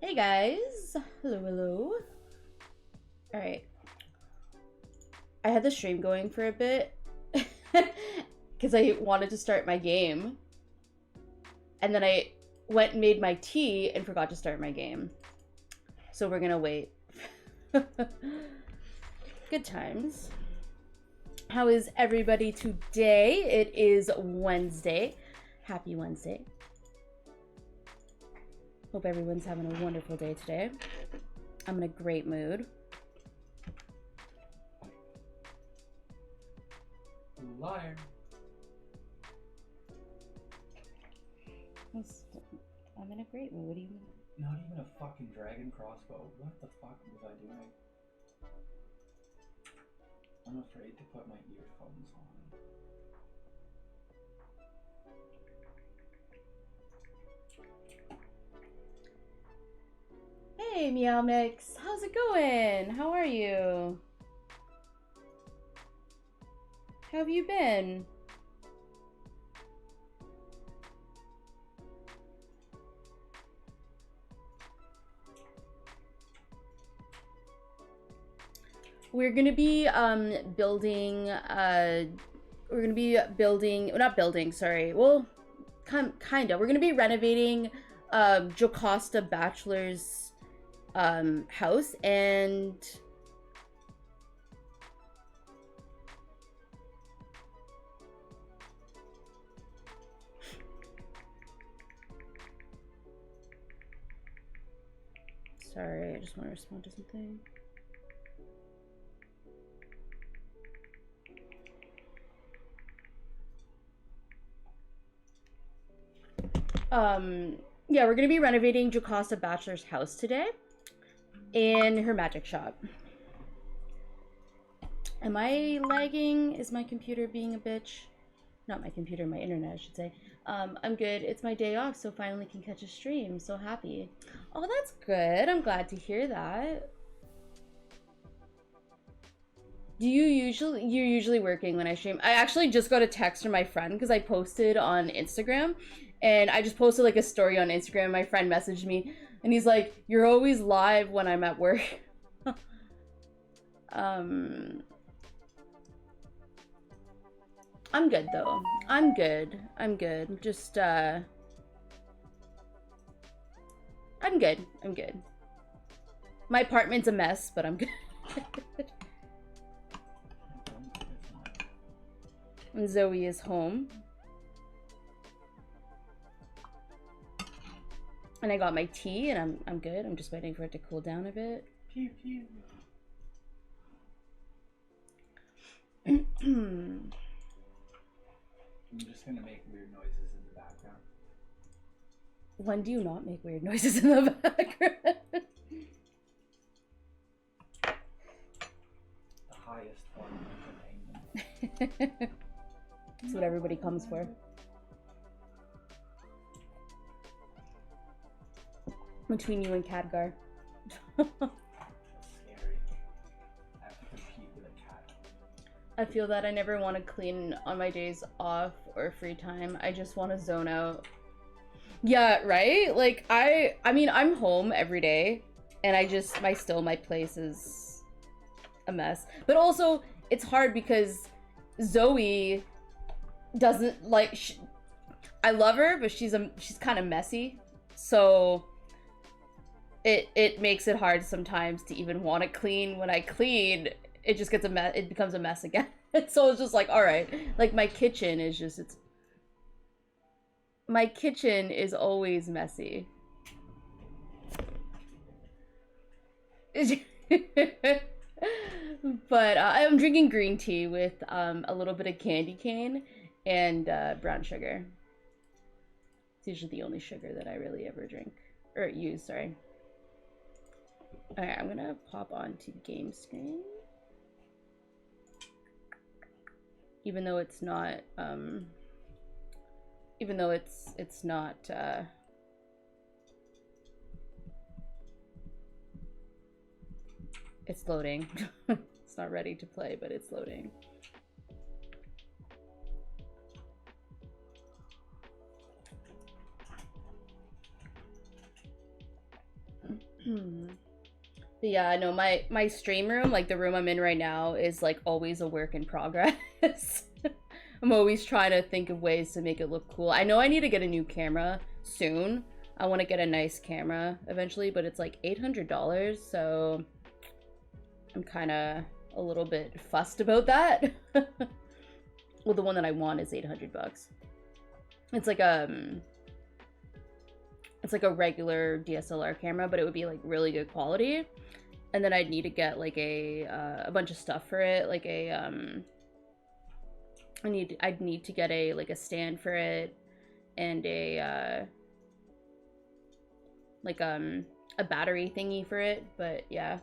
Hey guys, hello, hello. All right, I had the stream going for a bit because I wanted to start my game, and then I went and made my tea and forgot to start my game. So we're gonna wait. Good times. How is everybody today? It is Wednesday. Happy Wednesday. Hope everyone's having a wonderful day today. I'm in a great mood. Liar. I'm in a great mood. What do you mean? Not even a fucking dragon crossbow. What the fuck was I doing? I'm afraid to put my earphones on. Hey, Meow Mix. How's it going? How are you? How have you been? We're gonna be not building, sorry. Well, kinda. We're gonna be renovating Jocasta Bachelor's house, and sorry, I just want to respond to something. Yeah, we're gonna be renovating Jocasta Bachelor's house today in her magic shop. Am I lagging? Is my computer being a bitch? Not my computer, my internet, I should say. I'm good. It's my day off, so finally can catch a stream. So happy. Oh, that's good. I'm glad to hear that. You're usually working when I stream? I actually just got a text from my friend because I posted on Instagram, and I just posted like a story on Instagram. My friend messaged me and he's like, "You're always live when I'm at work." I'm good though. I'm good. Just I'm good. My apartment's a mess, but I'm good. And Zoe is home. And I got my tea and I'm good. I'm just waiting for it to cool down a bit. Pew pew. I'm just gonna make weird noises in the background. When do you not make weird noises in the background? The highest form of entertainment. That's what everybody comes for. Between you and Khadgar. That's scary. I have to compete with a cat. I feel that I never want to clean on my days off or free time. I just want to zone out. Yeah, right? Like, I mean, I'm home every day, and my place is a mess. But also, it's hard because Zoe doesn't, like, I love her, but she's kind of messy. So it makes it hard sometimes to even want to clean. When I clean, it just gets a mess. It becomes a mess again. So it's just like, all right, like my kitchen is always messy. But I'm drinking green tea with a little bit of candy cane and brown sugar. It's usually the only sugar that I really ever drink or use. Sorry. Alright, I'm gonna pop onto game screen. Even though it's not, it's loading. It's not ready to play, but it's loading. But yeah, no, my stream room, like the room I'm in right now, is like always a work in progress. I'm always trying to think of ways to make it look cool. I know I need to get a new camera soon. I want to get a nice camera eventually, but it's like $800, so I'm kind of a little bit fussed about that. Well, the one that I want is 800 bucks. It's like a regular DSLR camera, but it would be like really good quality. And then I'd need to get like a bunch of stuff for it, like I'd need to get a stand for it, and a battery thingy for it. But yeah,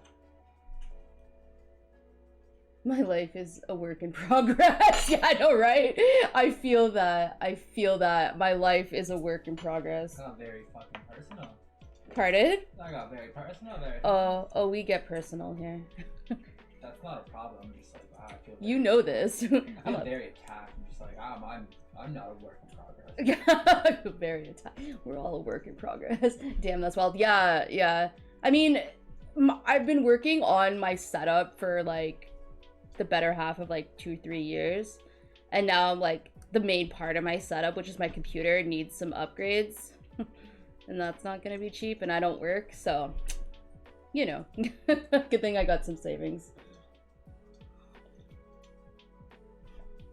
my life is a work in progress. Yeah, I know, right? I feel that my life is a work in progress. Got very fucking personal. Pardon? I got very personal there. Oh, we get personal here. That's not a problem. I'm just like, wow, I feel. You know this. I feel very attacked. I'm just like, I'm not a work in progress. Yeah, very attacked. We're all a work in progress. Damn, that's wild. Yeah. I mean, I've been working on my setup for like the better half of like 2-3 years, and now I'm like the main part of my setup, which is my computer, needs some upgrades. And that's not gonna be cheap, and I don't work, so you know. Good thing I got some savings.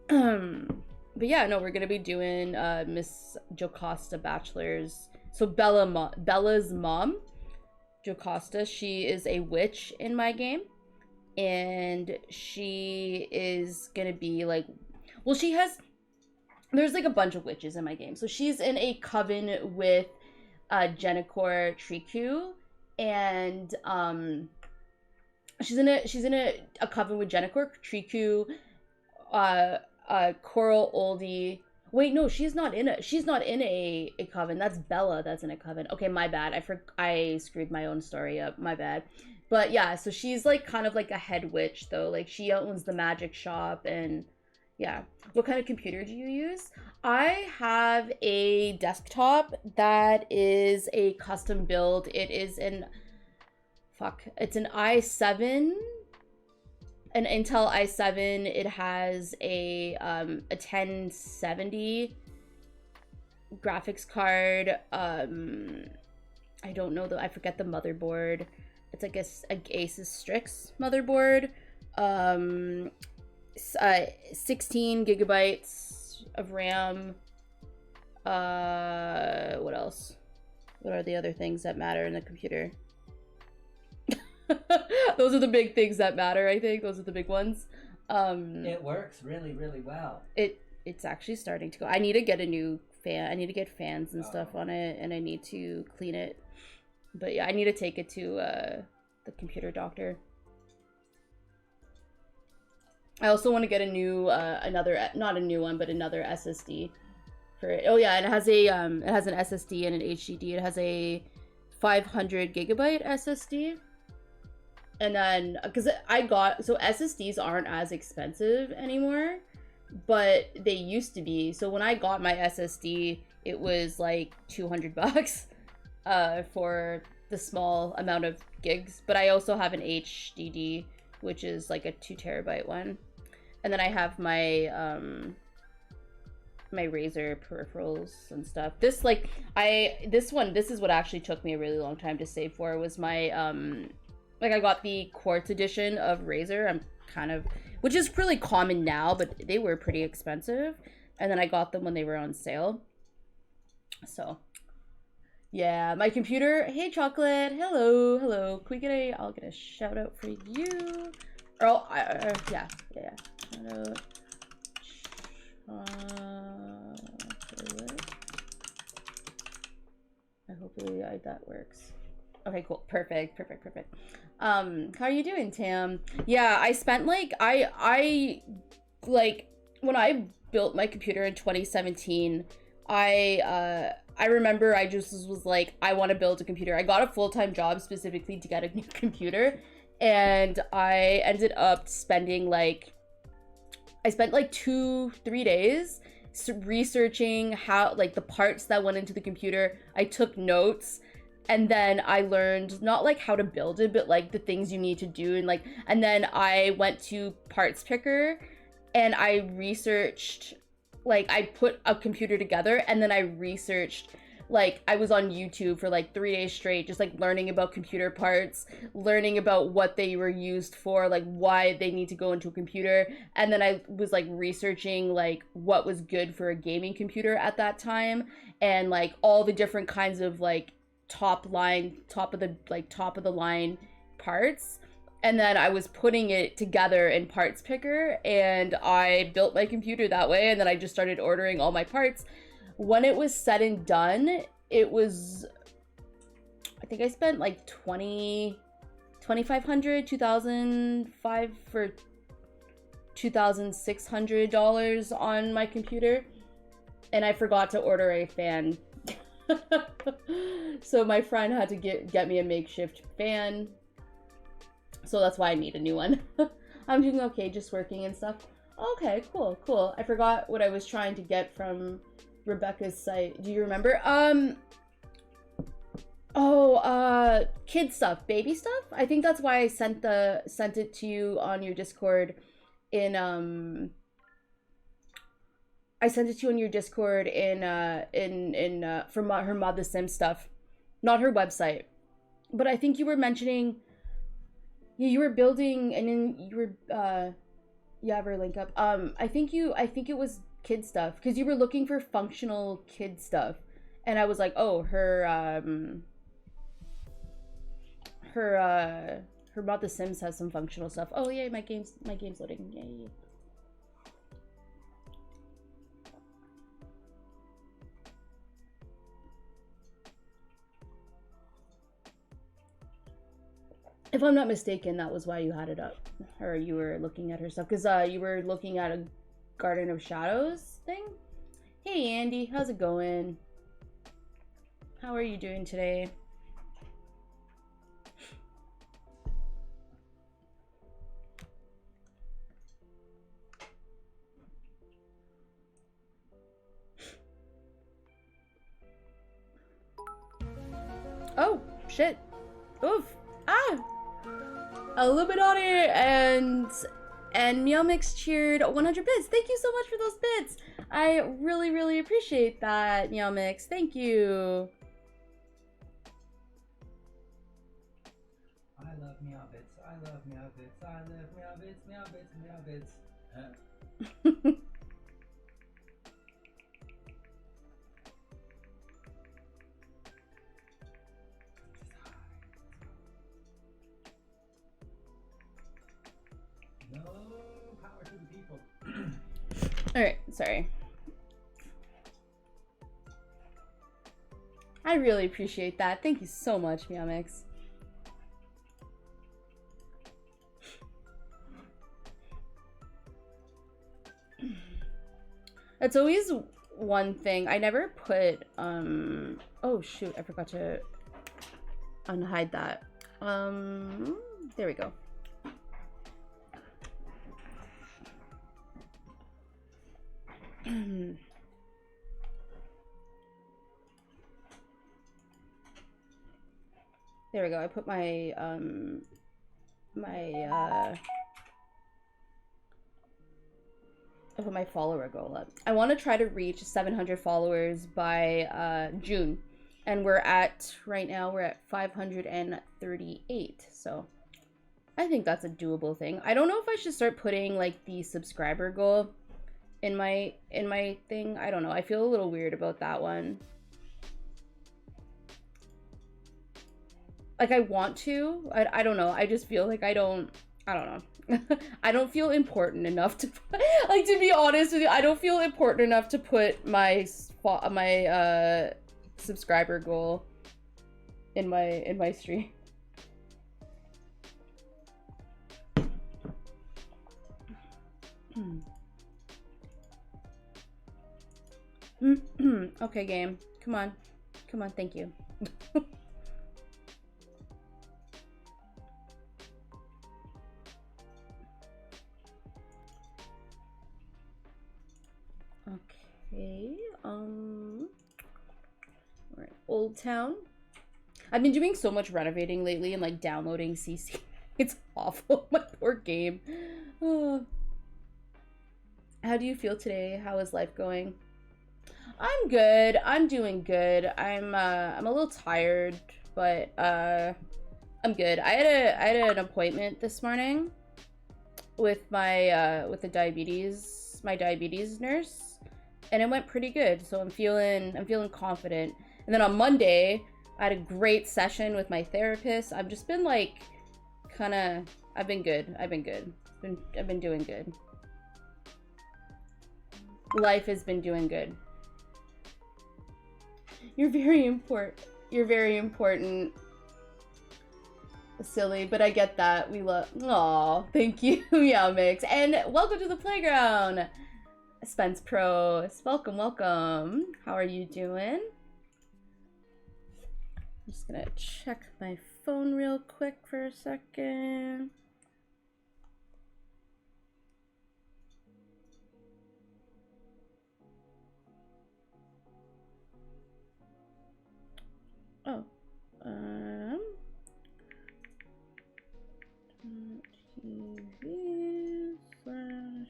But yeah, no, we're gonna be doing Miss Jocasta Bachelor's. So Bella's mom, Jocasta, she is a witch in my game, and she is gonna be like, well, there's like a bunch of witches in my game, so she's in a coven with Jennifer Triku, and she's in a coven with Jennifer Triku, Coral Oldie. Wait, no, she's not in a coven. That's Bella that's in a coven. Okay, my bad. I screwed my own story up. My bad. But yeah, so she's like kind of like a head witch though. Like she owns the magic shop, and yeah. What kind of computer do you use? I have a desktop that is a custom build. It is it's an i7, an Intel i7. It has a 1070 graphics card. I don't know I forget the motherboard. It's like a Asus Strix motherboard. 16 gigabytes of RAM. What else? What are the other things that matter in the computer? Those are the big things that matter, I think. Those are the big ones. It works really, really well. It's actually starting to go. I need to get a new fan. I need to get fans and stuff on it, and I need to clean it. But yeah, I need to take it to the computer doctor. I also want to get a new not a new one, but another SSD for it. Oh yeah, and it has an SSD and an HDD. It has a 500 gigabyte SSD. And then because so SSDs aren't as expensive anymore, but they used to be. So when I got my SSD, it was like 200 bucks for the small amount of gigs. But I also have an HDD, which is like a 2 terabyte one. And then I have my my Razer peripherals and stuff. This is what actually took me a really long time to save for, was my I got the quartz edition of Razer. Which is really common now, but they were pretty expensive. And then I got them when they were on sale. So yeah, my computer. Hey Chocolate, hello. I'll get a shout out for you. Yeah. Shout out. Hopefully that works. Okay, cool. Perfect. How are you doing, Tam? Yeah, I spent I when I built my computer in 2017, I remember I just was like, I want to build a computer. I got a full-time job specifically to get a new computer, and I ended up spending I spent 2-3 days researching how the parts that went into the computer. I took notes, and then I learned not like how to build it, but like the things you need to do, and like, and then I went to Parts Picker and I researched, like I put a computer together and then I researched, like I was on YouTube for like 3 days straight, just like learning about computer parts, learning about what they were used for, like why they need to go into a computer. And then I was like researching like what was good for a gaming computer at that time, and like all the different kinds of like top of the line parts. And then I was putting it together in Parts Picker, and I built my computer that way, and then I just started ordering all my parts. When it was said and done, it was, I think I spent like 2,500, 2,005 for $2,600 on my computer, and I forgot to order a fan. So my friend had to get me a makeshift fan. So that's why I need a new one. I'm doing okay, just working and stuff. Okay, cool. I forgot what I was trying to get from Rebecca's site. Do you remember? Kid stuff, baby stuff. I think that's why I sent it to you on your Discord I sent it to you on your Discord from her Mod the Sim stuff, not her website. But I think you were mentioning, yeah, you were building, and then you were yeah, have her link up. I think it was kid stuff, because you were looking for functional kid stuff, and I was like, oh, her Mod the Sims has some functional stuff. Oh yay, my game's loading. Yay. If I'm not mistaken, that was why you had it up, or you were looking at her stuff, because you were looking at a Garden of Shadows thing. Hey Andy, how's it going? How are you doing today? Oh, shit. Oof. Ah! Illuminati and Meowmix cheered 100 bits. Thank you so much for those bits. I really appreciate that, Meowmix. Thank you. I love Meowbits. I love Meowbits. I love Meowbits. Meowbits. No power to the people. Alright, sorry. I really appreciate that. Thank you so much, Meowmix. It's always one thing. I never put, oh shoot, I forgot to unhide that. There we go. There we go. I put my I put my follower goal up. I want to try to reach 700 followers by June, and right now we're at 538. So I think that's a doable thing. I don't know if I should start putting like the subscriber goal in my thing. I don't know. I feel a little weird about that one. Like I want to. I don't know. I just feel like I don't know. I don't feel important enough to put, like, to be honest with you, I don't feel important enough to put my subscriber goal in my stream. Okay, game. Come on. Thank you. Okay, we're in Old Town. I've been doing so much renovating lately and like downloading CC. It's awful. My poor game. Oh. How do you feel today? How is life going? I'm good. I'm doing good. I'm a little tired, but I'm good. I had an appointment this morning with my with the diabetes nurse, and it went pretty good. So I'm feeling confident. And then on Monday, I had a great session with my therapist. I've just been like I've been good. I've been doing good. Life has been doing good. You're very important. You're very important. Silly, but I get that. We love. Aw, thank you, yeah, Mix. And welcome to the playground, Spence Pro. Welcome, welcome. How are you doing? I'm just gonna check my phone real quick for a second. Oh, TV slash.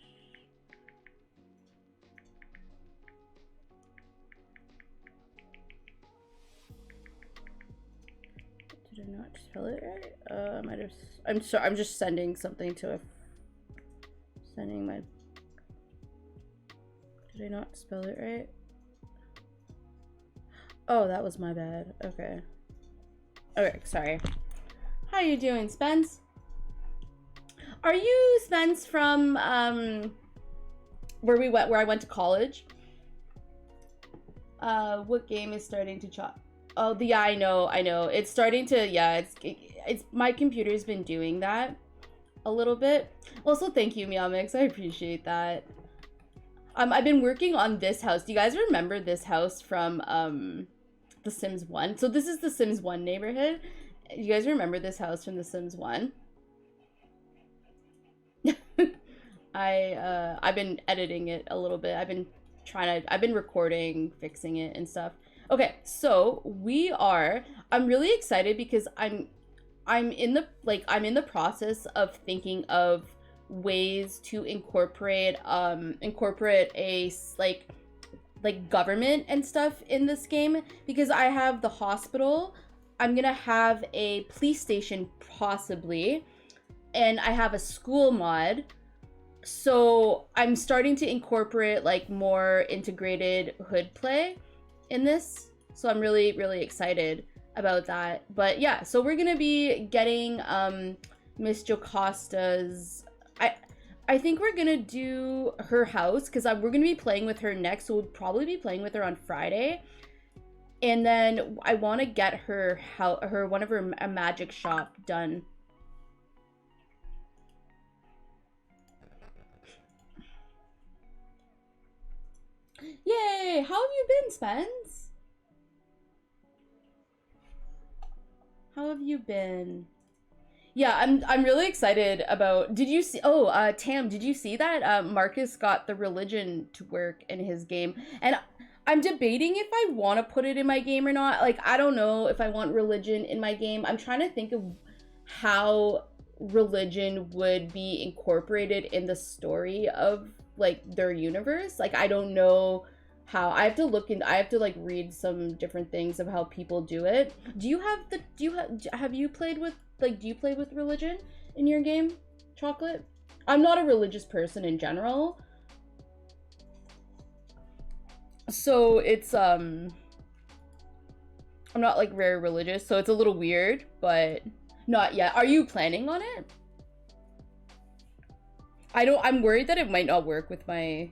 Did I not spell it right? I'm sorry. I'm just sending something to sending my. Did I not spell it right? Oh, that was my bad. Okay. Okay, sorry. How you doing, Spence? Are you Spence from where I went to college? What game is starting to chop? Oh, I know. It's starting to, yeah, it's my computer's been doing that a little bit. Also, thank you, Meowmix. I appreciate that. I've been working on this house. Do you guys remember this house from The Sims 1? So this is The Sims 1 neighborhood. You guys remember this house from The Sims 1? I've been editing it a little bit. I've been recording, fixing it and stuff. Okay, so I'm really excited because I'm in the process of thinking of ways to incorporate a like government and stuff in this game, because I have the hospital, I'm gonna have a police station possibly, and I have a school mod. So I'm starting to incorporate like more integrated hood play in this. So I'm really, really excited about that. But yeah, so we're gonna be getting Miss Jocasta's, I think we're gonna do her house, because we're gonna be playing with her next, so we'll probably be playing with her on Friday. And then I want to get her one of her a magic shop done. Yay! How have you been, Spence? How have you been? Yeah, I'm really excited about. Did you see? Oh, Tam, did you see that Marcus got the religion to work in his game? And I'm debating if I want to put it in my game or not. Like, I don't know if I want religion in my game. I'm trying to think of how religion would be incorporated in the story of like their universe. Like, I don't know how. I have to like read some different things of how people do it. Do you play with religion in your game, Chocolate? I'm not a religious person in general, so it's I'm not like very religious, so it's a little weird, but not yet. Are you planning on it? I'm worried that it might not work with my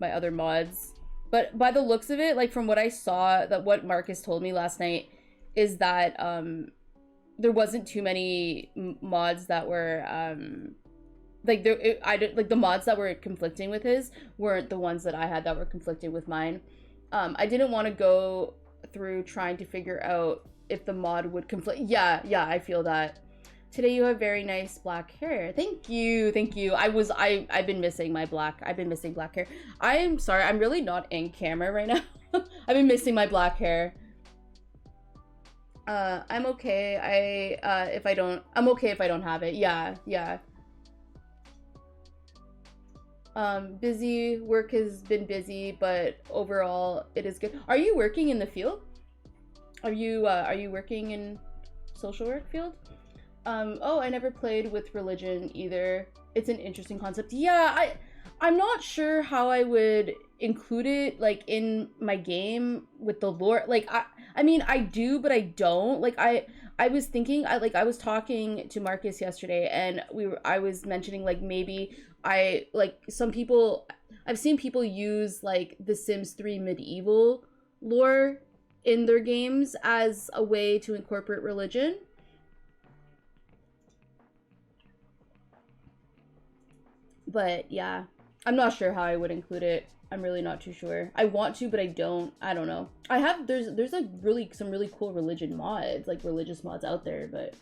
other mods, but by the looks of it, like from what I saw, that what Marcus told me last night is that there wasn't too many mods that were like the mods that were conflicting with his weren't the ones that I had that were conflicting with mine. I didn't want to go through trying to figure out if the mod would conflict. Yeah, I feel that. Today you have very nice black hair. Thank you. I've been missing black hair. I'm sorry, I'm really not in camera right now. I've been missing my black hair. I'm okay. I'm okay if I don't have it. Yeah, yeah. Busy, work has been busy, but overall it is good. Are you working in the field? Are you working in social work field? Oh, I never played with religion either. It's an interesting concept. Yeah, I'm not sure how I would include it like in my game with the lore. Like I mean I do, but I don't. Like I was thinking I was talking to Marcus yesterday and I was mentioning like maybe I like some people I've seen people use like the Sims 3 medieval lore in their games as a way to incorporate religion. But yeah, I'm not sure how I would include it. I'm really not too sure. I want to, but I don't. I don't know. I have there's like some really cool religion mods, like religious mods out there, but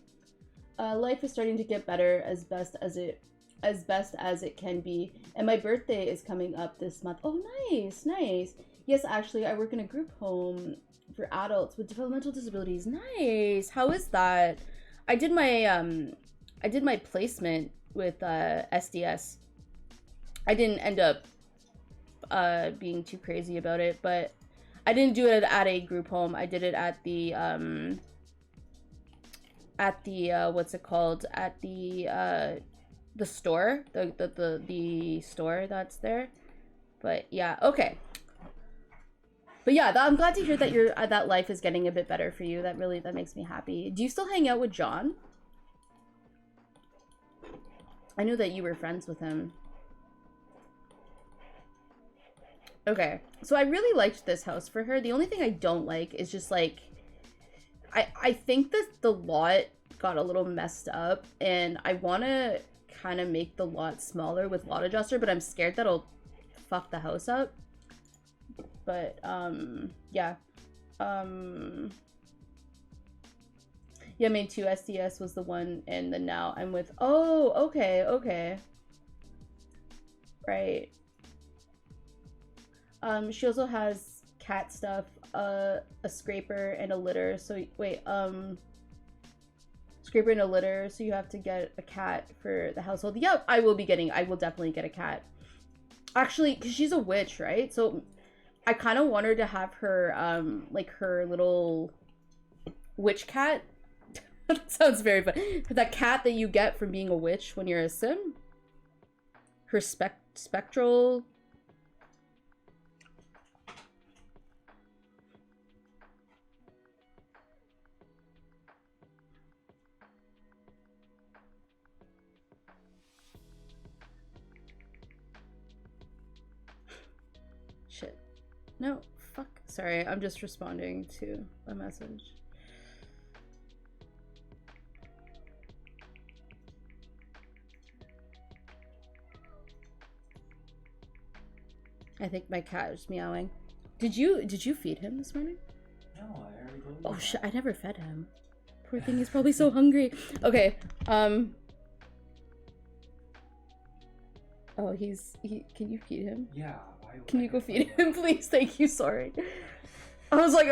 life is starting to get better as best as it can be. And my birthday is coming up this month. Oh, nice, nice. Yes, actually, I work in a group home for adults with developmental disabilities. Nice. How is that? I did my placement with SDS. I didn't end up being too crazy about it, but I didn't do it at a group home. I did it at the what's it called? At the store, the store that's there. But yeah, okay. But yeah, I'm glad to hear that that life is getting a bit better for you. That makes me happy. Do you still hang out with John? I knew that you were friends with him. Okay, so I really liked this house for her. The only thing I don't like is just like, I think that the lot got a little messed up, and I want to kind of make the lot smaller with lot adjuster, but I'm scared that'll fuck the house up. But yeah, yeah, made 2 SDS was the one, and then now I'm with. Oh, okay, right. She also has cat stuff, a scraper and a litter. So wait, scraper and a litter. So you have to get a cat for the household. Yep, I will definitely get a cat. Actually, because she's a witch, right? So I kind of want her to have her, like her little witch cat. That sounds very fun. That cat that you get from being a witch when you're a sim. Her spectral. Shit. No, fuck. Sorry, I'm just responding to a message. I think my cat is meowing. Did you feed him this morning? No, I already told you. Oh shit, I never fed him. Poor thing, he's probably so hungry. Okay, oh, can you feed him? Yeah. Can you go feed him, please? Thank you, sorry. I was like,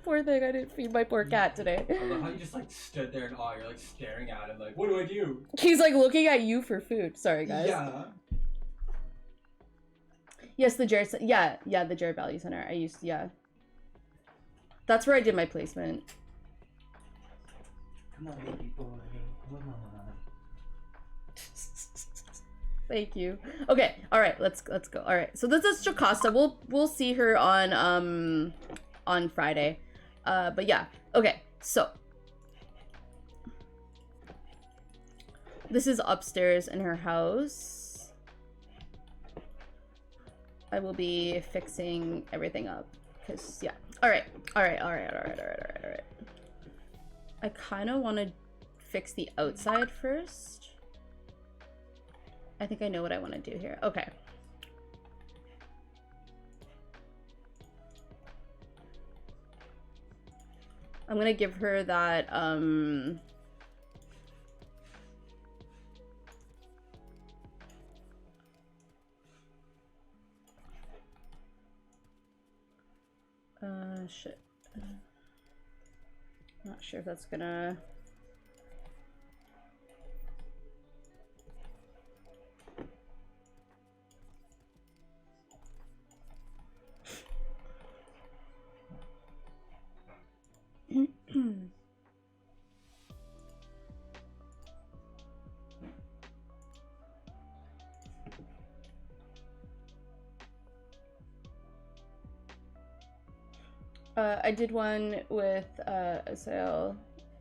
poor thing, I didn't feed my poor cat today. I love how you just like stood there in awe. You're like staring at him like, what do I do? He's like looking at you for food. Sorry, guys. Yeah. Yes, the Jared, yeah, the Jared Value Center. Yeah. That's where I did my placement. Come on, baby boy. Come on. Thank you. Okay, all right, let's go. All right, so this is Jocasta. We'll see her on Friday. But yeah, okay. So this is upstairs in her house. I will be fixing everything up because yeah. All right. I kind of want to fix the outside first. I think I know what I want to do here. Okay. I'm gonna give her that, shit. Not sure if that's gonna... I did one with SIL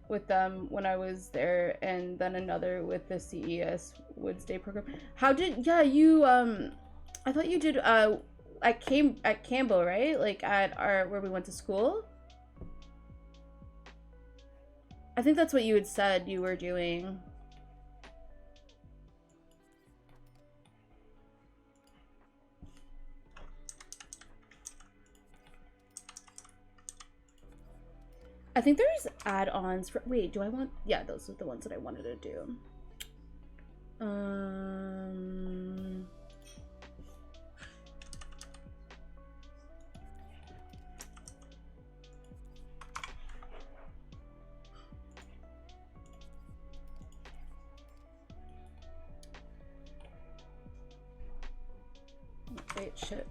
with them when I was there, and then another with the CES Woods Day program. How did... Yeah, you I thought you did at Campbell, right? Like at our where we went to school. I think that's what you had said you were doing. I think there's add-ons for... Wait, do I want... Yeah, those are the ones that I wanted to do. Wait, shit.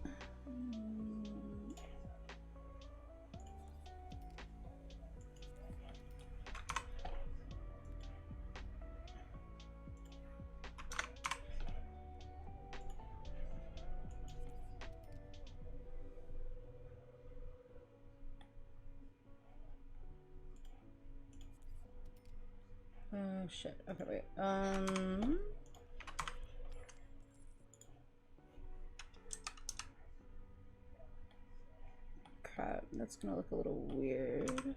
Oh shit. Okay, wait. Crap, that's gonna look a little weird.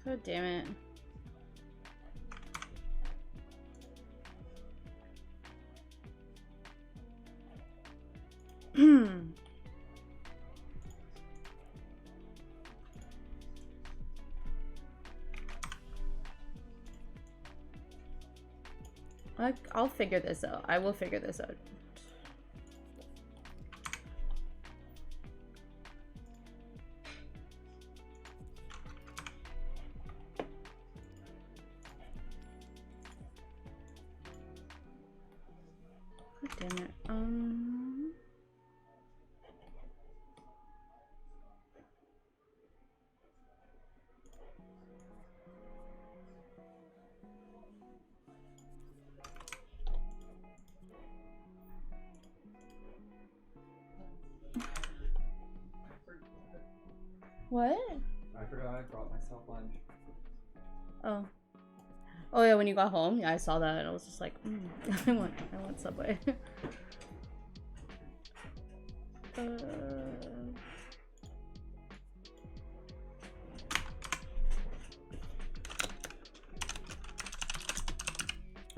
God damn it. I'll figure this out. I will figure this out. God damn it. What? I forgot I brought myself lunch. Oh. Oh yeah, when you got home, yeah, I saw that and I was just like, I want Subway.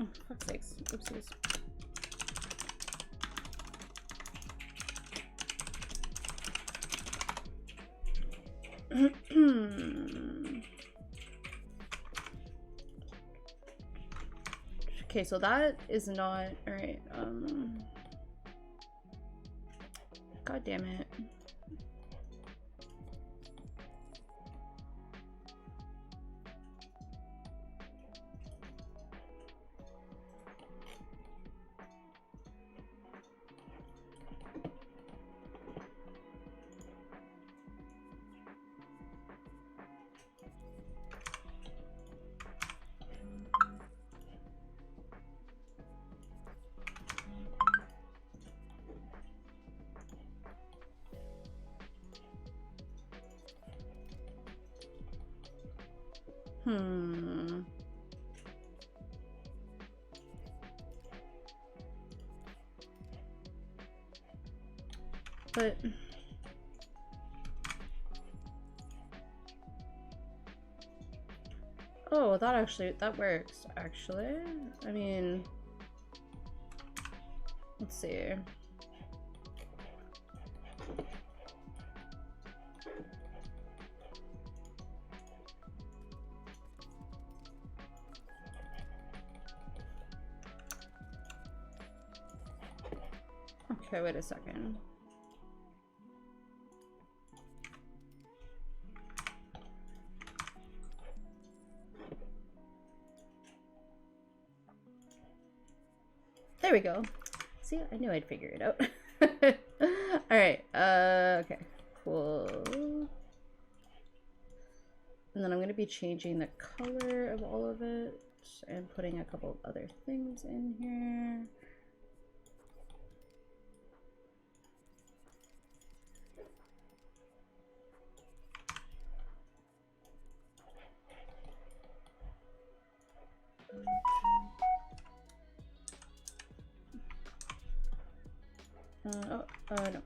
Oh, fuck's sakes. Oopsies. Okay, so that is not all right. God damn it. But oh, that works actually. I mean, let's see. Okay, wait a second. There we go. See, I knew I'd figure it out. All right. Okay. Cool. And then I'm going to be changing the color of all of it and putting a couple of other things in here. No. I'll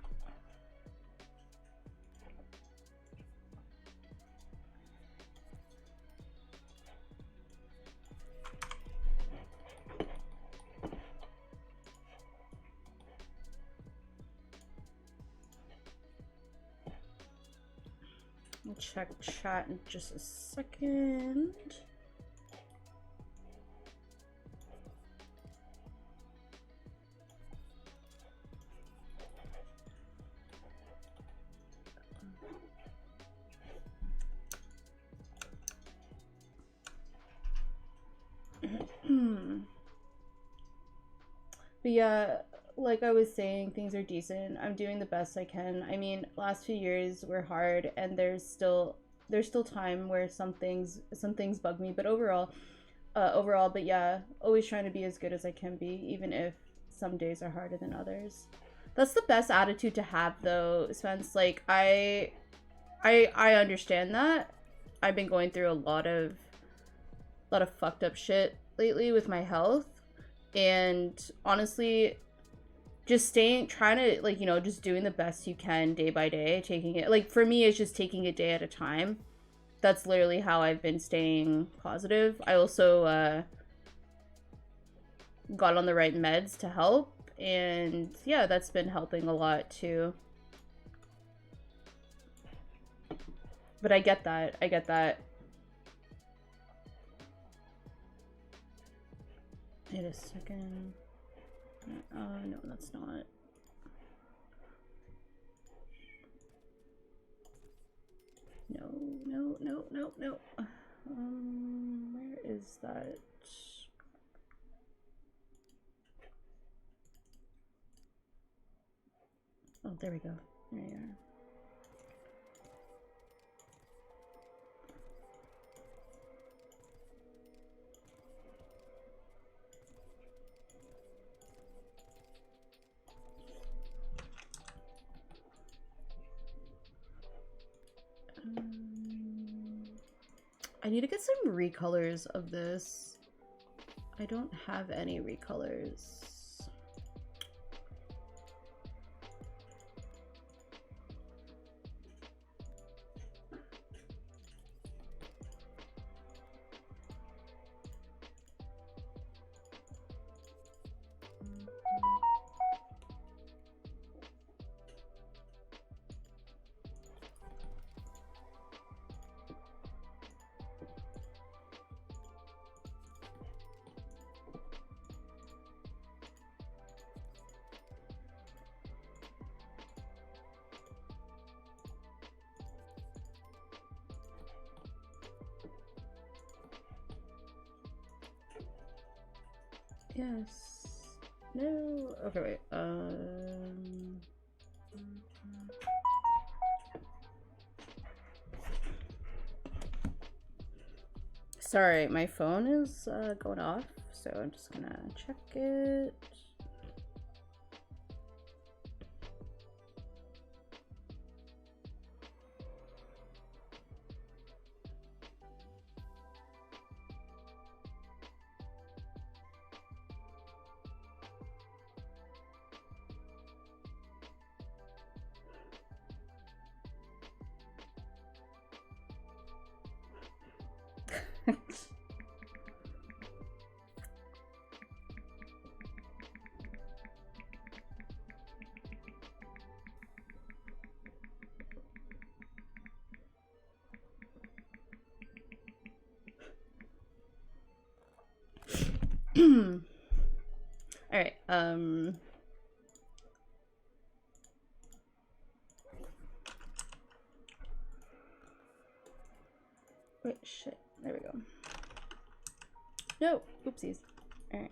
check chat in just a second. But yeah, like I was saying, things are decent. I'm doing the best I can. I mean, last few years were hard, and there's still time where some things bug me, but overall, but yeah, always trying to be as good as I can be, even if some days are harder than others. That's the best attitude to have, though, Spence. Like I understand that. I've been going through a lot of fucked up shit lately with my health, and honestly, just trying to, like, you know, just doing the best you can day by day, taking it, like, for me, it's just taking it day at a time. That's literally how I've been staying positive. I also got on the right meds to help, and yeah, that's been helping a lot too. But I get that. Wait a second. No, that's not. No. Where is that? Oh, there we go. There you are. I need to get some recolors of this. I don't have any recolors. Yes. No. Okay, wait. Sorry, my phone is going off, so I'm just gonna check it. All right. Wait, shit. There we go. No, oopsies. All right.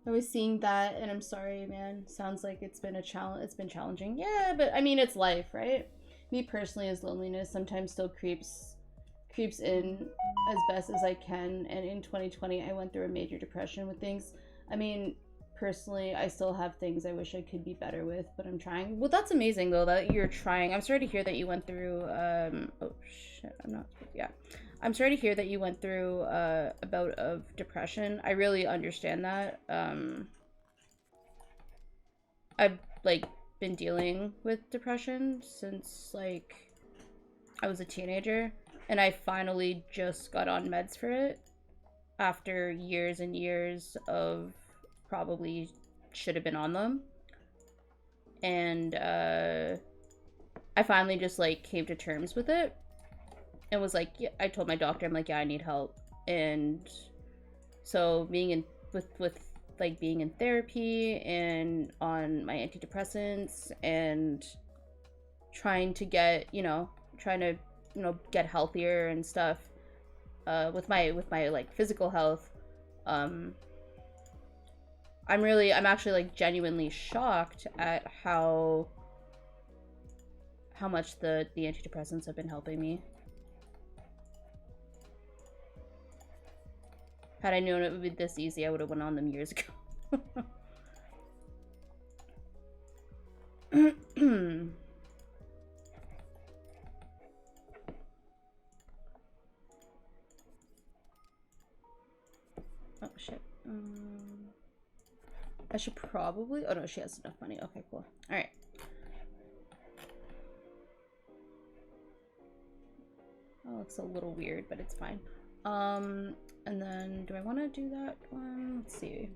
I was seeing that, and I'm sorry, man. Sounds like it's been a challenge. It's been challenging. Yeah, but I mean, it's life, right? Me personally, as loneliness sometimes still creeps in as best as I can. And in 2020, I went through a major depression with things. I mean, personally, I still have things I wish I could be better with, but I'm trying. Well, that's amazing though that you're trying. I'm sorry to hear that you went through. Oh shit, I'm not. Yeah. I'm sorry to hear that you went through a bout of depression. I really understand that. I've like been dealing with depression since like I was a teenager, and I finally just got on meds for it after years and years of probably should have been on them. And I finally just like came to terms with it. And was like, yeah, I told my doctor, I'm like, yeah, I need help. And so being in with like being in therapy and on my antidepressants and trying to get, get healthier and stuff, with my like physical health, I'm actually like genuinely shocked at how much the antidepressants have been helping me. Had I known it would be this easy, I would have went on them years ago. Oh shit. I should probably. Oh no, she has enough money. Okay, cool. All right. That looks a little weird, but it's fine. And then do I want to do that one? Let's see.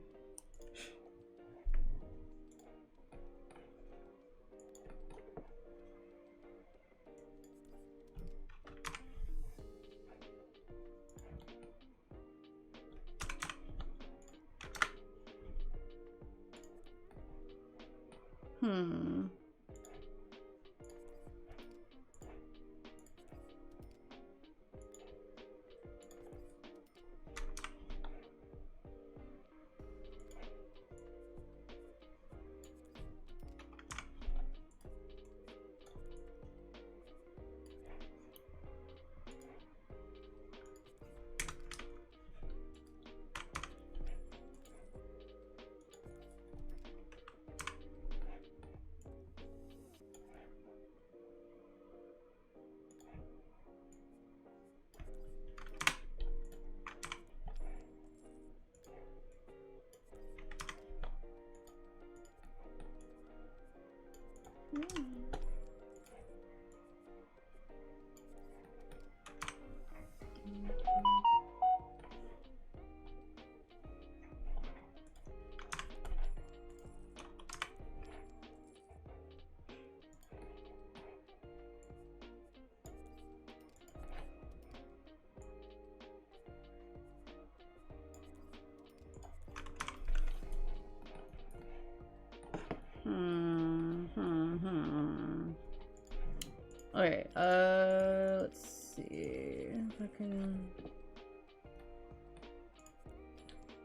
Alright, let's see if I can...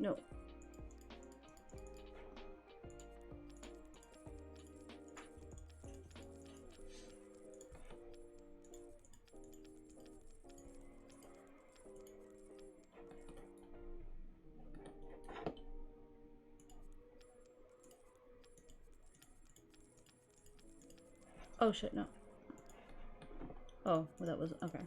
No. Oh shit, no. Oh, well, that was okay.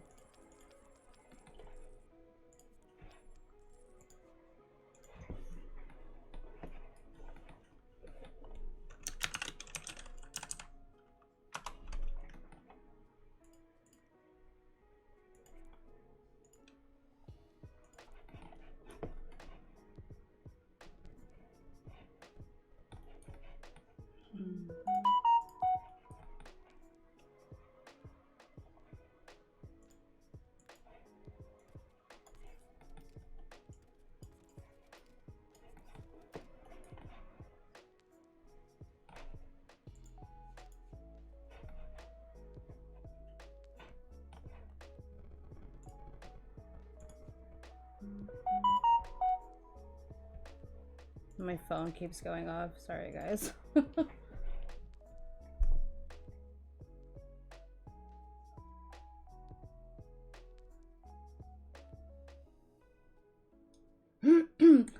My phone keeps going off. Sorry, guys.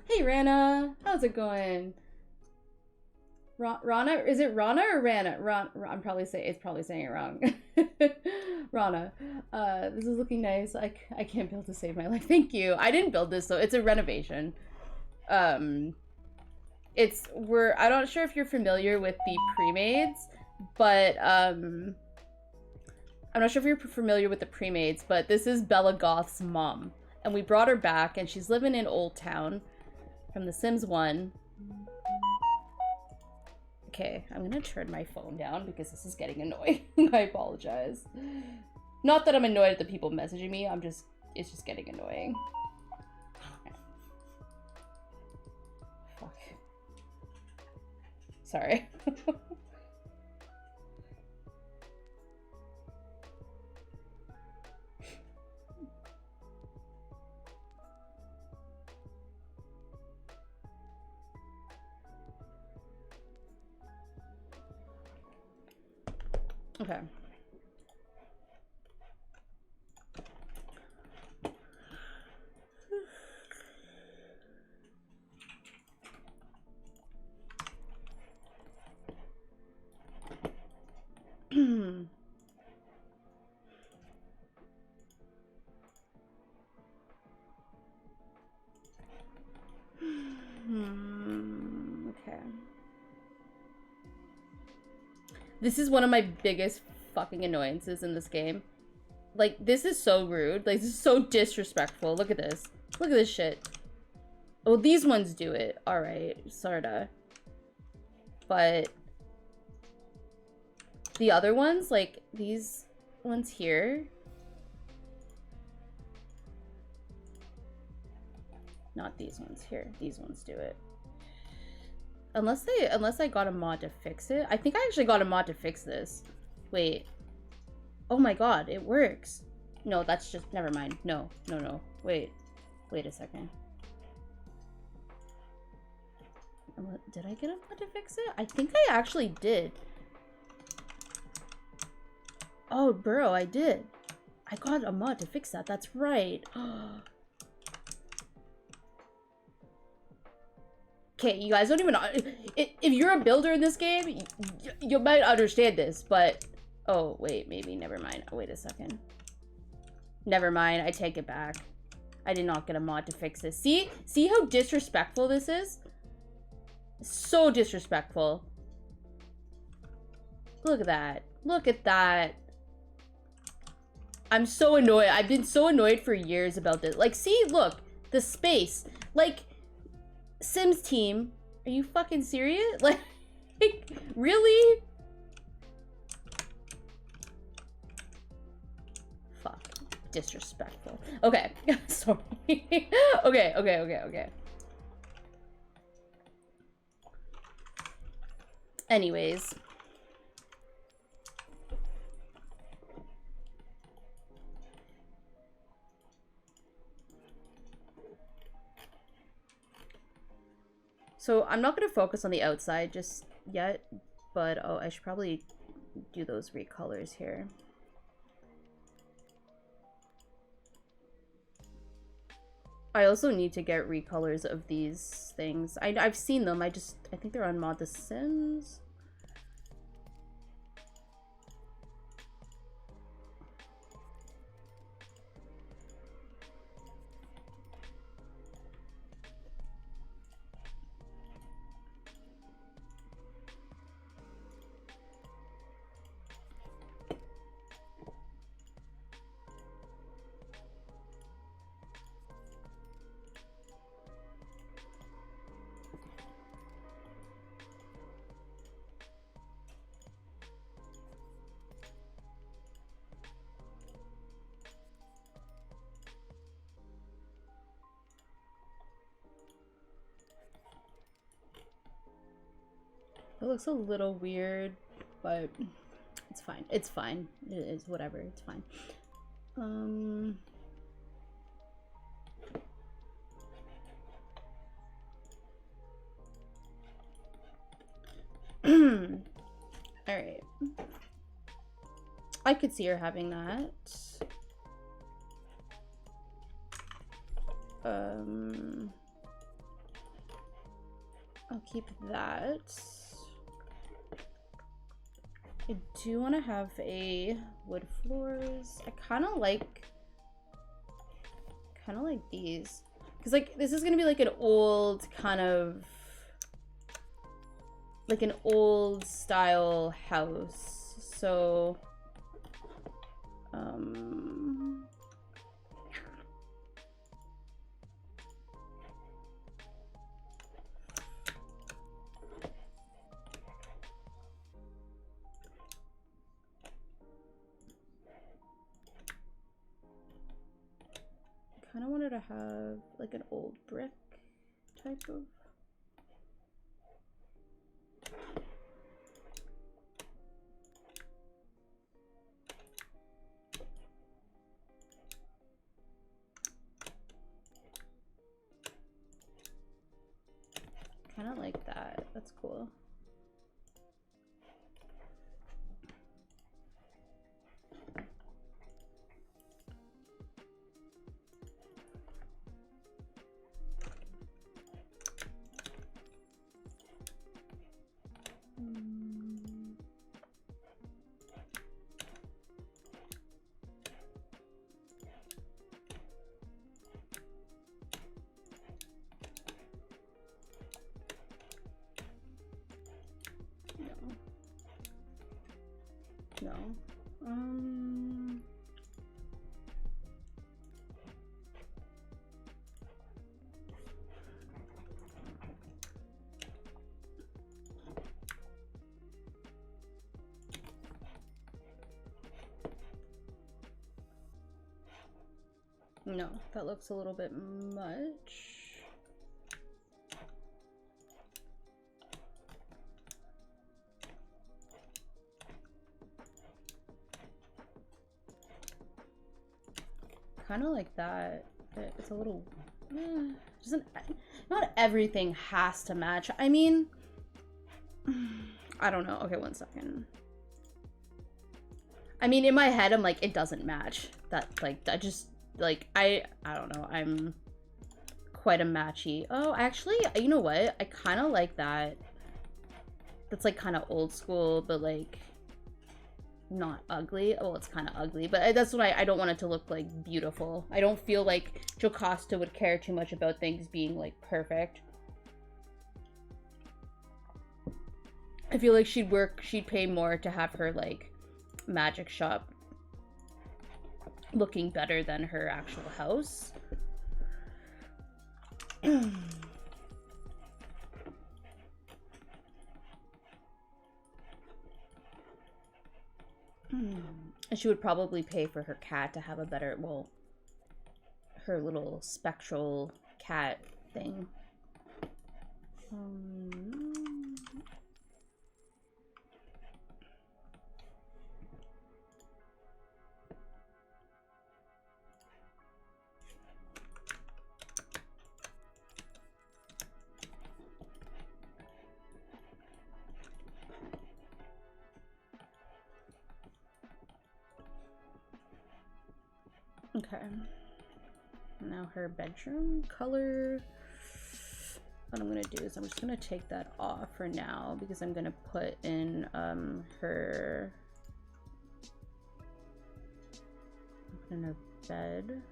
Hey, Rana. How's it going? Rana? Is it Rana or Rana? I'm probably saying it wrong. Rana. This is looking nice. I can't build to save my life. Thank you. I didn't build this though. It's a renovation. I'm not sure if you're familiar with the pre-mades, but I'm not sure if you're familiar with the pre-mades, but this is Bella Goth's mom. And we brought her back, and she's living in Old Town from The Sims 1. Okay, I'm gonna turn my phone down because this is getting annoying. I apologize. Not that I'm annoyed at the people messaging me, it's just getting annoying. Fuck. Sorry. Okay. Okay. This is one of my biggest fucking annoyances in this game. Like, this is so rude. Like, this is so disrespectful. Look at this. Look at this shit. Oh, these ones do it. Alright, sorta. But the other ones, like these ones here. Not these ones here. These ones do it. Unless I got a mod to fix it. I think I actually got a mod to fix this. Wait. Oh my god, it works. No, that's just, never mind. No. Wait a second. Did I get a mod to fix it? I think I actually did. Oh, bro, I did. I got a mod to fix that. That's right. Okay, you guys don't even know. If you're a builder in this game, you might understand this, but... Oh, wait, maybe. Never mind. Wait a second. Never mind. I take it back. I did not get a mod to fix this. See? See how disrespectful this is? So disrespectful. Look at that. Look at that. I'm so annoyed. I've been so annoyed for years about this. Like, see? Look. The space. Like... Sims team, are you fucking serious? Like, really? Fuck. Disrespectful. Okay. Sorry. Okay. Anyways. So I'm not going to focus on the outside just yet, but oh, I should probably do those recolors here. I also need to get recolors of these things. I've seen them, I think they're on Mod The Sims. It looks a little weird, but it's fine. It's fine. It is whatever. It's fine. All right. I could see her having that. I'll keep that. I do want to have a wood floors. I kind of like these, because like this is gonna be like an old kind of like an old style house, so kind of wanted to have like an old brick type of. Kind of like that. That's cool. No. No, that looks a little bit much. Kind of like that. It's a little doesn't, not everything has to match. I mean, I don't know. Okay, one second. I mean, in my head, I'm like, it doesn't match. That, like, that just, like, I don't know. I'm quite a matchy. Oh, actually, you know what? I kind of like that. That's, like, kind of old school, but, like, not ugly. Well, it's kind of ugly, but that's why I don't want it to look, like, beautiful. I don't feel like Jocasta would care too much about things being, like, perfect. I feel like she'd pay more to have her, like, magic shop looking better than her actual house. And she would probably pay for her cat to have a better, well, her little spectral cat thing. Okay. Now her bedroom color. What I'm gonna do is I'm just gonna take that off for now because I'm gonna put in her bed.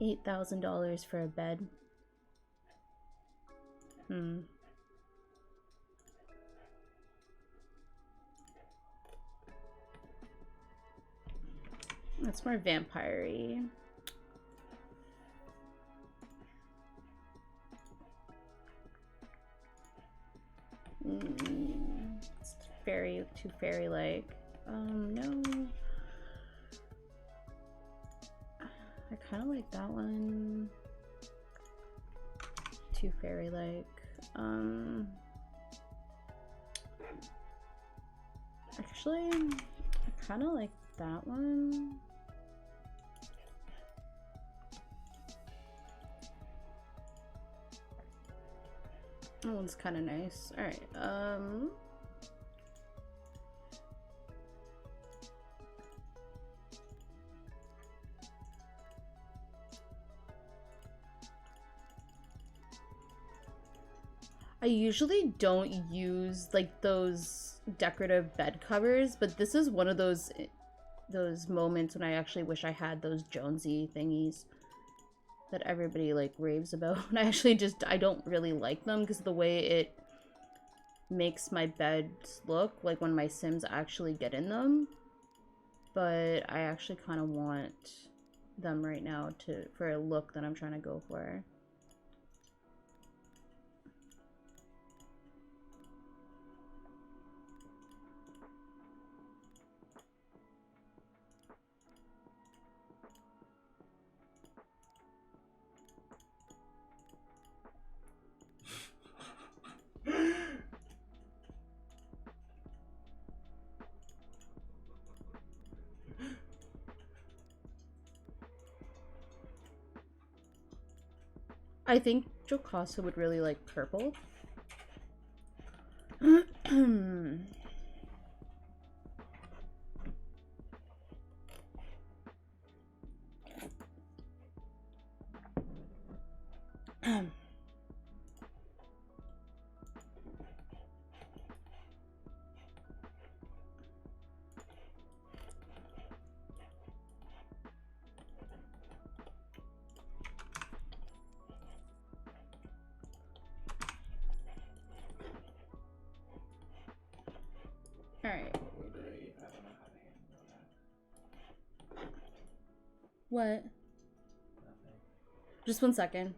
$8,000 for a bed. That's more vampire-y. It's too fairy-like. No. I kind of like that one. Too fairy-like. Actually, I kind of like that one. That one's kind of nice. All right. I usually don't use like those decorative bed covers, but this is one of those moments when I actually wish I had those Jonesy thingies that everybody like raves about. And I don't really like them because of the way it makes my beds look like when my Sims actually get in them. But I actually kind of want them right now for a look that I'm trying to go for. I think Jocasta would really like purple. Alright. What? Nothing. Just 1 second.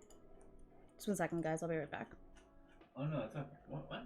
Just 1 second, guys. I'll be right back. Oh no, it's okay. What? What?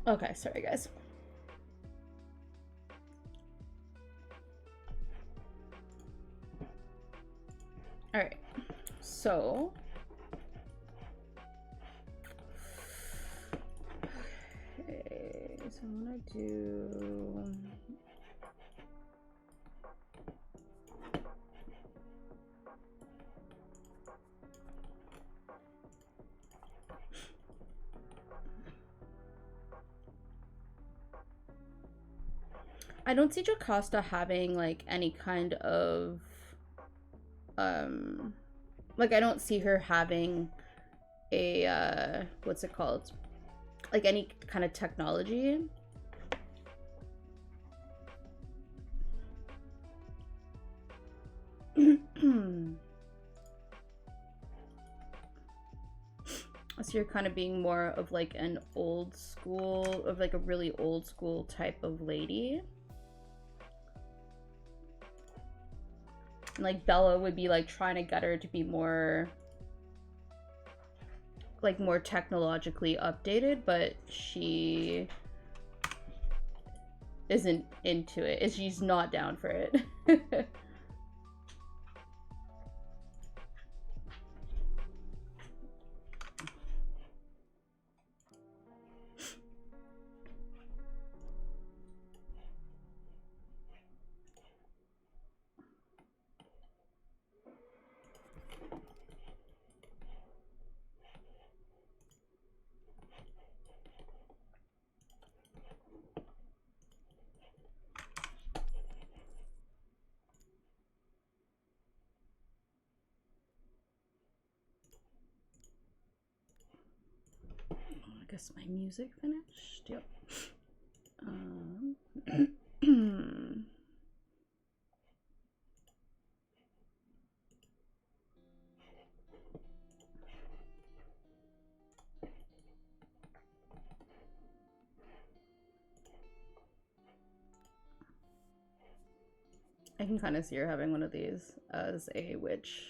Okay, sorry guys. All right, so okay, so I'm gonna do I don't see Jocasta having like any kind of like I don't see her having a what's it called? Like any kind of technology. So you're kind of being more of like an old school, of like a really old school type of lady. And like Bella would be like trying to get her to be more like more technologically updated, but she isn't into it. She's not down for it. I guess my music finished. Yep. I can kind of see her having one of these as a witch.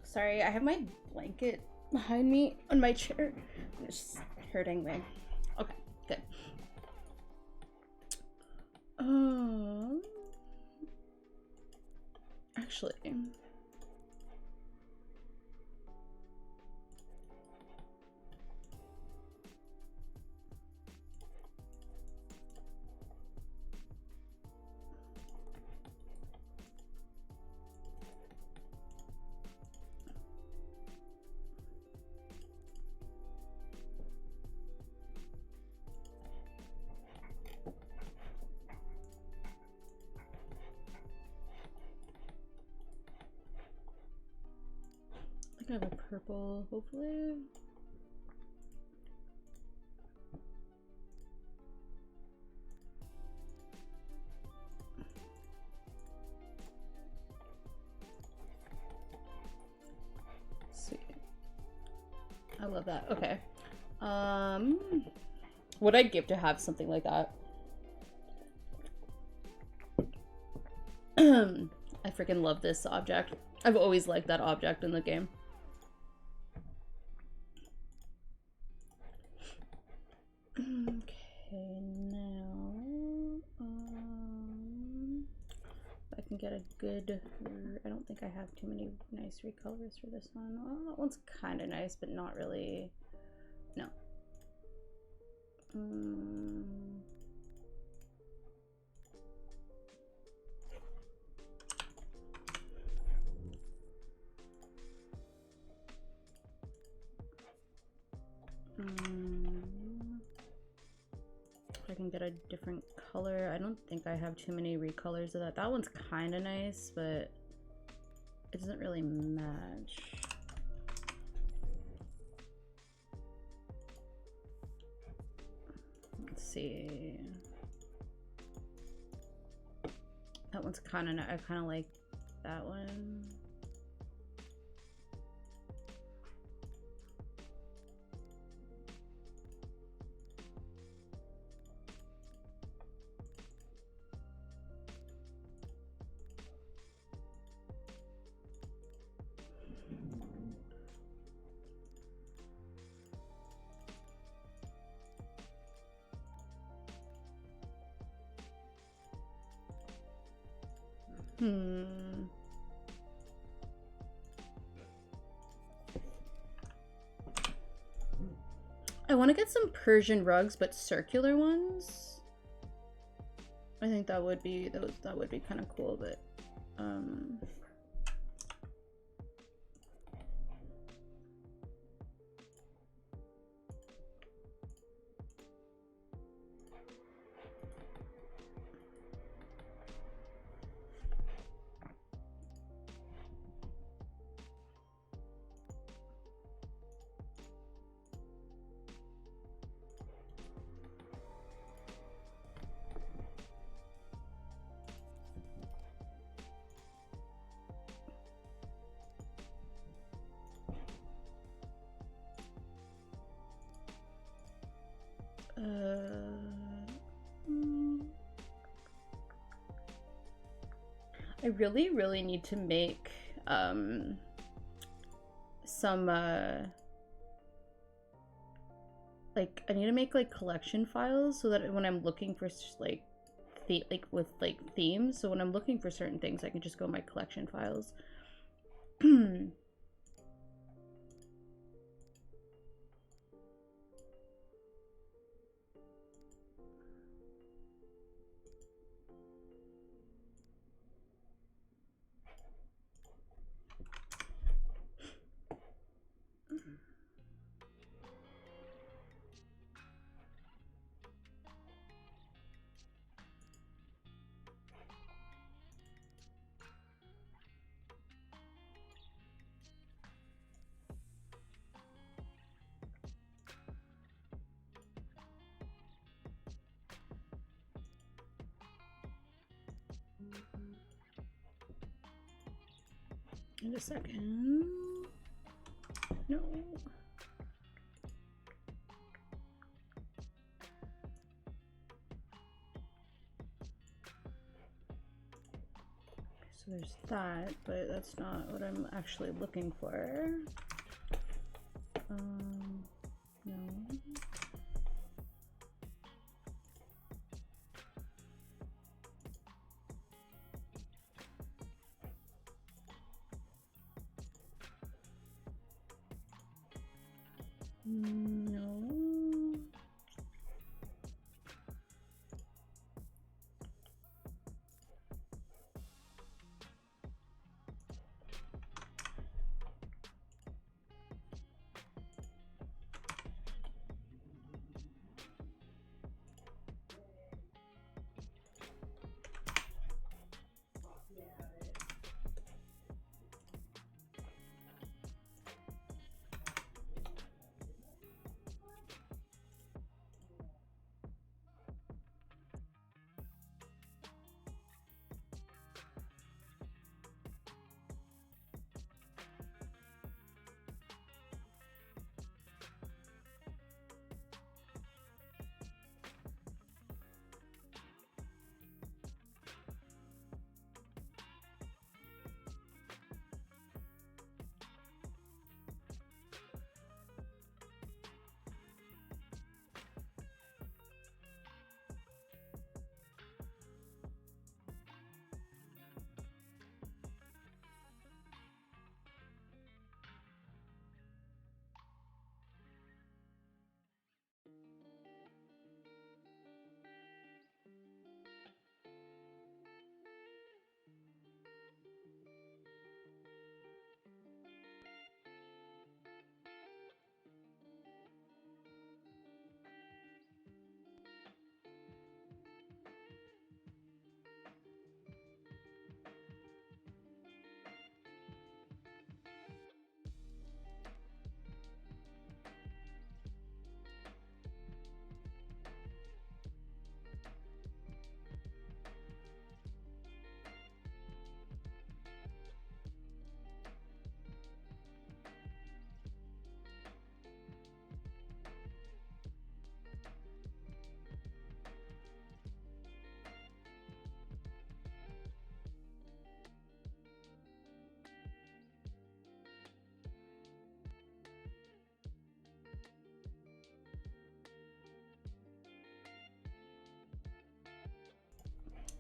Sorry, I have my blanket behind me on my chair. It's hurting me. Okay, good. Actually, I have a purple, hopefully. Sweet. I love that. Okay. What I'd give to have something like that. I freaking love this object. I've always liked that object in the game. Okay, now I can get a good, I don't think I have too many nice recolors for this one. Well, that one's kind of nice, but not really, no. If I can get a different color. I don't think I have too many recolors of that. That one's kind of nice, but it doesn't really match. Let's see. That one's kind of, I kind of like that one. I want to get some Persian rugs, but circular ones. I think that would be that would be kind of cool, but I really need to make some like I need to make like collection files so that when I'm looking for like with like themes, so when I'm looking for certain things I can just go my collection files. In a second. No. So there's that, but that's not what I'm actually looking for. No. No.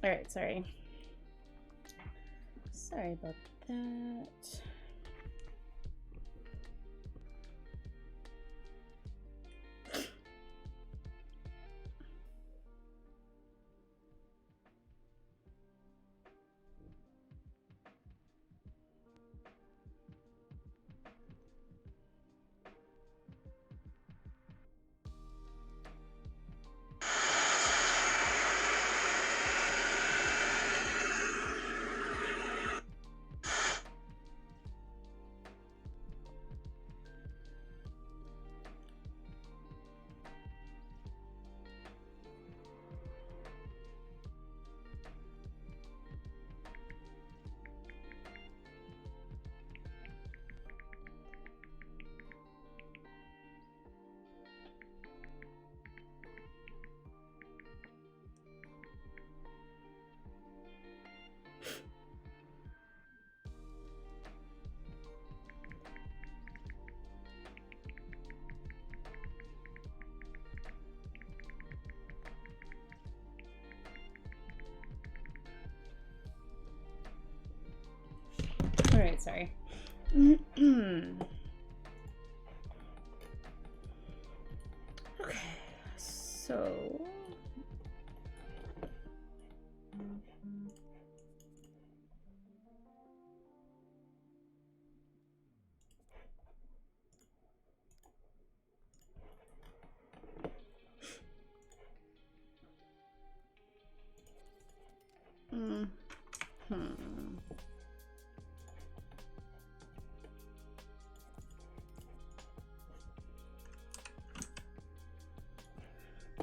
All right, sorry. Sorry about that. All right, sorry. Okay, so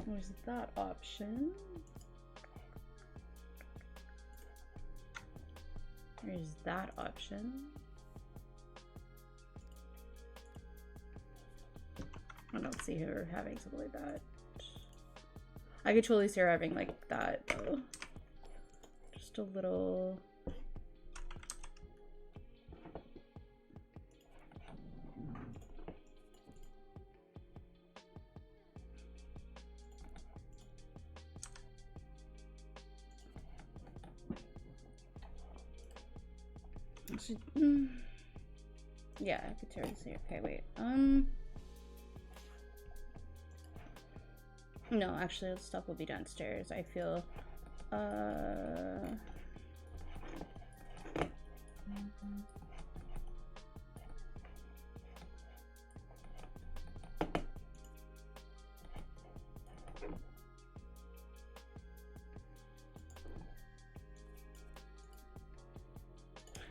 there's that option. There's that option. I don't see her having something like that. I could totally see her having like that though. Just a little. Yeah, I could totally see. Okay, wait. No, actually, the stuff will be downstairs. I feel.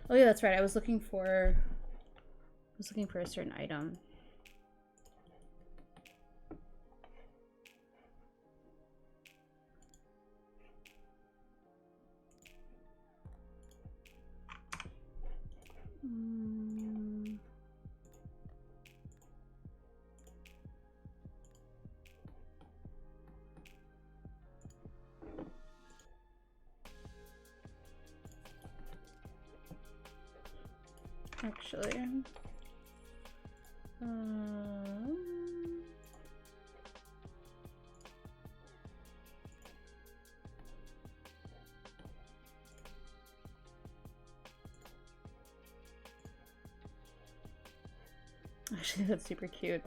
Oh yeah, that's right. I was looking for a certain item. Actually, actually, that's super cute.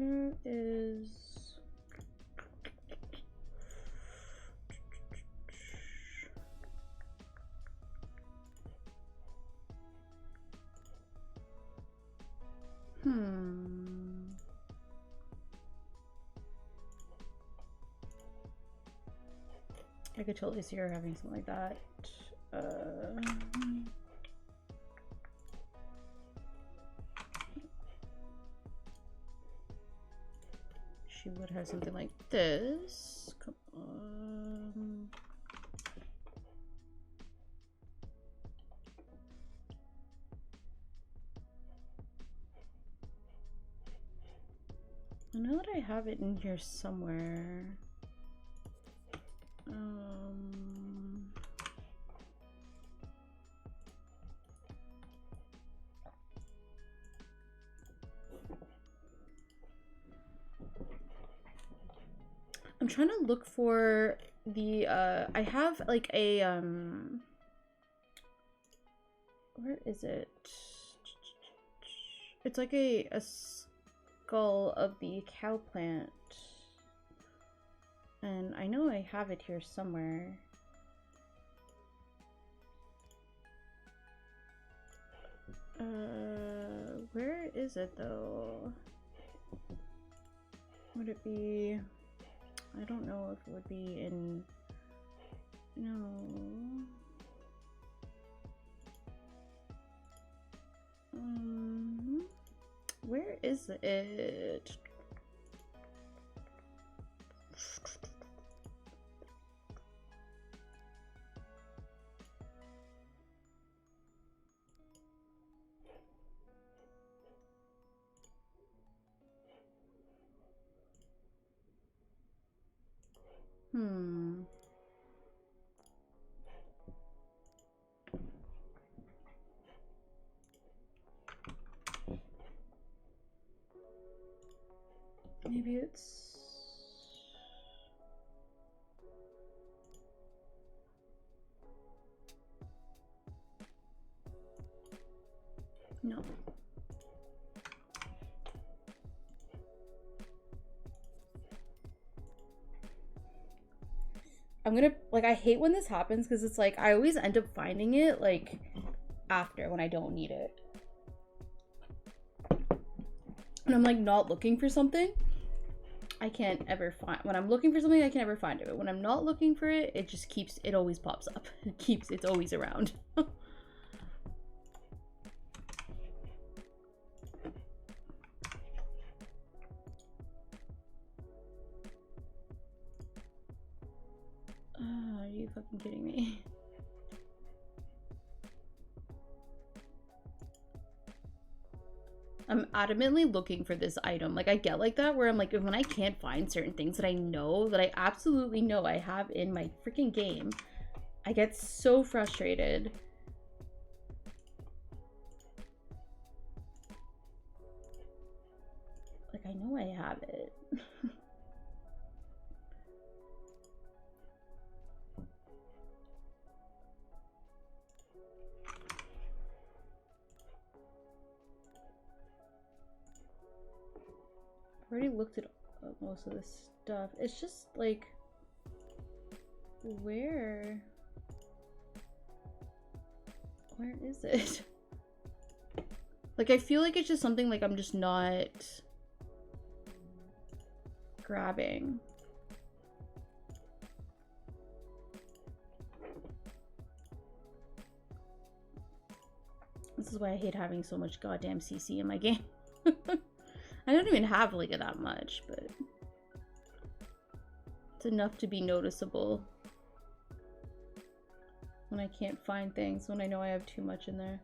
where is... I could totally see her having something like that. She would have something like this. Come on. I know that I have it in here somewhere. I'm trying to look for the I have like a where is it? It's like a skull of the cow plant. And I know I have it here somewhere. Where is it though? Would it be? I don't know if it would be in. No. Where is it? Maybe it's... No. I'm gonna, like, I hate when this happens because it's like, I always end up finding it, like, after when I don't need it. And I'm, like, not looking for something. I can't ever find, when I'm looking for something, I can never find it. But when I'm not looking for it, it just keeps, it always pops up. It's always around. Are you fucking kidding me? I'm adamantly looking for this item. Like, I get like that where I'm like, when I can't find certain things that I know, that I absolutely know I have in my freaking game, I get so frustrated. Like, I know I have it. I've already looked at most of this stuff. It's just like, where is it? Like, I feel like it's just something like I'm just not grabbing. This is why I hate having so much goddamn CC in my game. I don't even have like that much, but it's enough to be noticeable when I can't find things, when I know I have too much in there.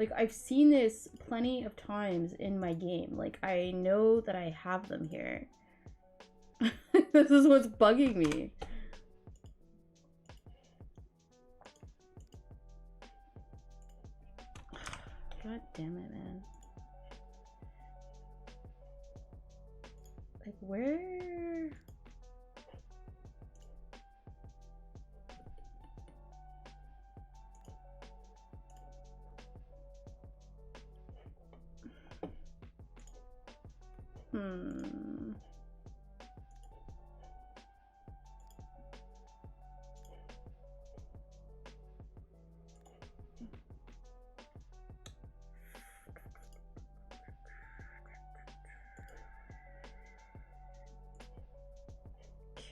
Like, I've seen this plenty of times in my game. Like, I know that I have them here. This is what's bugging me. God damn it, man. Like, where?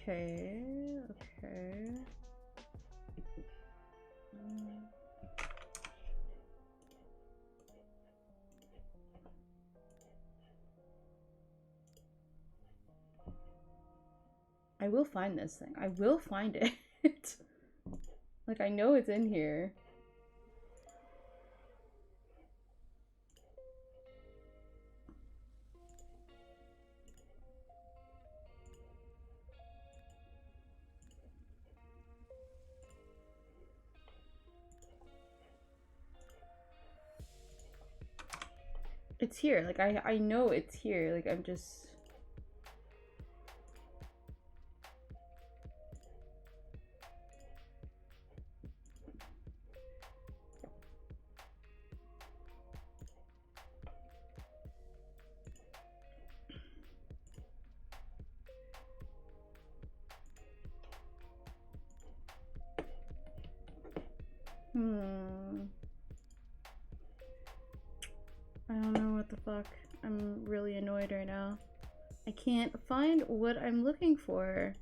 Okay, okay. I will find this thing. I will find it. Like, I know it's in here. It's here. Like, I know it's here. Like, I'm just... I don't know what the fuck. I'm really annoyed right now. I can't find what I'm looking for.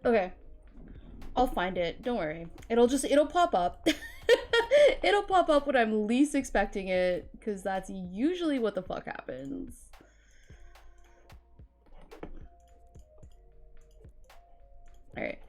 Okay. I'll find it. Don't worry. It'll pop up. It'll pop up when I'm least expecting it, because that's usually what the fuck happens. Alright.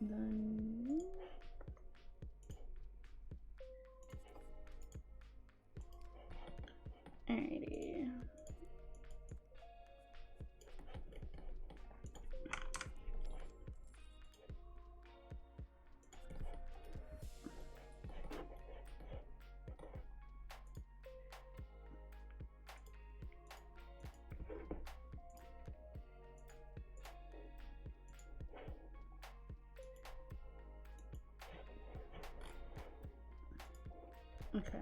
Then... Alrighty. Okay.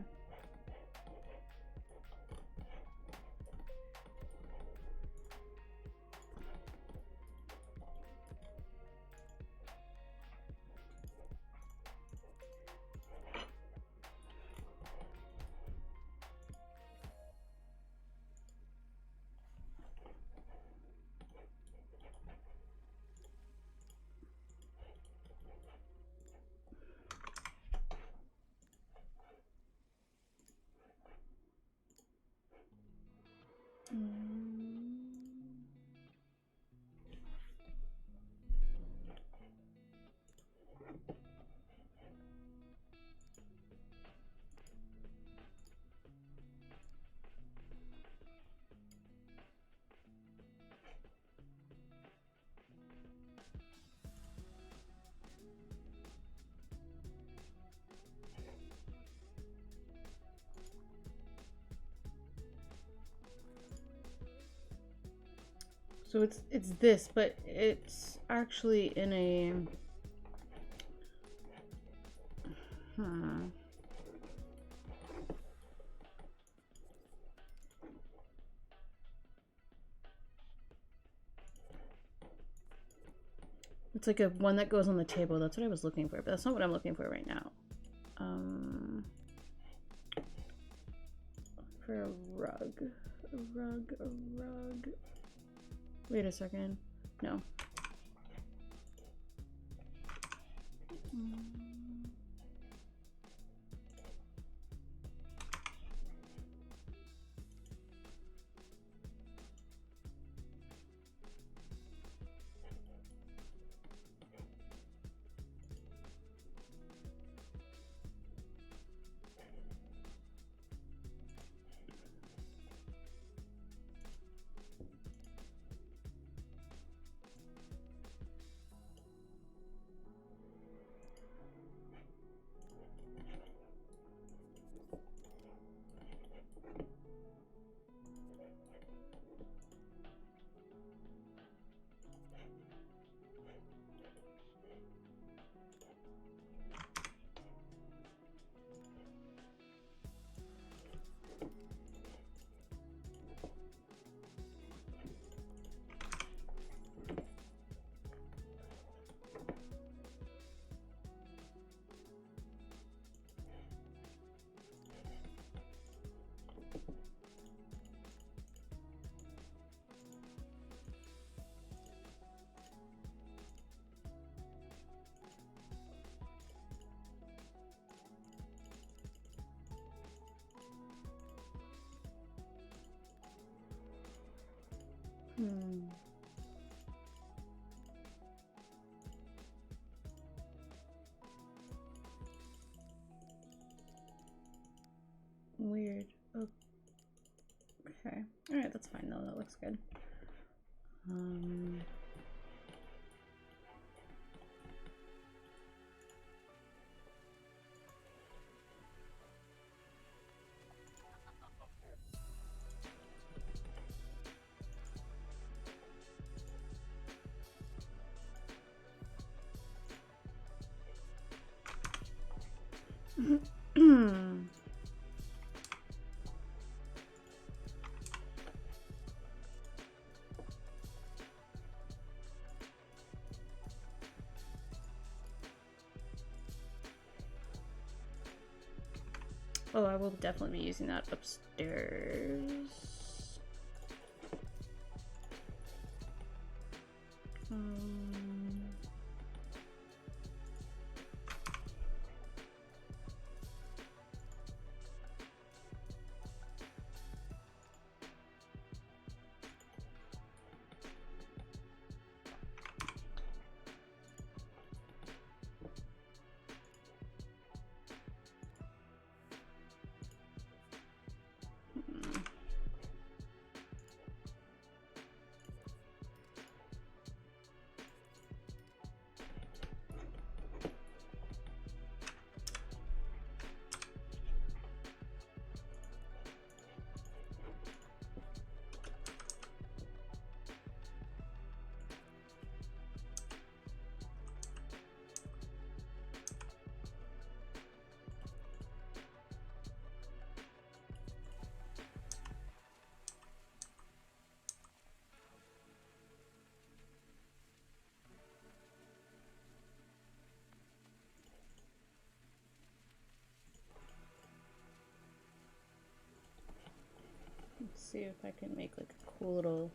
So it's this, but it's actually in a... It's like a one that goes on the table. That's what I was looking for, but that's not what I'm looking for right now. For a rug. A rug. Wait a second. No. Weird. Okay. Alright, that's fine though. That looks good. Oh, I will definitely be using that upstairs. Let's see if I can make like a cool little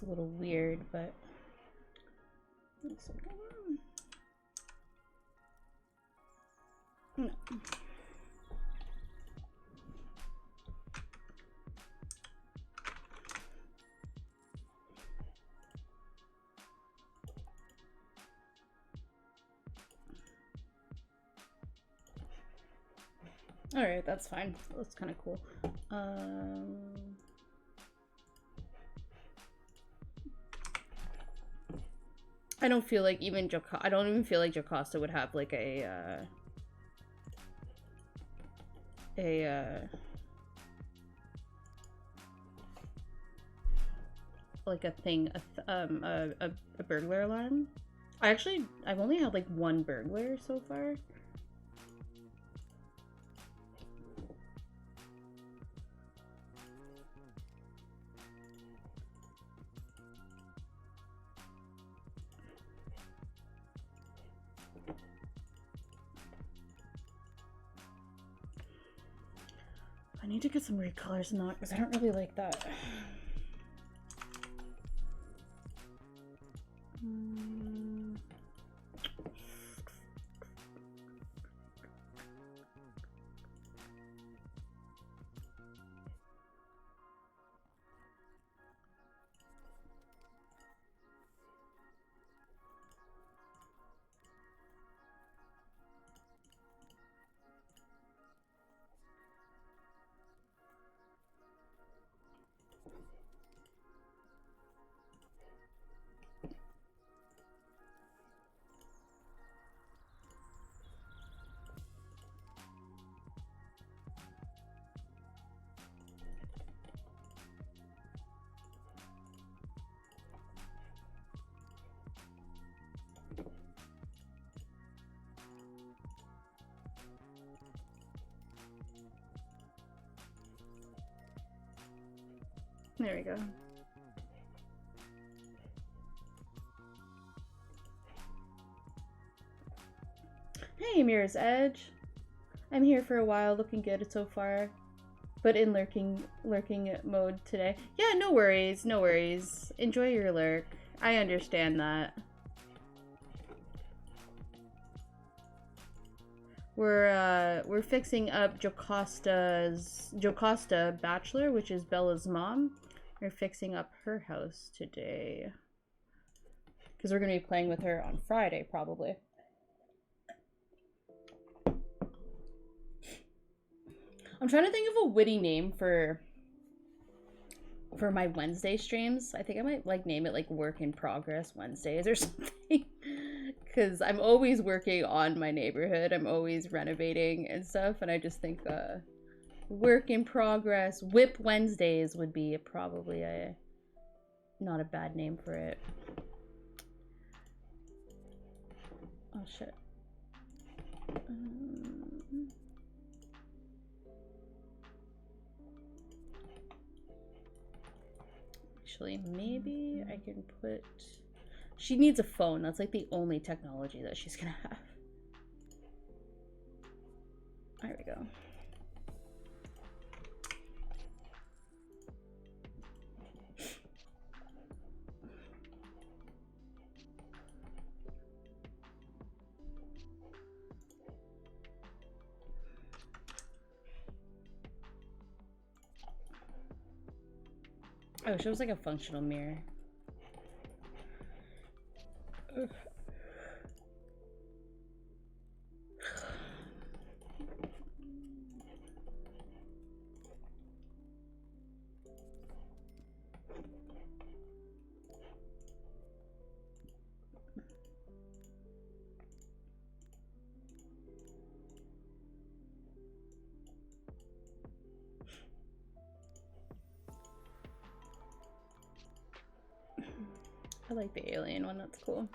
It's a little weird, but one second. No. All right, that's fine. That's kind of cool. I don't feel like even I don't even feel like Jocasta would have like a like a thing, a burglar alarm. I've only had like one burglar so far. I need to get some recolors in that because I don't really like that. There we go. Hey, Mirror's Edge. I'm here for a while, looking good so far, but in lurking mode today. Yeah, no worries, no worries. Enjoy your lurk. I understand that. We're fixing up Jocasta Bachelor, which is Bella's mom. We're fixing up her house today. Because we're going to be playing with her on Friday, probably. I'm trying to think of a witty name for my Wednesday streams. I think I might like name it like Work in Progress Wednesdays or something. Because I'm always working on my neighborhood. I'm always renovating and stuff. And I just think Work in Progress Whip Wednesdays would be probably not a bad name for it. Oh shit. Actually, maybe I can put... She needs a phone. That's like the only technology that she's gonna have. There we go. I wish it was like a functional mirror. Ugh. I like the alien one, that's cool.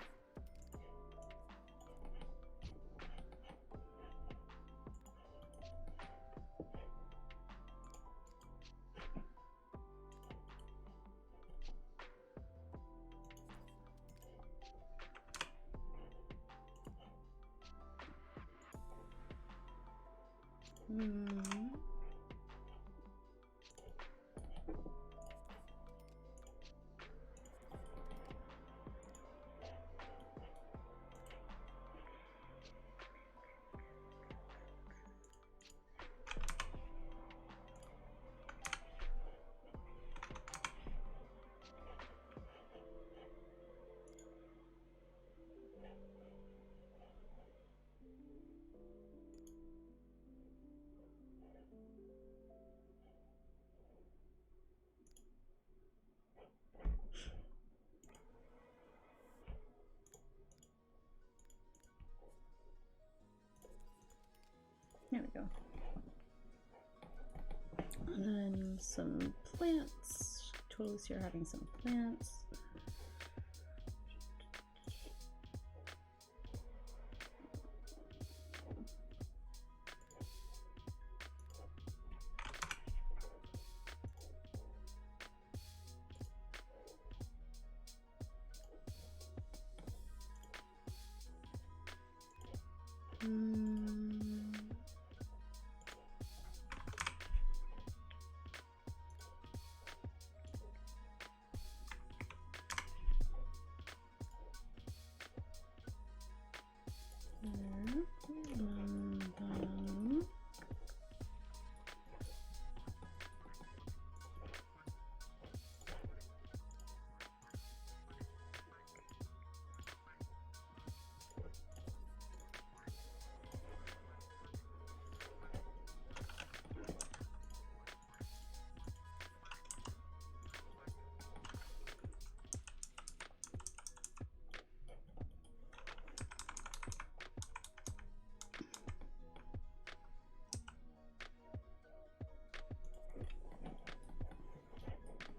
And then some plants. Totally see her having some plants.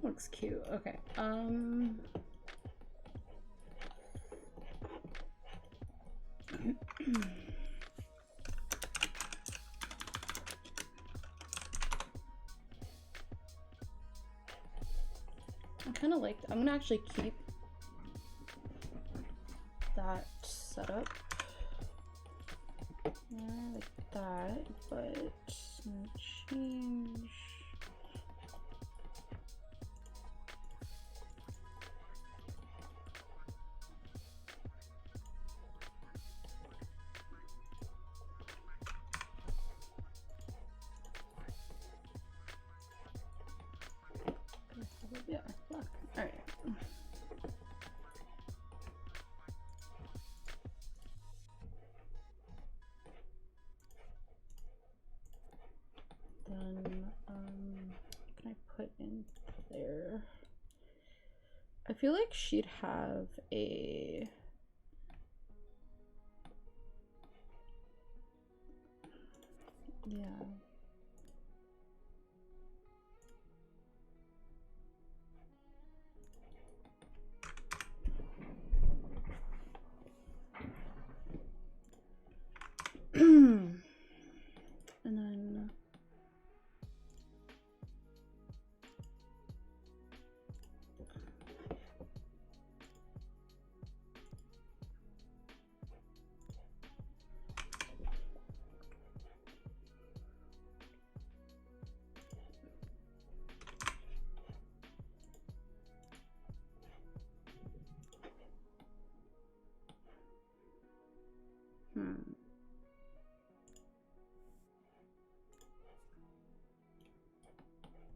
Looks cute. Okay. I kind of like. I'm gonna actually keep that setup like that, but I'm gonna change. Yeah, fuck. Alright. Then, can I put in there? I feel like she'd have a... Yeah. And then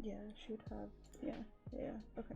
yeah, she would have, yeah, okay.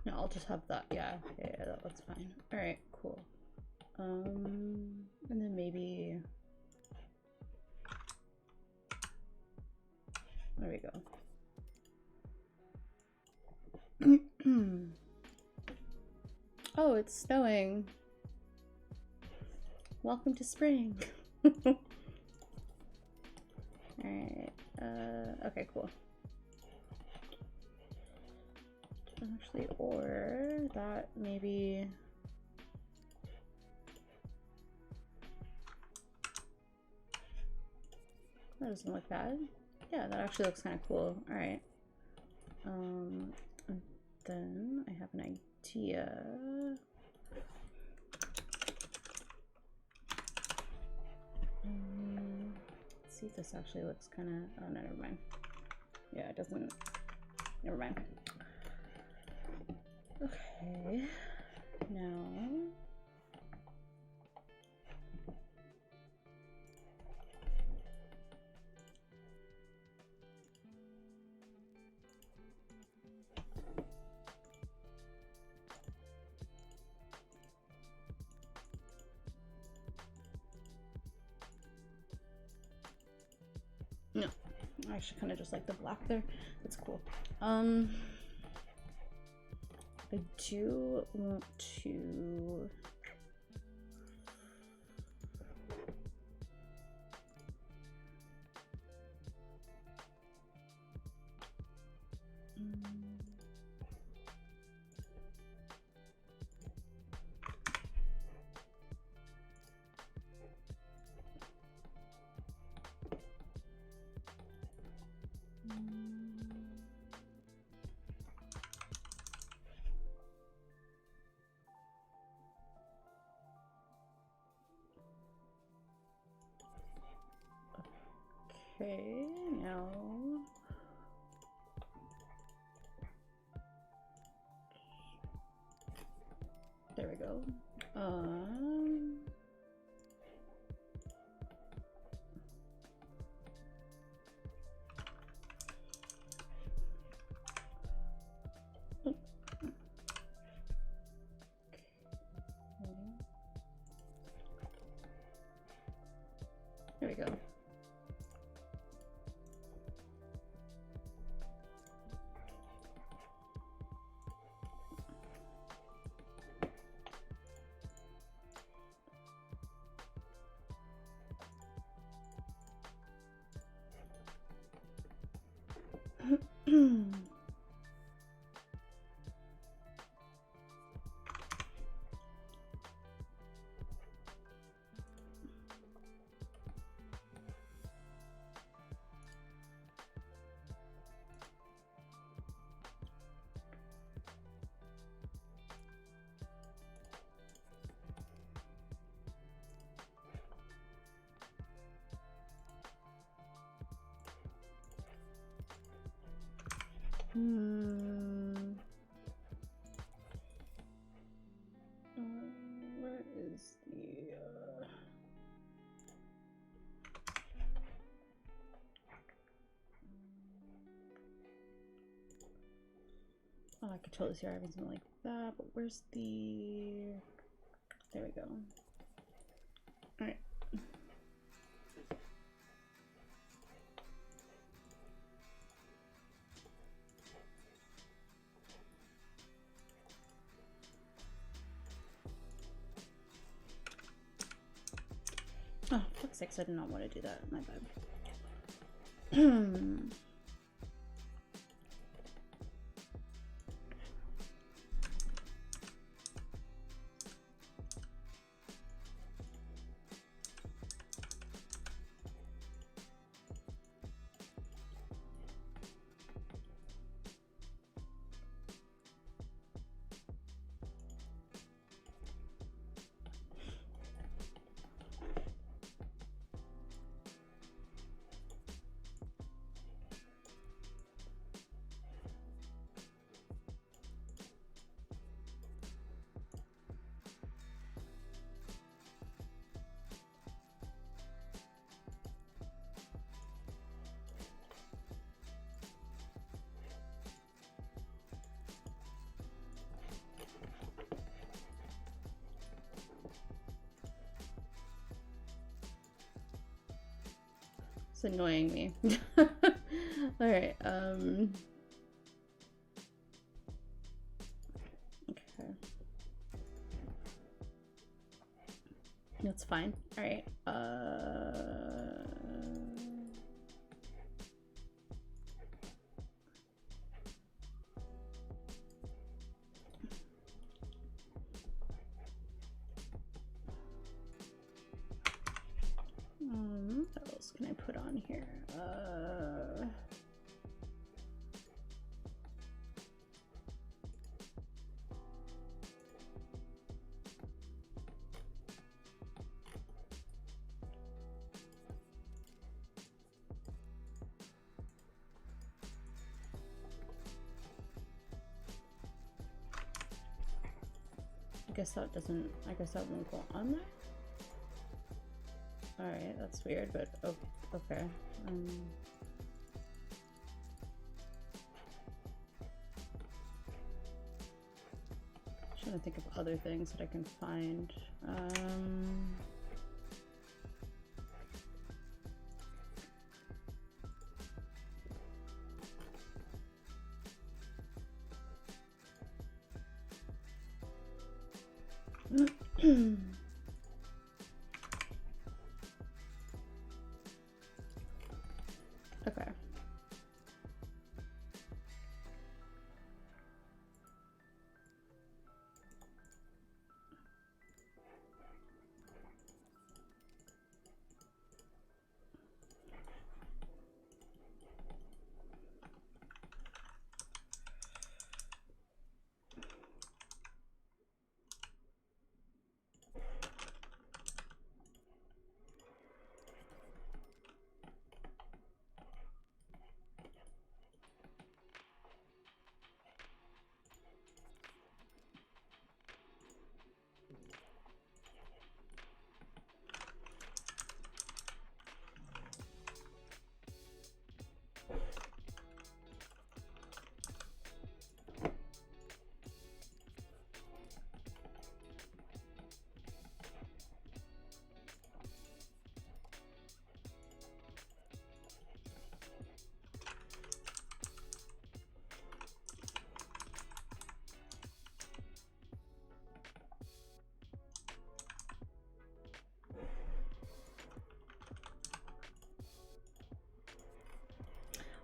No, I'll just have that. Yeah, that's fine. All right, cool. And then maybe there we go. Oh, it's snowing. Welcome to spring. All right. Okay, cool. Actually, or that maybe. That doesn't look bad. Yeah, that actually looks kind of cool. All right. And then I have an idea. Let's see if this actually looks kind of, oh no, never mind. Yeah, it doesn't, never mind. Okay, now. No, I actually kind of just like the black there. That's cool. I do want to. Okay, now. There we go. There we go. Where is the oh, I could totally see her having something like that, but where's the, there we go. All right. Oh, fuck's sakes, I did not want to do that. My bad. It's annoying me. All right. Okay. That's fine. All right. What else can I put on here? guess that doesn't, I guess that won't go on there. Alright, that's weird, but oh, okay. Trying to think of other things that I can find. Okay.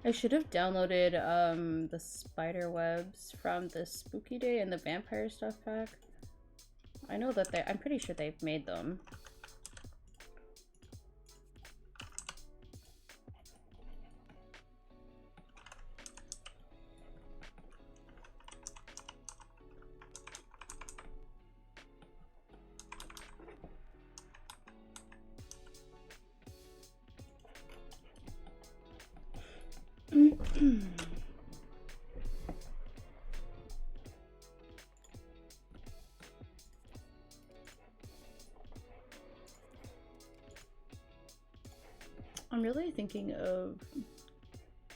I should have downloaded the spider webs from the spooky day and the vampire stuff pack. I know that I'm pretty sure they've made them. I'm really thinking of,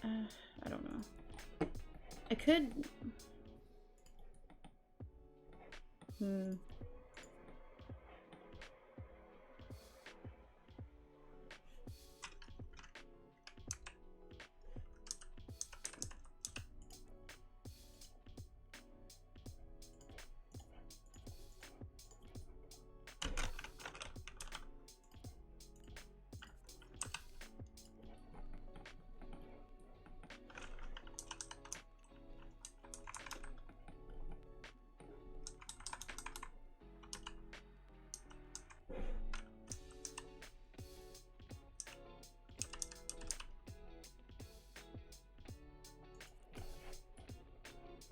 I don't know. I could,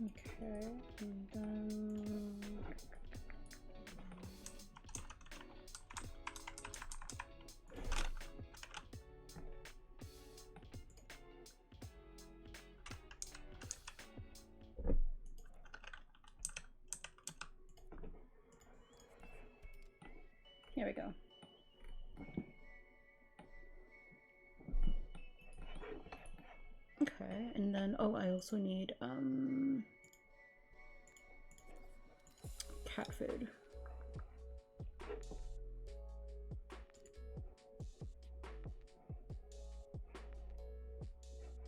okay, and then here we go. Okay, and then, oh, I also need, cat food.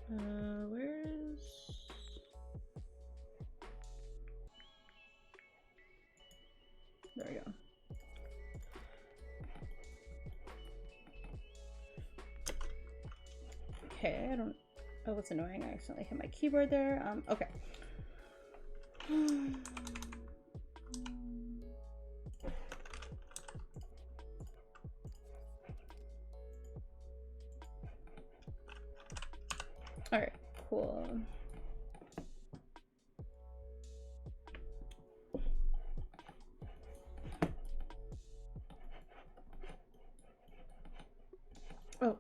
Where is... There we go. Okay, I don't... Oh, what's annoying? I accidentally hit my keyboard there. Okay. Alright, cool. Oh,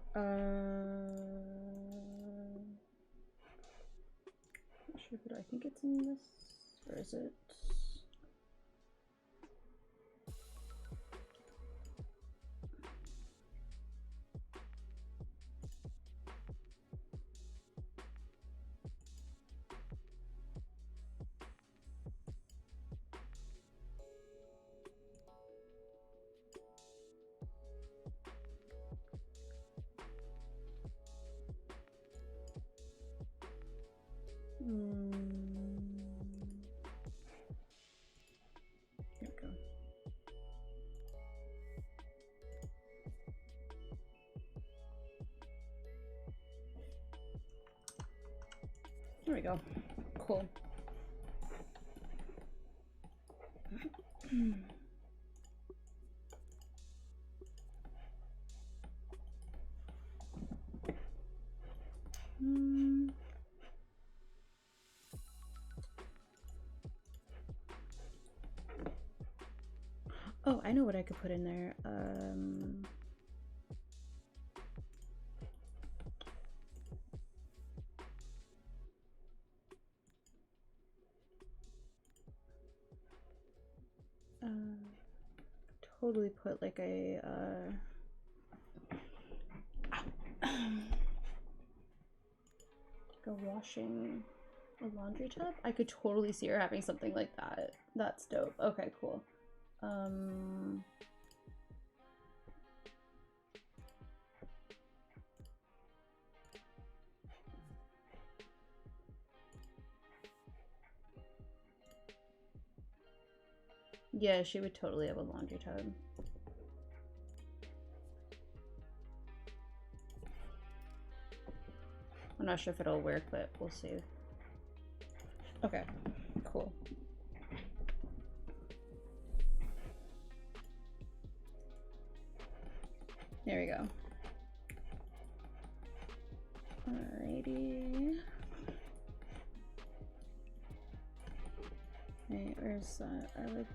not sure, but I think it's in this, or is it? There we go. There we go. Cool. Oh, I know what I could put in there. Totally put like a like a laundry tub. I could totally see her having something like that. That's dope. Okay, cool. Yeah, she would totally have a laundry tub. I'm not sure if it'll work, but we'll see. Okay, cool. There we go. Alrighty. Hey, where's that? I would...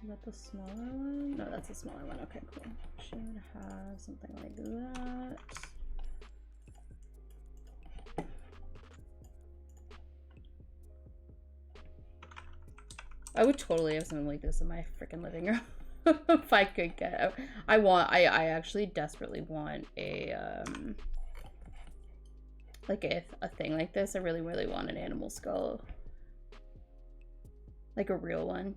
Is that the smaller one? No, that's the smaller one. Okay, cool. Should have something like that. I would totally have something like this in my freaking living room if I could get. I actually desperately want a like a thing like this. I really want an animal skull, like a real one.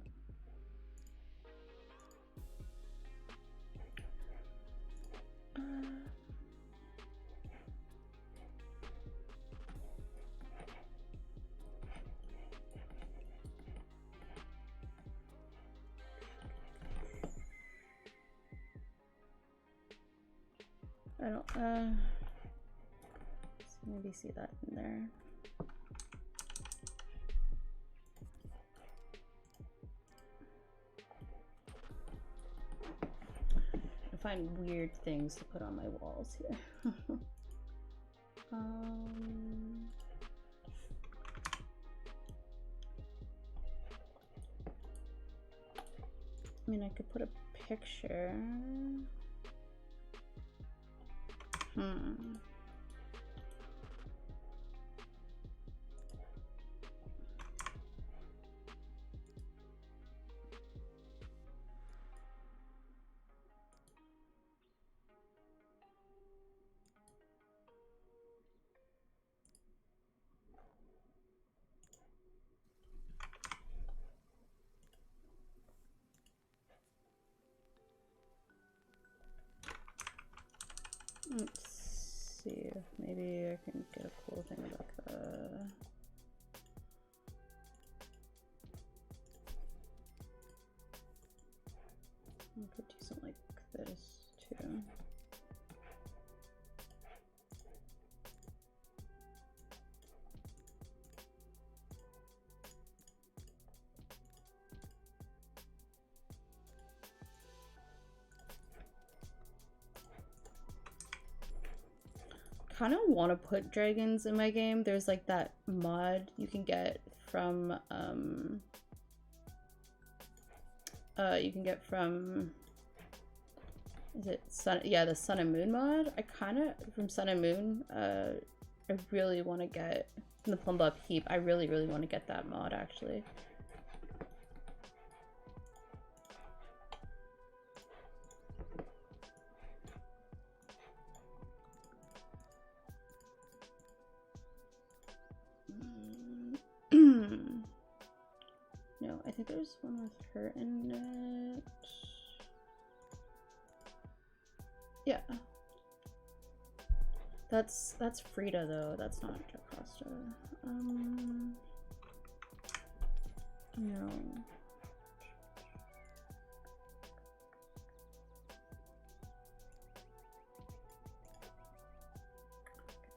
I don't, let's maybe see that in there. I find weird things to put on my walls here. I mean, I could put a picture. Let's see if maybe I can get a cool thing like that. I could do something like this too. Kind of want to put dragons in my game. There's like that mod you can get from is it Sun? Yeah, the Sun and Moon mod. I kind of from Sun and Moon. I really want to get the Plumb Bob Heap. I really want to get that mod actually. No, I think there's one with her in it. Yeah, That's Frida though. That's not Jocasta. No.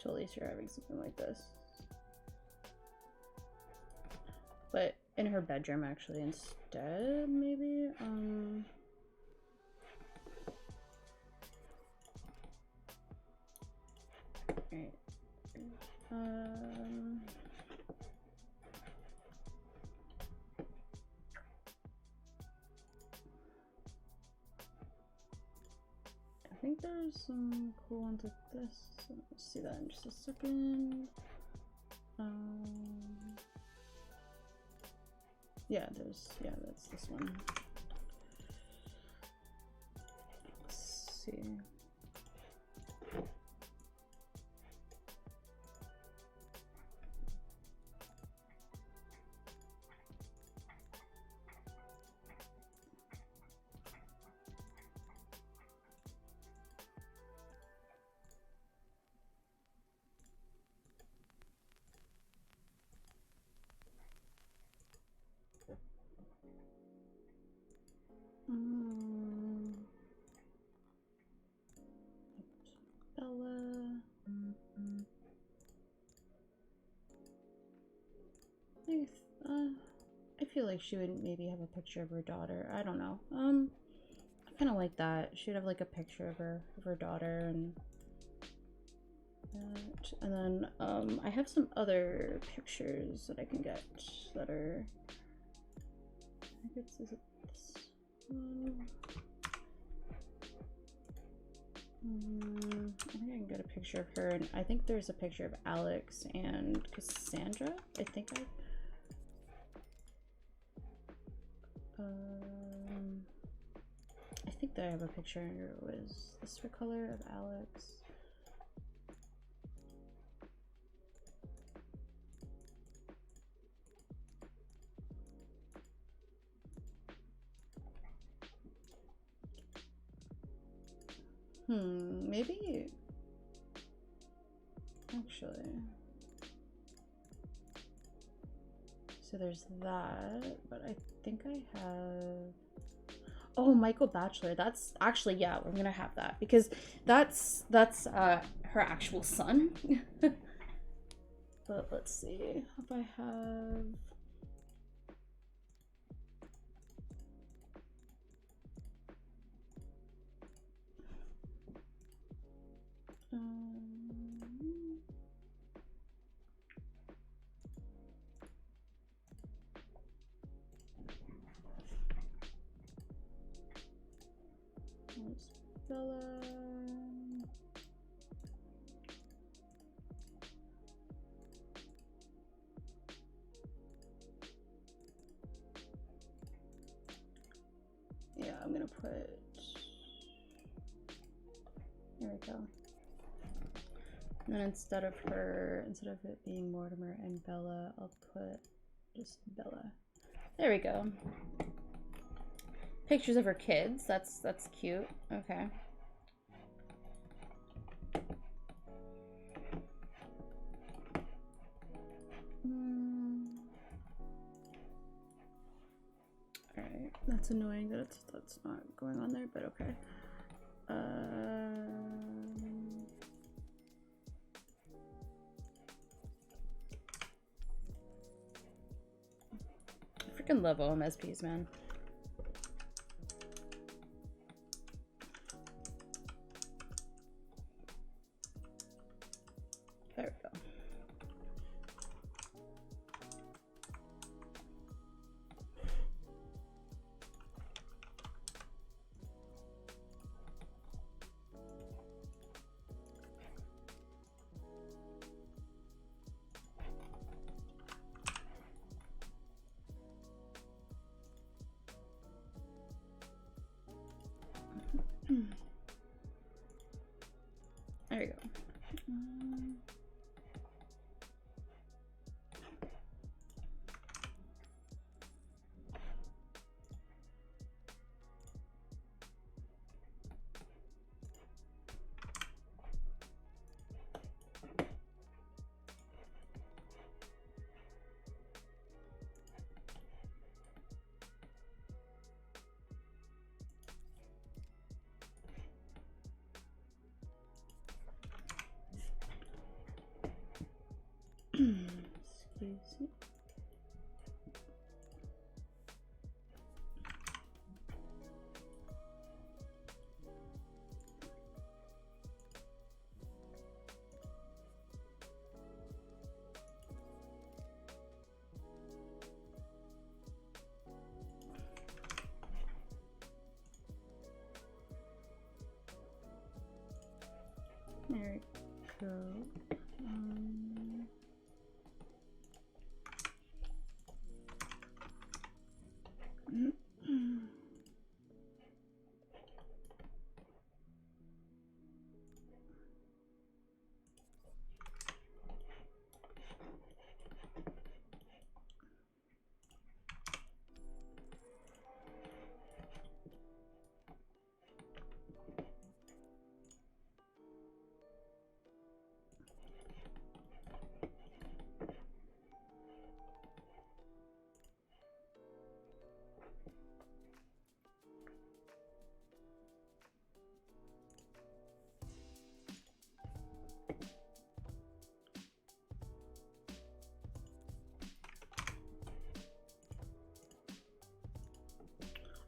Totally sure having something like this. But in her bedroom actually instead, maybe? Right. I think there's some cool ones like this. Let's see that in just a second. Yeah, that's this one. Let's see. Bella. I feel like she would maybe have a picture of her daughter. I don't know. I kind of like that. She'd have like a picture of her daughter and that. And then I have some other pictures that I can get that are. I think it's is it this one? I think I can get a picture of her, and I think there's a picture of Alex and Cassandra. I think that I have a picture. Was this the color of Alex? Maybe. Actually. So there's that, but I think I have. Oh, Michael Bachelor. That's actually, yeah, we're gonna have that because that's her actual son. But let's see if I have. Bella. Yeah, I'm gonna put. There we go. And then instead of it being Mortimer and Bella, I'll put just Bella. There we go. Pictures of her kids. That's cute. Okay. All right. That's annoying that that's not going on there, but okay. I freaking love OMSPs, man. There we go.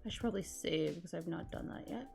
I should probably save because I've not done that yet.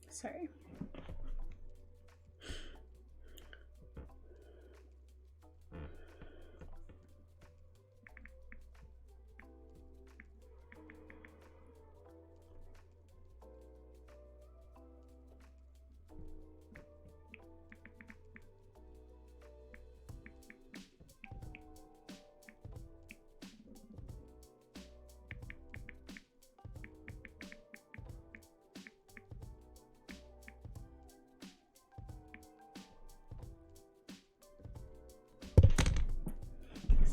Sorry.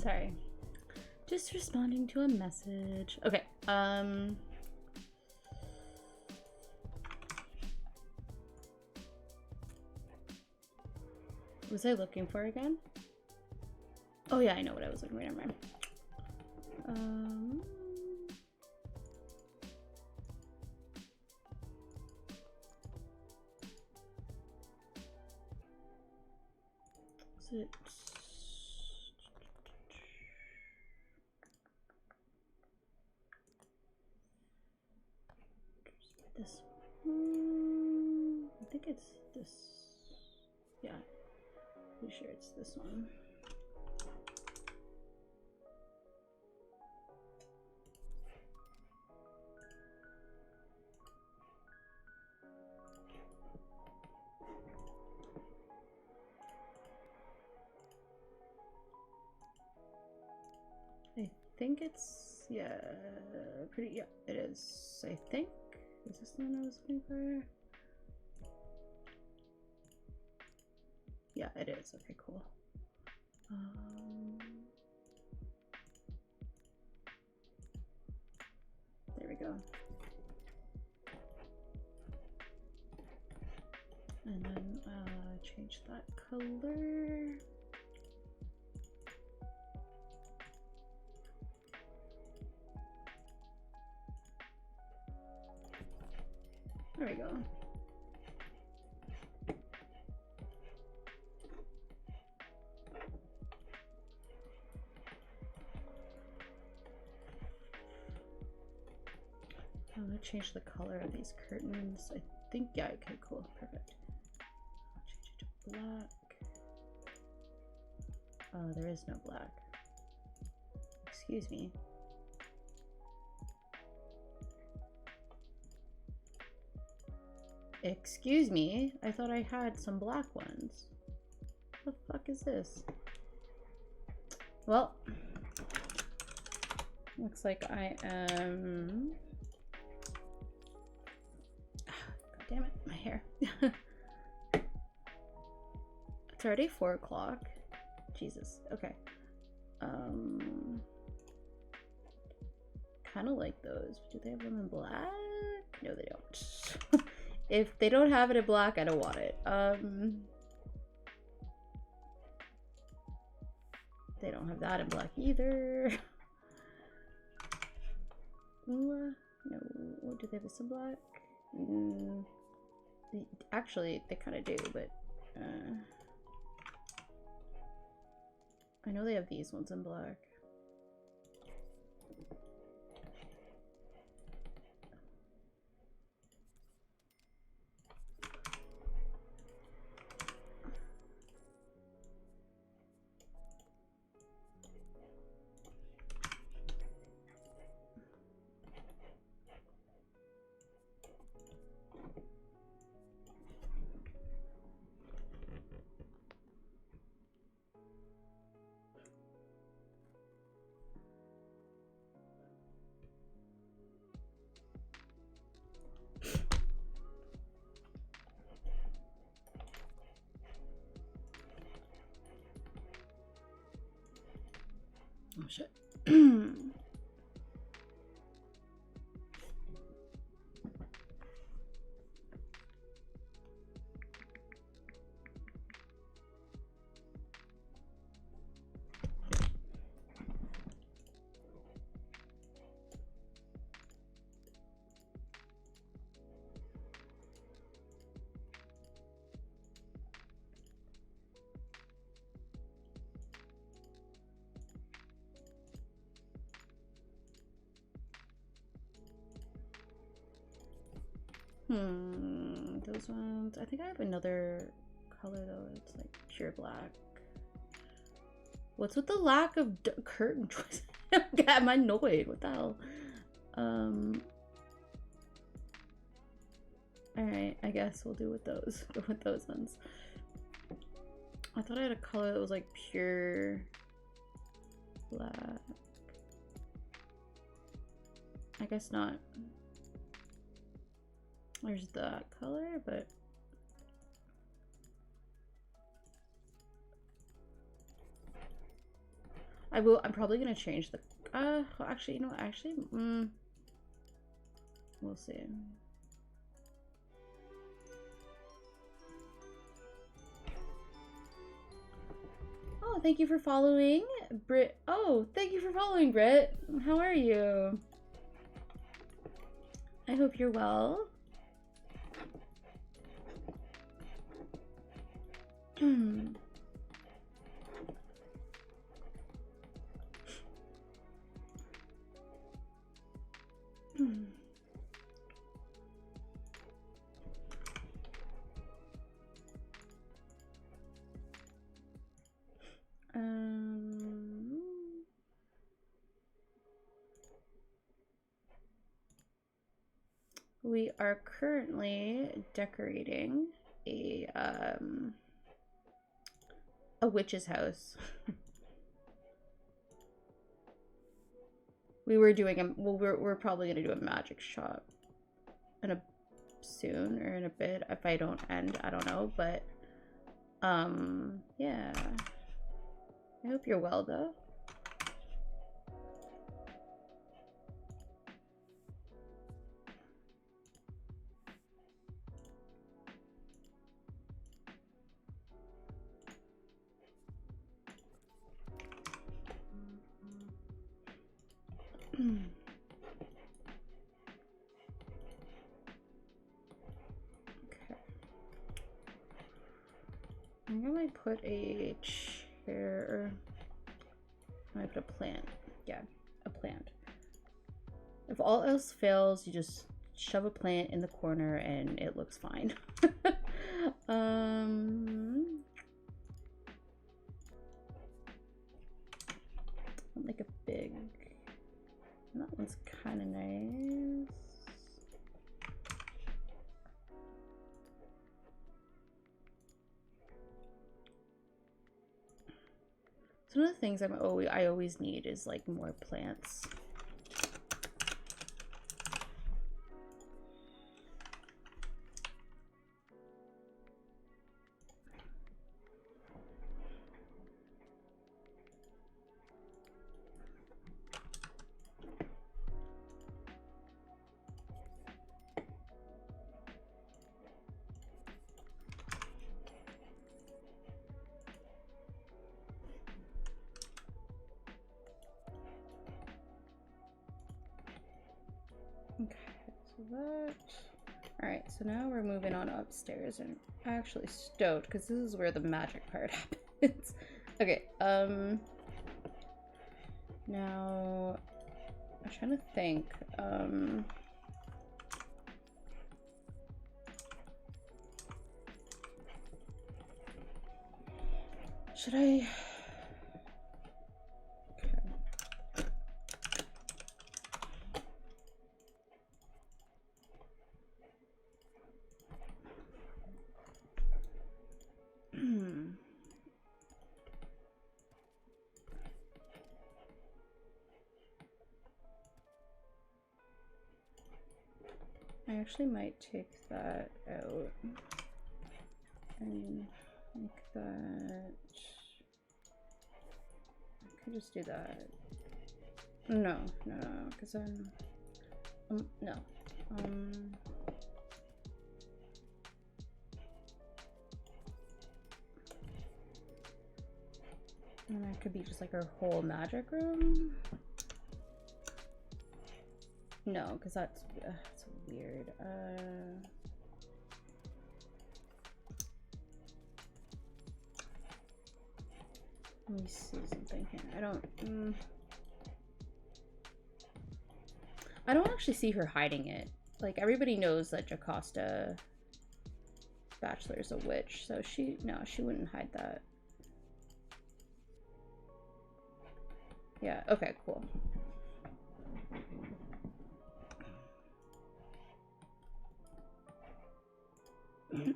Sorry. Just responding to a message. Okay. What was I looking for again? Oh yeah, I know what I was looking for. Never mind. Is it? This I think it's this. Yeah, pretty sure it's this one. I think it's, yeah, pretty, yeah, it is, I think. Is this the one I was looking for? Yeah, it is. Okay, cool. There we go. And then change that color. There we go. I'm gonna change the color of these curtains. I think, yeah, okay, cool, perfect. I'll change it to black. Oh, there is no black. Excuse me. Excuse me? I thought I had some black ones. What the fuck is this? Well, looks like I am... God damn it, my hair. It's already 4 o'clock. Jesus, okay. Kind of like those. Do they have them in black? No, they don't. If they don't have it in black, I don't want it. They don't have that in black either. Ooh, no, do they have this in black? Actually, they kind of do, but I know they have these ones in black. Oh shit. Those ones. I think I have another color though. It's like pure black. What's with the lack of curtain choice? I'm annoyed. What the hell? Alright, I guess we'll do with those ones. I thought I had a color that was like pure black. I guess not. There's that color, but I'm probably gonna change the actually, you know, we'll see. Oh, thank you for following, Brit. Oh, thank you for following, Brit. How are you? I hope you're well. We are currently decorating a witch's house. We were doing we're probably gonna do a magic shop in a soon or in a bit. If I don't end, I don't know, but yeah. I hope you're well though. Okay. I think I might put a chair. I put a plant. Yeah, a plant. If all else fails, you just shove a plant in the corner and it looks fine. Like a big. That one's kind of nice. So one of the things I always need is like more plants. Alright, so now we're moving on upstairs, and I'm actually stoked because this is where the magic part happens. Okay, now I'm trying to think. Should I? I actually might take that out and make that. I could just do that. No, because I'm no. And that could be just like our whole magic room. No, because that's weird. Let me see something here. I don't actually see her hiding it. like, everybody knows that Jocasta Bachelor is a witch, so she wouldn't hide that. Yeah, okay, cool. And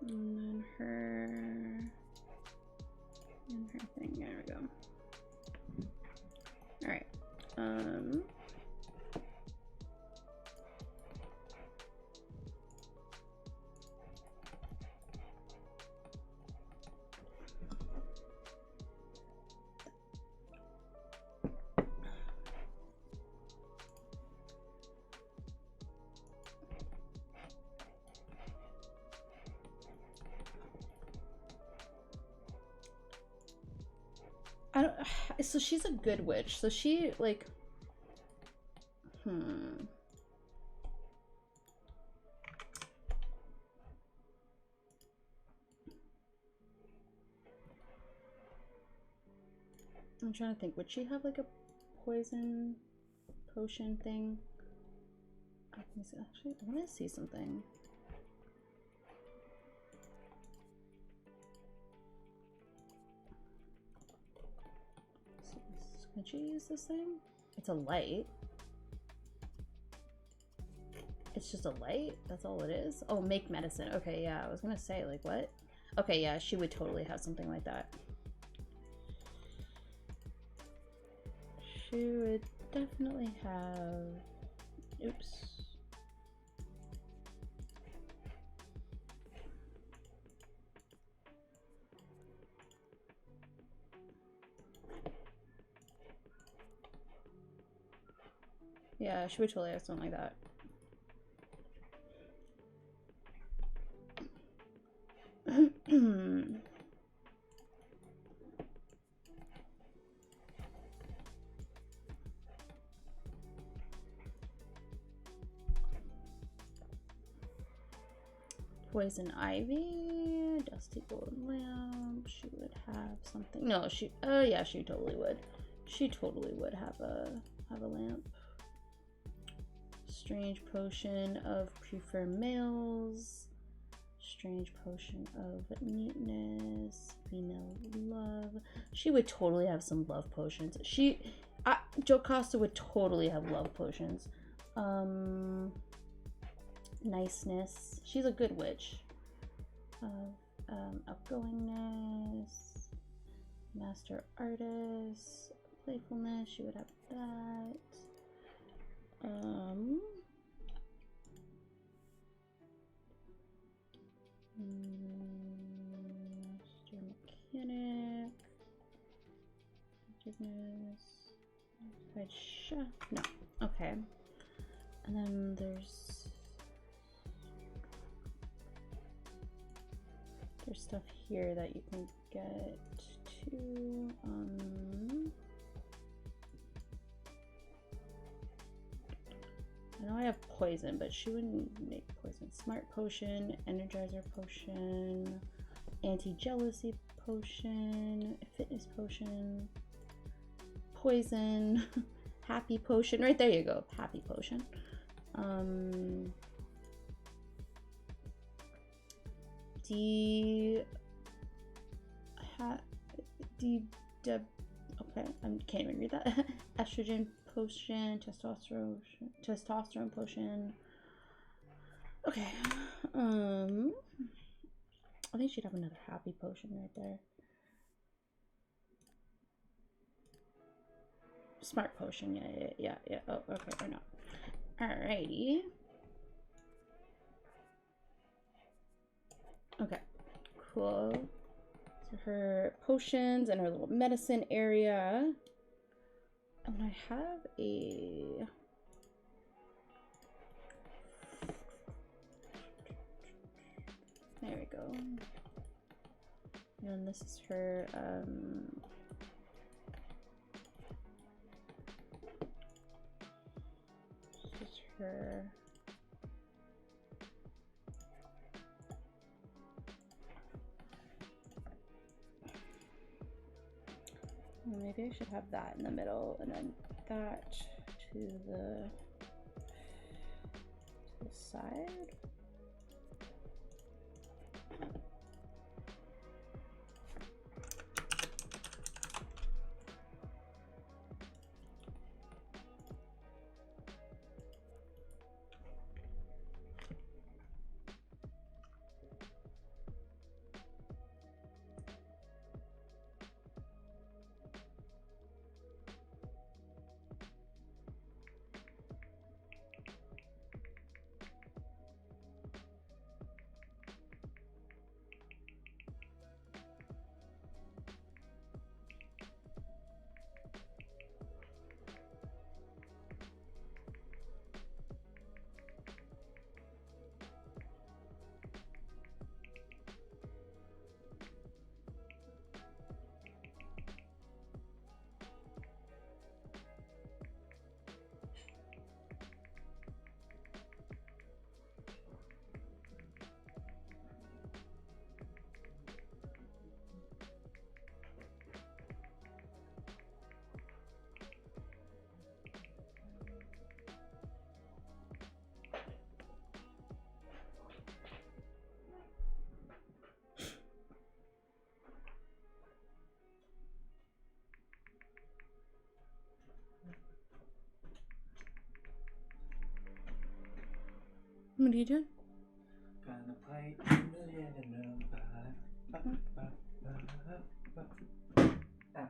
then her thing. There we go. All right. So she's a good witch. So she, like, I'm trying to think. Would she have, like, a poison potion thing? Actually, I want to see something. Can she use this thing? It's a light. It's just a light? That's all it is? Oh, make medicine. Okay, yeah, I was gonna say, like, what? Okay, yeah, she would totally have something like that. She would definitely have... Oops. Yeah, she would totally have something like that. Poison ivy, dusty gold lamp. She would have something. No, she. Oh yeah, she totally would. She totally would have a lamp. Strange potion of prefer males. Strange potion of neatness. Female love. She would totally have some love potions. Jocasta would totally have love potions. Niceness. She's a good witch. Outgoingness. Master artist. Playfulness. She would have that. Master mechanic. Effectiveness. No. Okay. And then there's stuff here that you can get to. I know I have poison, but she wouldn't make poison. Smart potion, energizer potion, anti-jealousy potion, fitness potion, poison, happy potion. Right there you go, happy potion. Okay, I can't even read that. Estrogen potion, testosterone potion. Okay, I think she'd have another happy potion right there. Smart potion, yeah. Oh, okay, or not. Alrighty. Okay, cool. So her potions and her little medicine area. And I have a... There we go. And this is her, this is her... Well, maybe I should have that in the middle and then that to the side. What are you doing? Gonna play in the living room. Ah.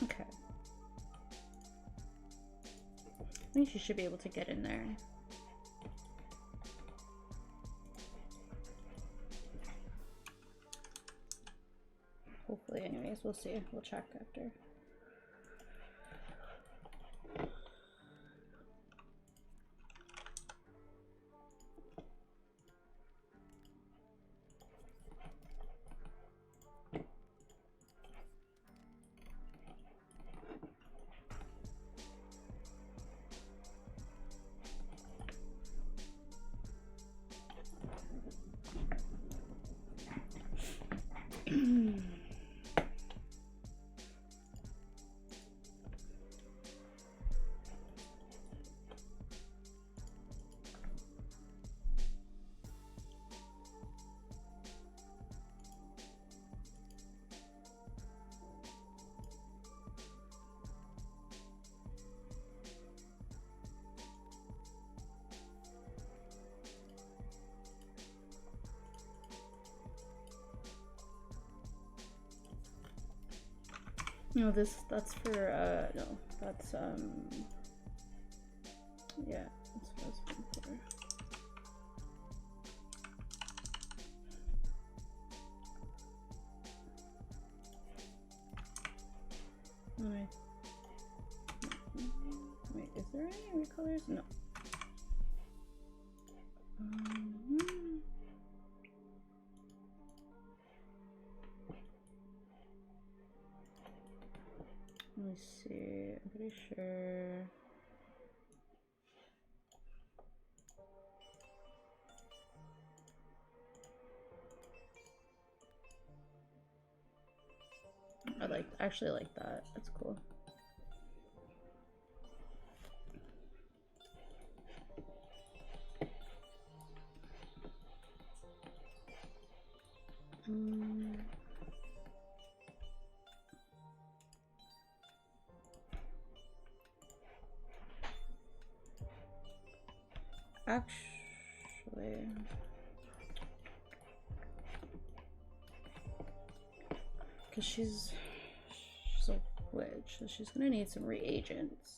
Okay. I think she should be able to get in there. Hopefully, anyways, we'll see. We'll check after. No, that's for, no, that's, yeah, that's what I was looking for. Alright. Wait, is there any recolors? No. Let me see, I'm pretty sure. I actually like that. That's cool. Actually, because she's a witch, so she's gonna need some reagents.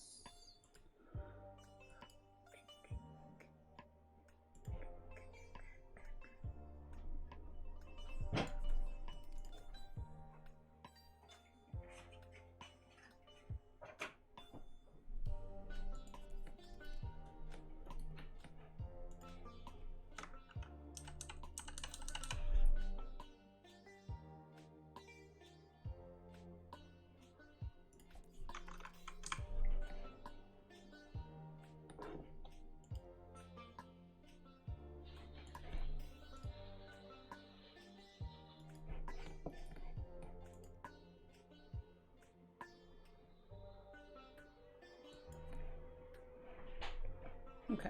Okay.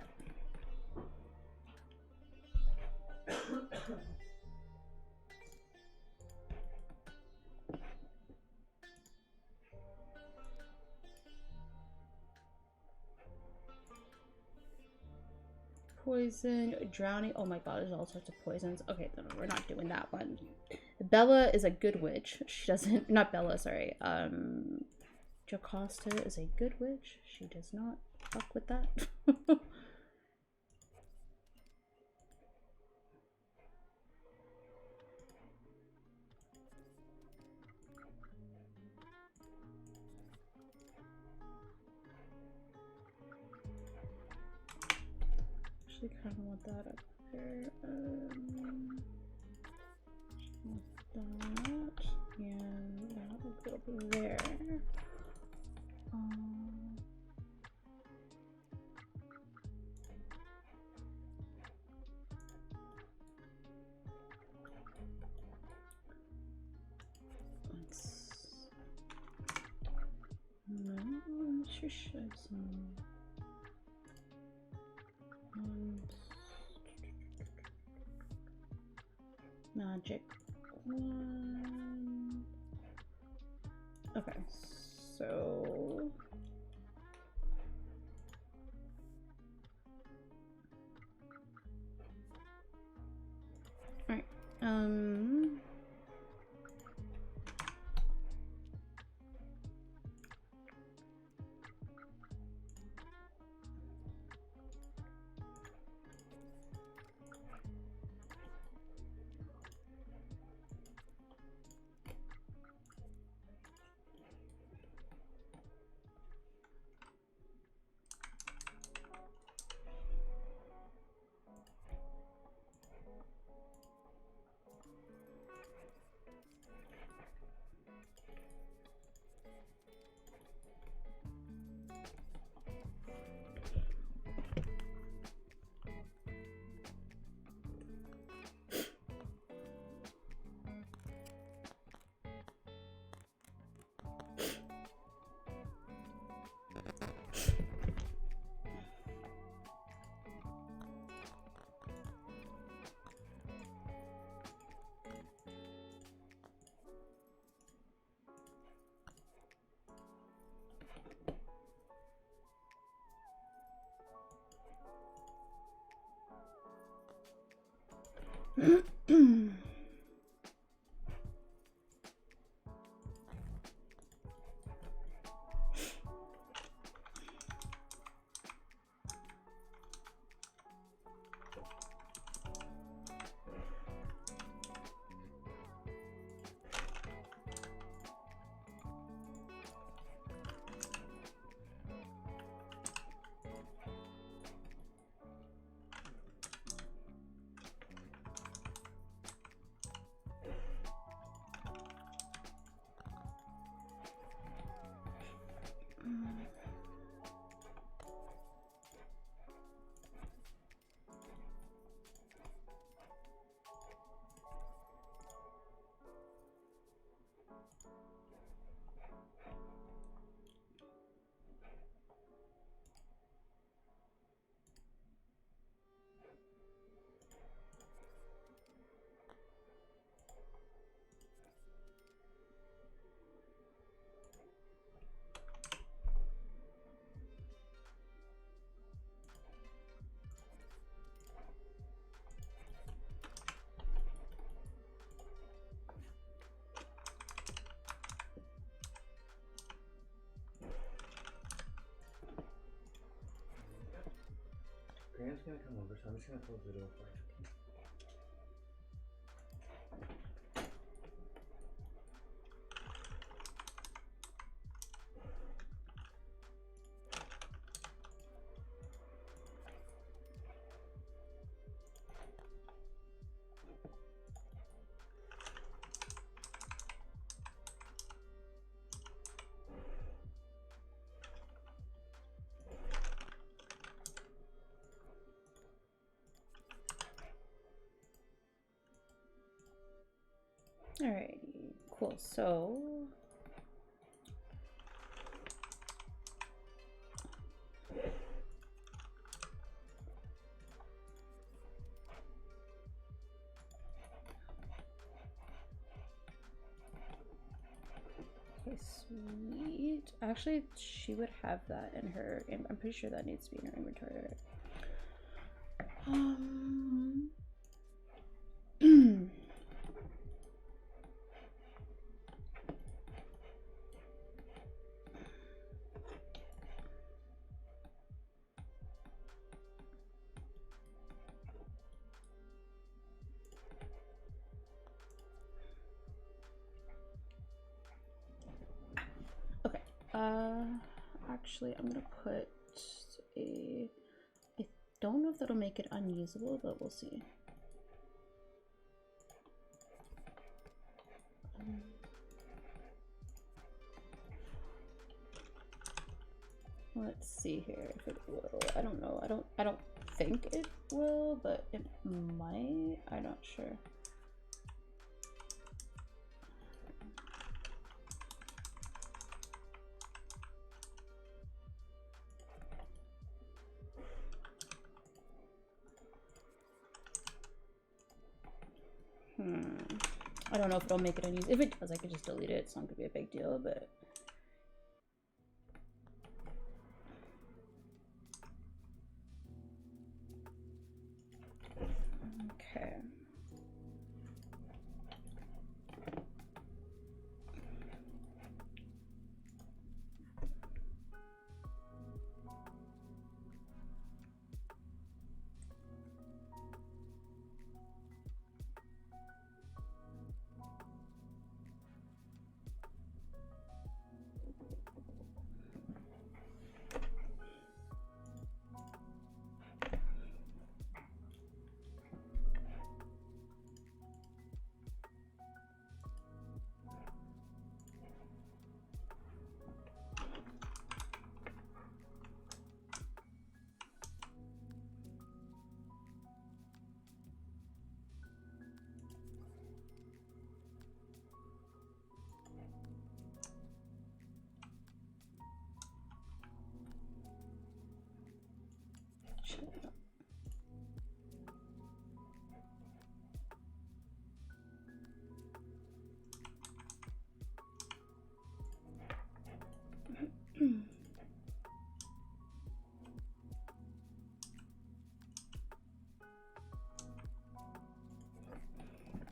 Poison, drowning. Oh my god, there's all sorts of poisons. Okay, no, we're not doing that one. Bella is a good witch. She doesn't, not Bella, sorry. Jocasta is a good witch. She does not fuck with that. Actually kind of want that up there. That and that will go up there. Let's just show some magic one. Okay, so all right. gonna come over, so I'm just gonna close the door for you. Alrighty, cool. So okay, sweet. Actually, she would have that in her. I'm pretty sure that needs to be in her inventory. Okay. Actually, I'm gonna put a. I don't know if that'll make it unusable, but we'll see. Let's see here if it will. I don't know. I don't think it will, but it might. I'm not sure. I don't know if it'll make it unusable. If it does, I could just delete it. It's not gonna be a big deal, but okay.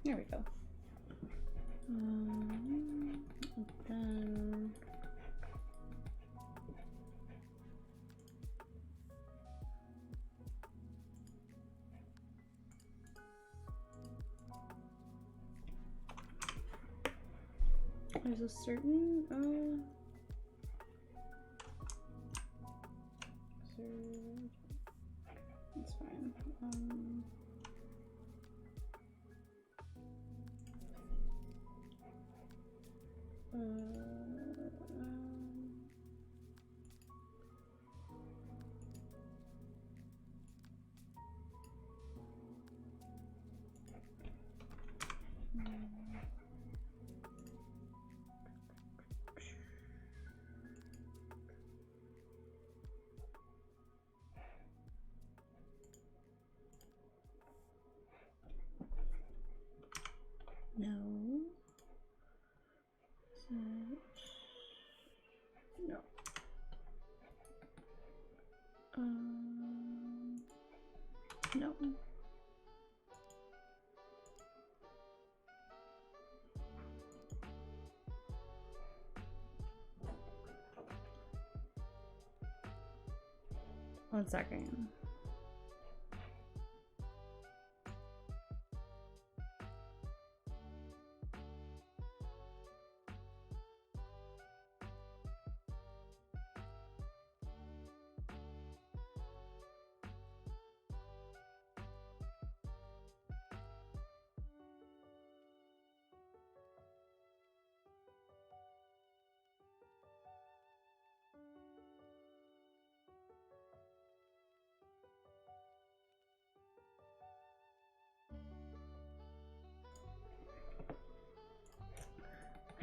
There we go. And then there's a certain that's fine. No. No. No. One second.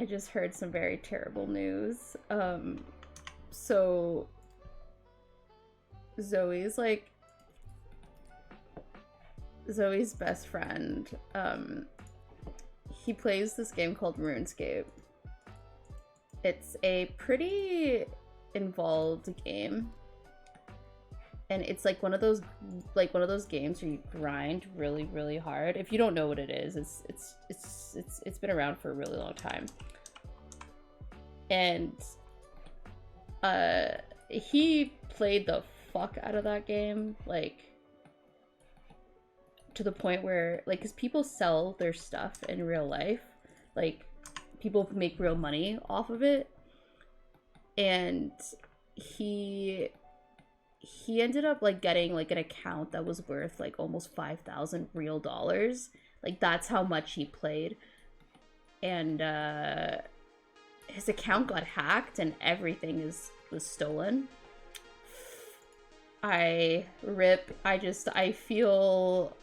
I just heard some very terrible news. So Zoe's best friend, he plays this game called RuneScape. It's a pretty involved game. And it's like one of those games where you grind really, really hard. If you don't know what it is, it's been around for a really long time. And he played the fuck out of that game, like to the point where, like, because people sell their stuff in real life, like people make real money off of it, and he ended up like getting like an account that was worth like almost 5,000 real dollars. Like that's how much he played, and his account got hacked and everything was stolen. I feel,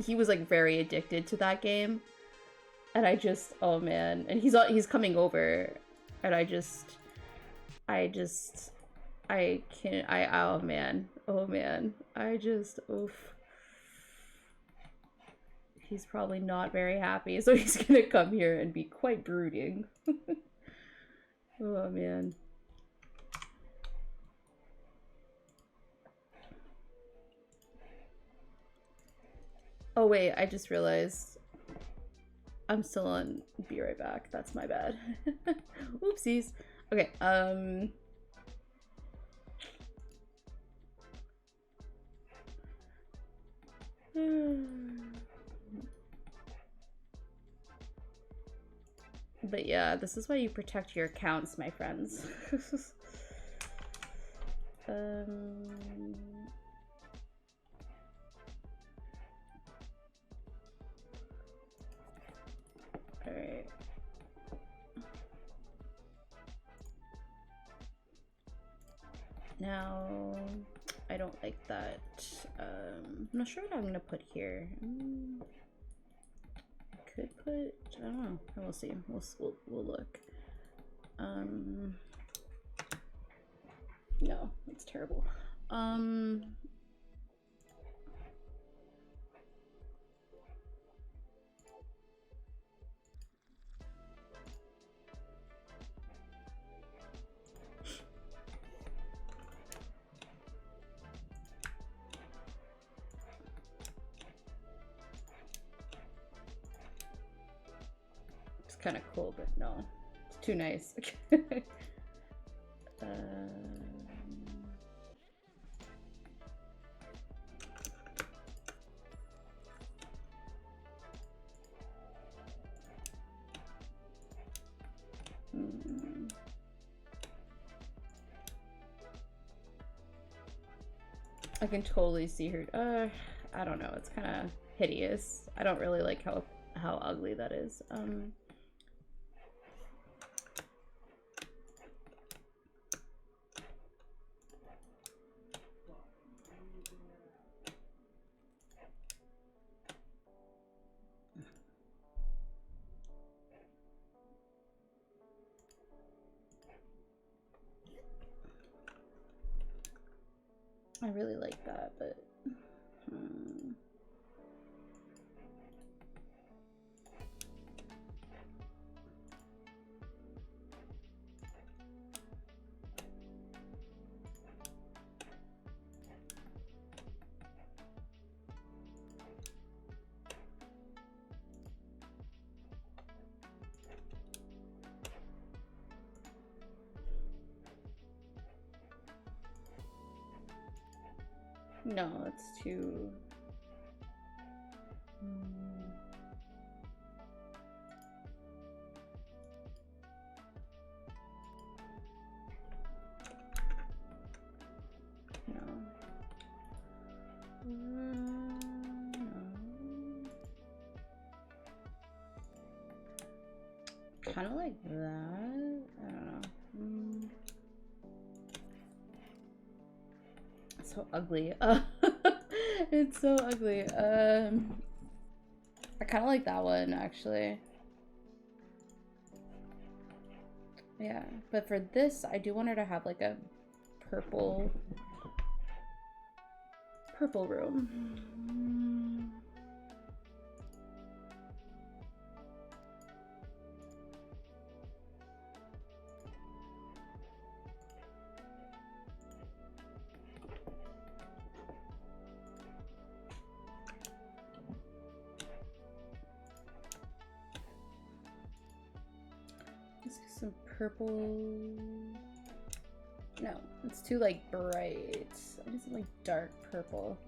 he was like very addicted to that game, and oh man, and he's coming over, and I can't, oh man, oof. He's probably not very happy, so he's gonna come here and be quite brooding. Oh man. Oh wait, I just realized I'm still on Be Right Back. That's my bad. Oopsies. Okay, but yeah, this is why you protect your accounts, my friends. Alright. Now, I don't like that. I'm not sure what I'm gonna put here. Could put, I don't know. We'll see. We'll look. No, that's terrible. Kind of cool, but no, it's too nice. I can totally see her. I don't know. It's kind of hideous. I don't really like how ugly that is. I really like that, but no, it's too. No. Kind of like that. I don't know. It's so ugly. It's so ugly. I kind of like that one actually. Yeah, but for this, I do want her to have like a purple room. Let's get some purple. No, it's too like bright. I just like dark purple.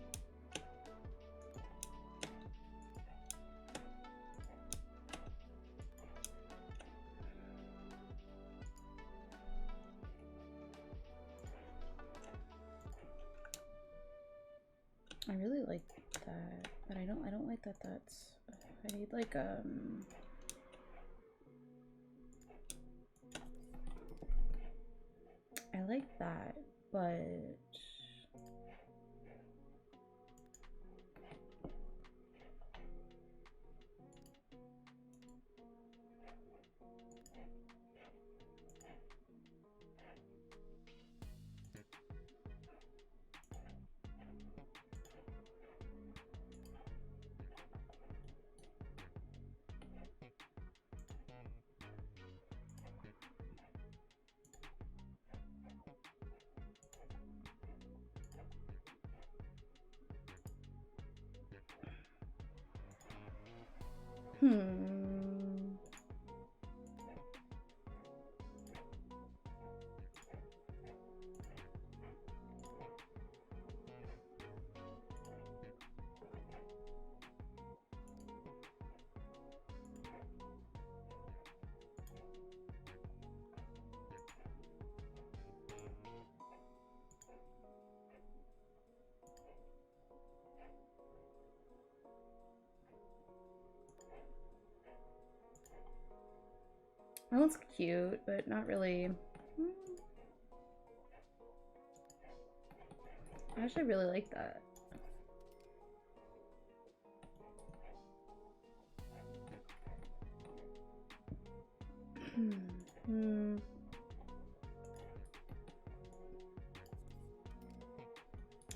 I really like that, but I don't like that that's I need like I like that, but that one's cute, but not really. I actually really like that.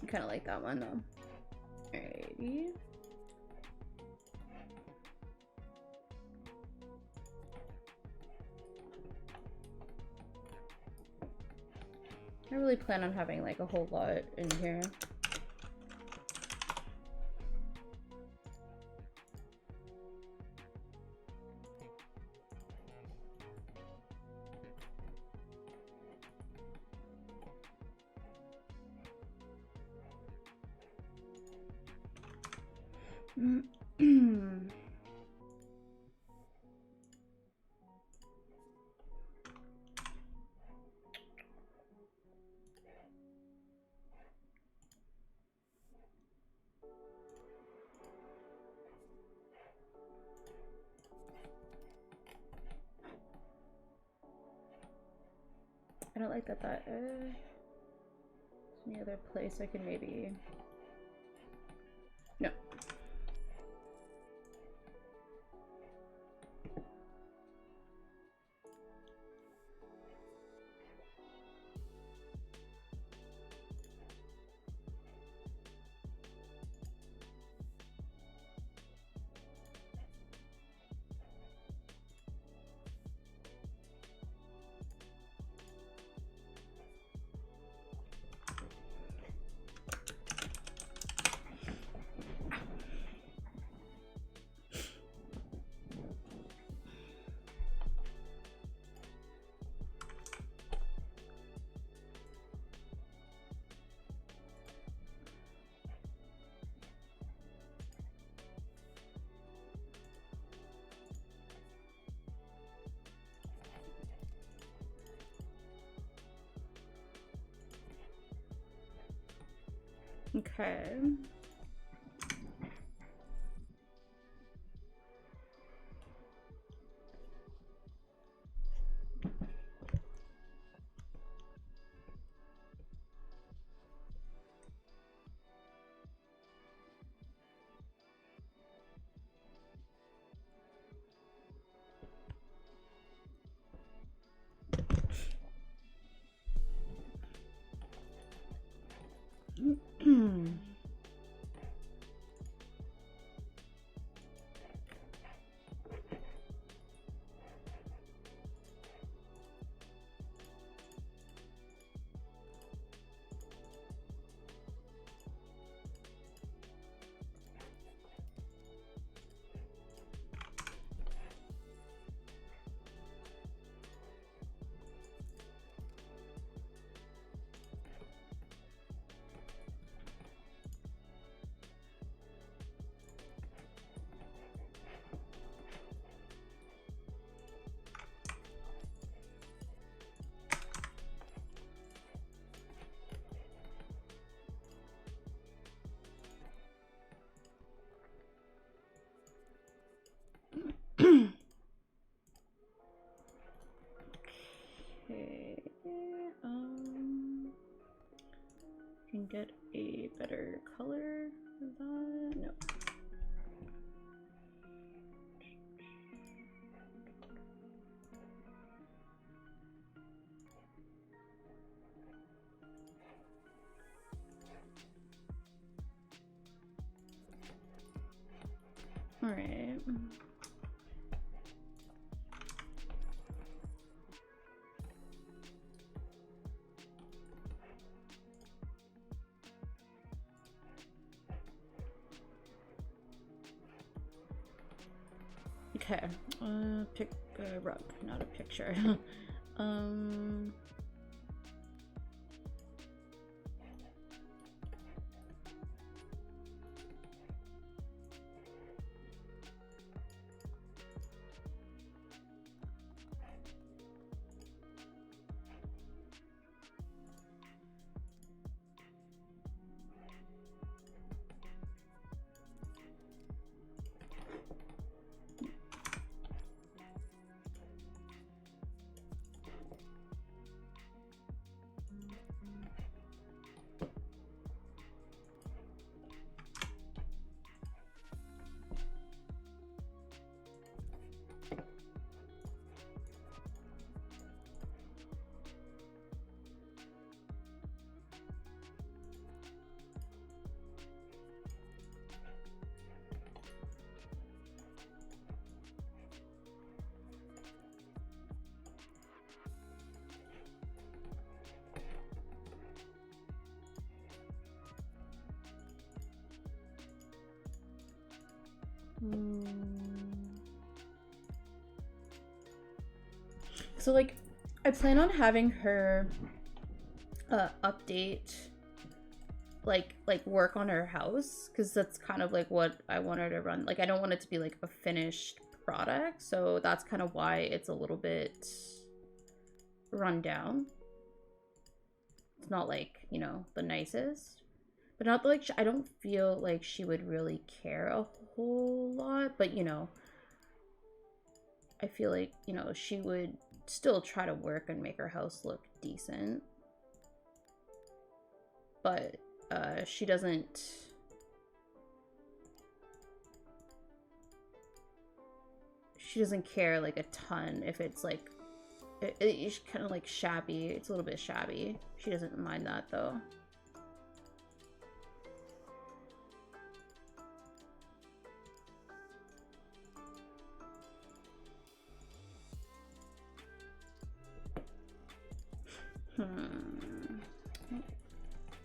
I kind of like that one though. Alrighty. I really plan on having like a whole lot in here. I don't like that any other place I can maybe... No. Okay. All right. Okay, pick a rug, not a picture. So like I plan on having her update like work on her house, because that's kind of like what I want her to run. Like I don't want it to be like a finished product, so that's kind of why it's a little bit run down. It's not like, you know, the nicest, but not like I don't feel like she would really care a whole lot, but you know, I feel like, you know, she would still try to work and make her house look decent, but she doesn't care like a ton if it's like it's kind of like shabby. It's a little bit shabby. She doesn't mind that though.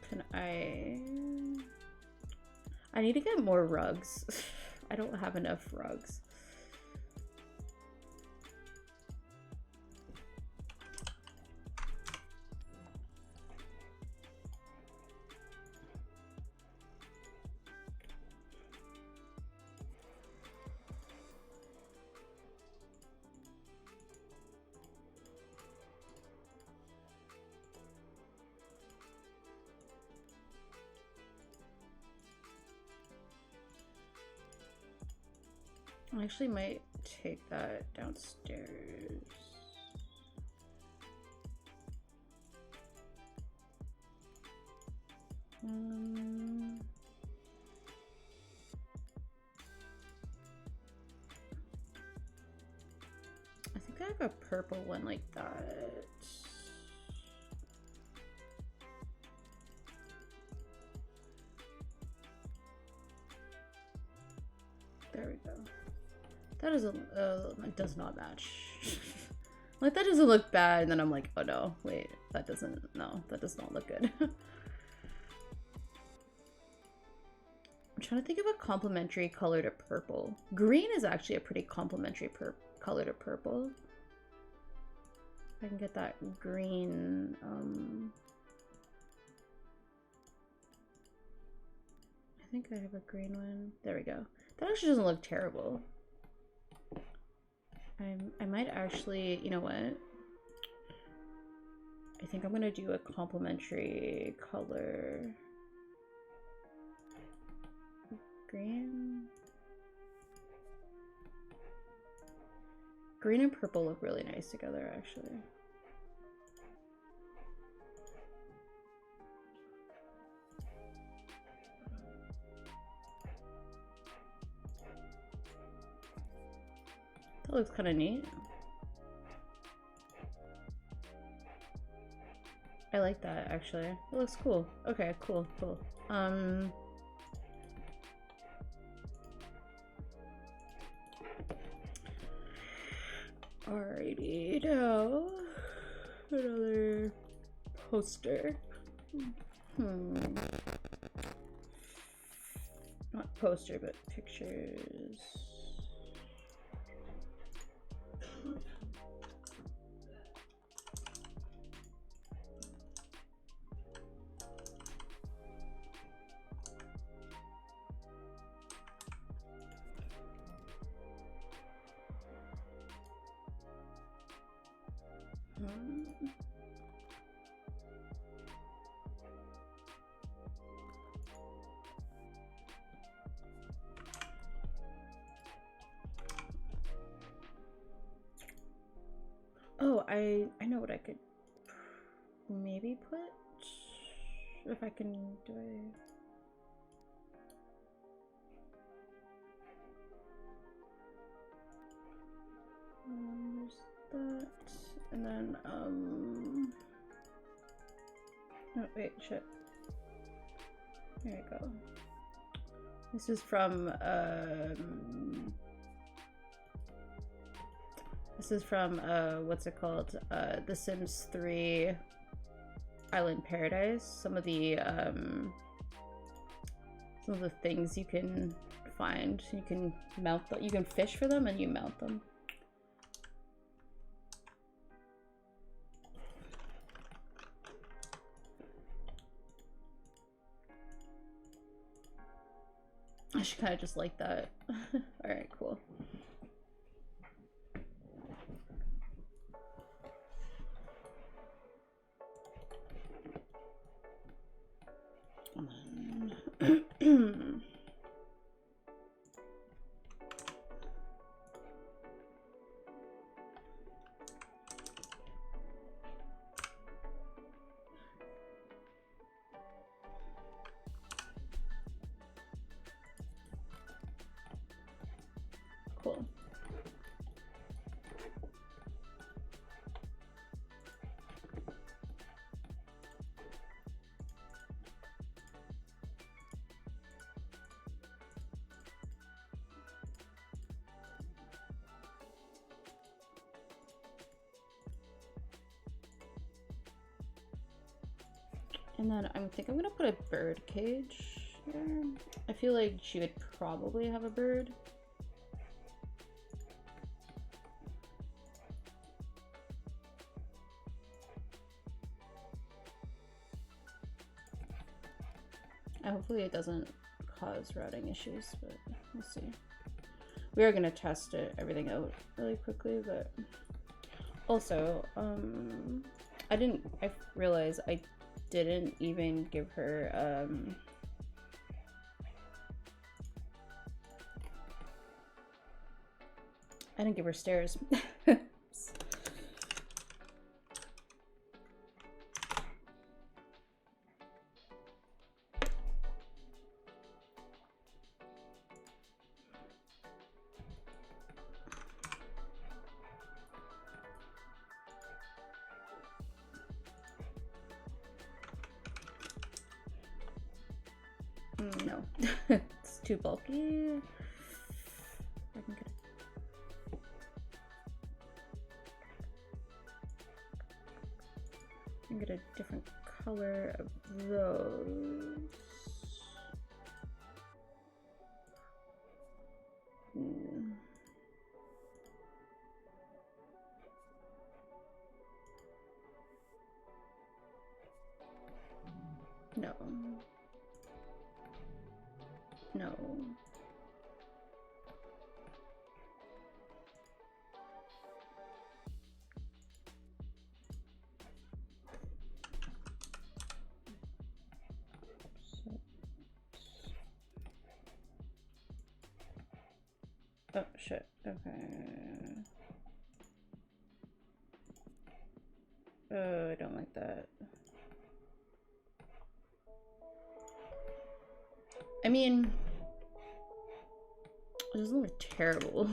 Can I need to get more rugs. I don't have enough rugs. I actually might take that downstairs. I think I have a purple one like that. There we go. That doesn't, it does not match. Like, that doesn't look bad, and then I'm like, oh no, wait, that doesn't, no, that does not look good. I'm trying to think of a complementary color to purple. Green is actually a pretty complementary color to purple. If I can get that green, I think I have a green one. There we go. That actually doesn't look terrible. I might actually, you know what? I think I'm gonna do a complementary color. Green. Green and purple look really nice together, actually. That looks kind of neat. I like that, actually. It looks cool. Okay, cool, cool. Alrighty, now another poster. Not poster, but pictures. Oh, I know what I could maybe put, if I can do it. There's that, and then oh wait, shit. There you go. This is from what's it called? The Sims 3 Island Paradise. Some of the things you can find. You can mount them. You can fish for them and you mount them. I should kind of just like that. Alright, cool. Cool. And then I think I'm gonna put a bird cage here. I feel like she would probably have a bird. Hopefully it doesn't cause routing issues, but we'll see. We are gonna test everything out really quickly, but also, I realized I didn't even give her, I didn't give her stairs. No, it's too bulky. I can get it. I can get a different color of those. No. No. Oh shit. Okay. Oh, I don't like that. I mean, it doesn't look terrible.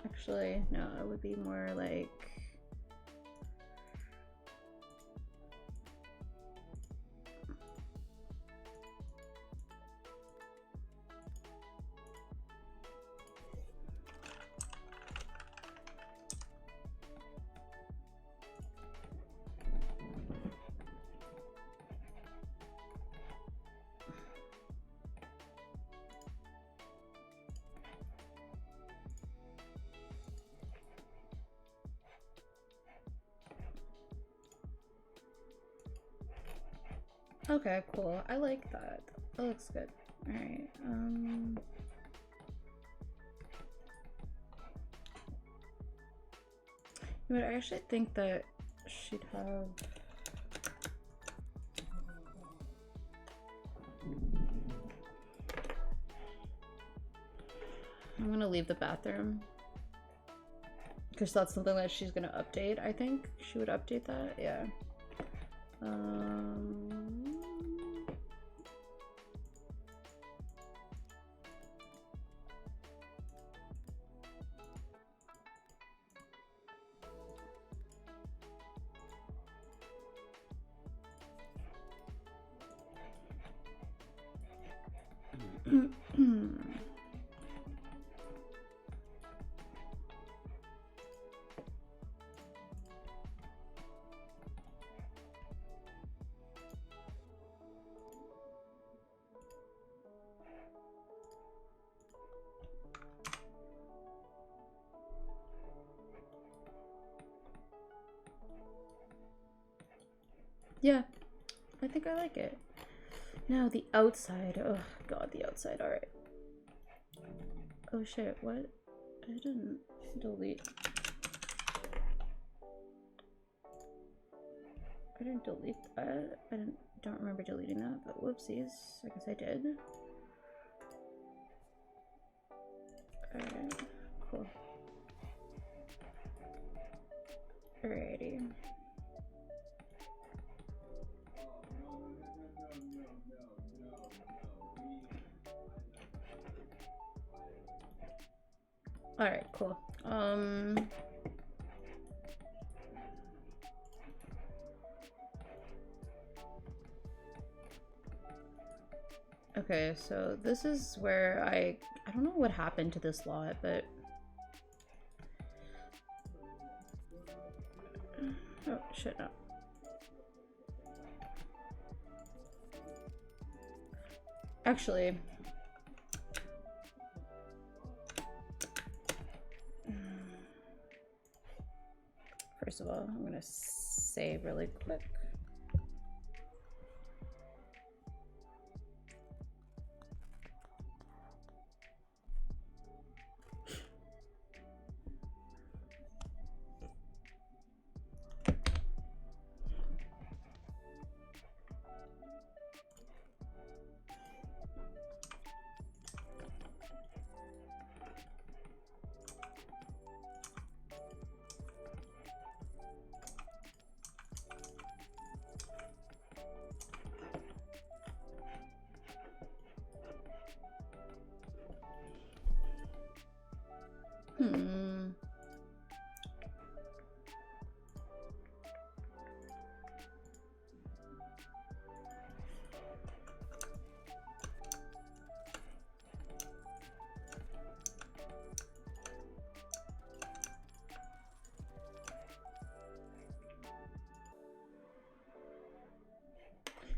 Actually, no, it would be more like... Okay, cool. I like that. That looks good. Alright, but I actually think that she'd have... I'm gonna leave the bathroom. Because that's something that she's gonna update, I think. She would update that, yeah. Yeah, I think I like it. Now the outside. Oh god, the outside. All right. Oh shit, what? I didn't delete. I didn't delete that. Don't remember deleting that, but whoopsies. I guess I did. Alright, cool. Alrighty. Alright, cool. Okay, so this is where I don't know what happened to this lot, but oh shit, no. Actually, first of all, I'm gonna save really quick.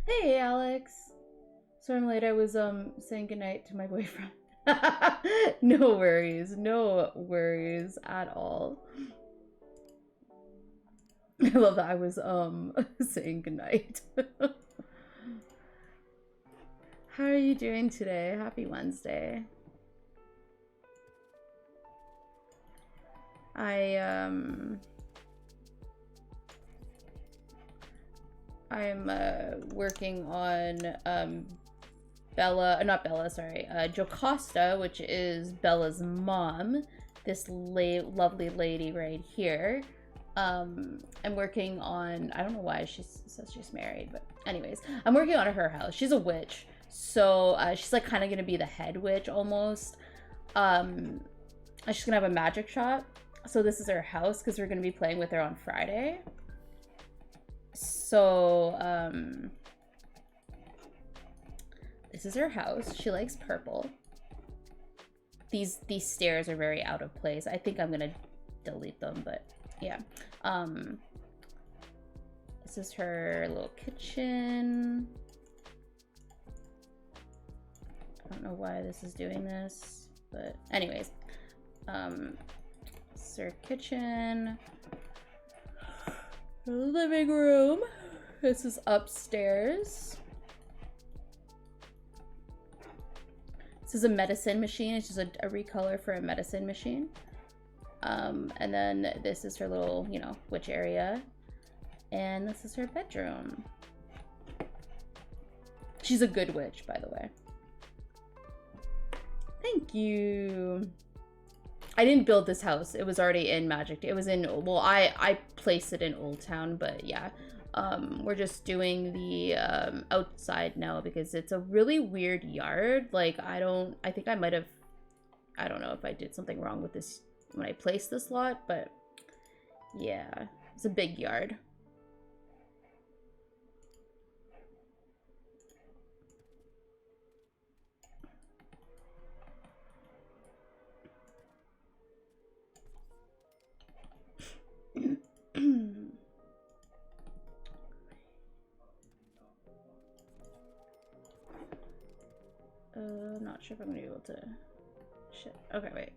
Hey, Alex. Sorry I'm late. I was saying goodnight to my boyfriend. No worries. No worries at all. I love that I was saying goodnight. How are you doing today? Happy Wednesday. I'm working on Jocasta, which is Bella's mom, this lovely lady right here. I'm working on, I don't know why she says she's married, but anyways, I'm working on her house. She's a witch, so she's like kind of gonna be the head witch almost. she's gonna have a magic shop. So this is her house because we're gonna be playing with her on Friday. So this is her house. She likes purple. These stairs are very out of place. I think I'm gonna delete them, but yeah. This is her little kitchen. I don't know why this is doing this, but anyways. This is her kitchen. Her living room. This is upstairs. This is a medicine machine. It's just a recolor for a medicine machine. And then this is her little, you know, witch area. And this is her bedroom. She's a good witch, by the way. Thank you. I didn't build this house. It was already in Magic. It was in, well, I placed it in Old Town, but yeah. We're just doing the outside now because it's a really weird yard. Like, I think I might have, I don't know if I did something wrong with this when I placed this lot, but yeah, it's a big yard. Not sure if I'm gonna be able to. Shit. Okay, wait.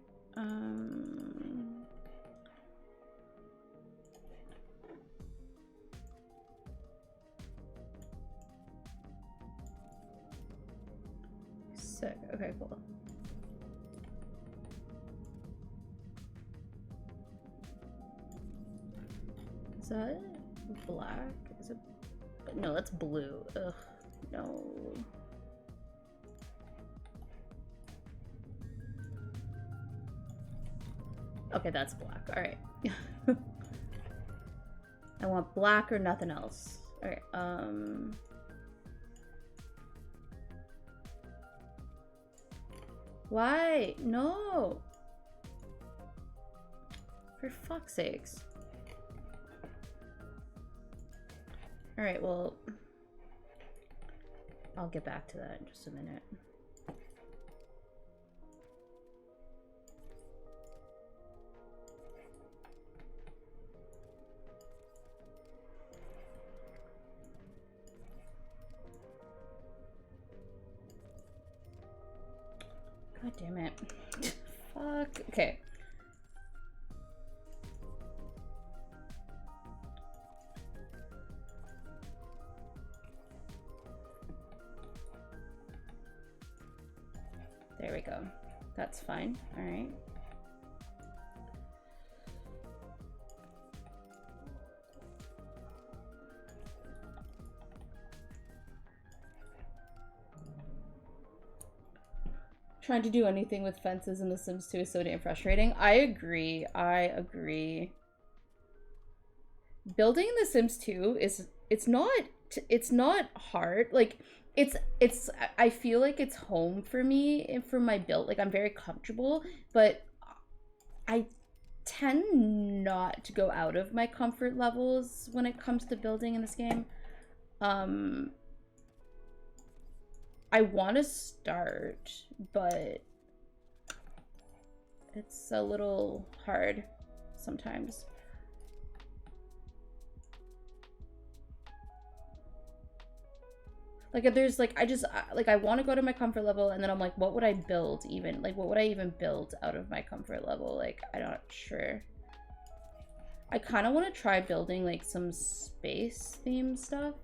Sick. Okay, cool. Is that black? Is it? No, that's blue. Ugh. No. Okay, that's black. All right. I want black or nothing else. All right. Why? No. For fuck's sakes. All right. Well, I'll get back to that in just a minute. God damn it. Fuck. Okay. There we go. That's fine. All right. Trying to do anything with fences in The Sims 2 is so damn frustrating. I agree. I agree. Building in The Sims 2 is it's not hard. Like it's I feel like it's home for me and for my build. Like I'm very comfortable, but I tend not to go out of my comfort levels when it comes to building in this game. I want to start, but it's a little hard sometimes. Like, there's like, I want to go to my comfort level, and then I'm like, what would I build even? Like, what would I even build out of my comfort level? Like, I'm not sure. I kind of want to try building like some space theme stuff.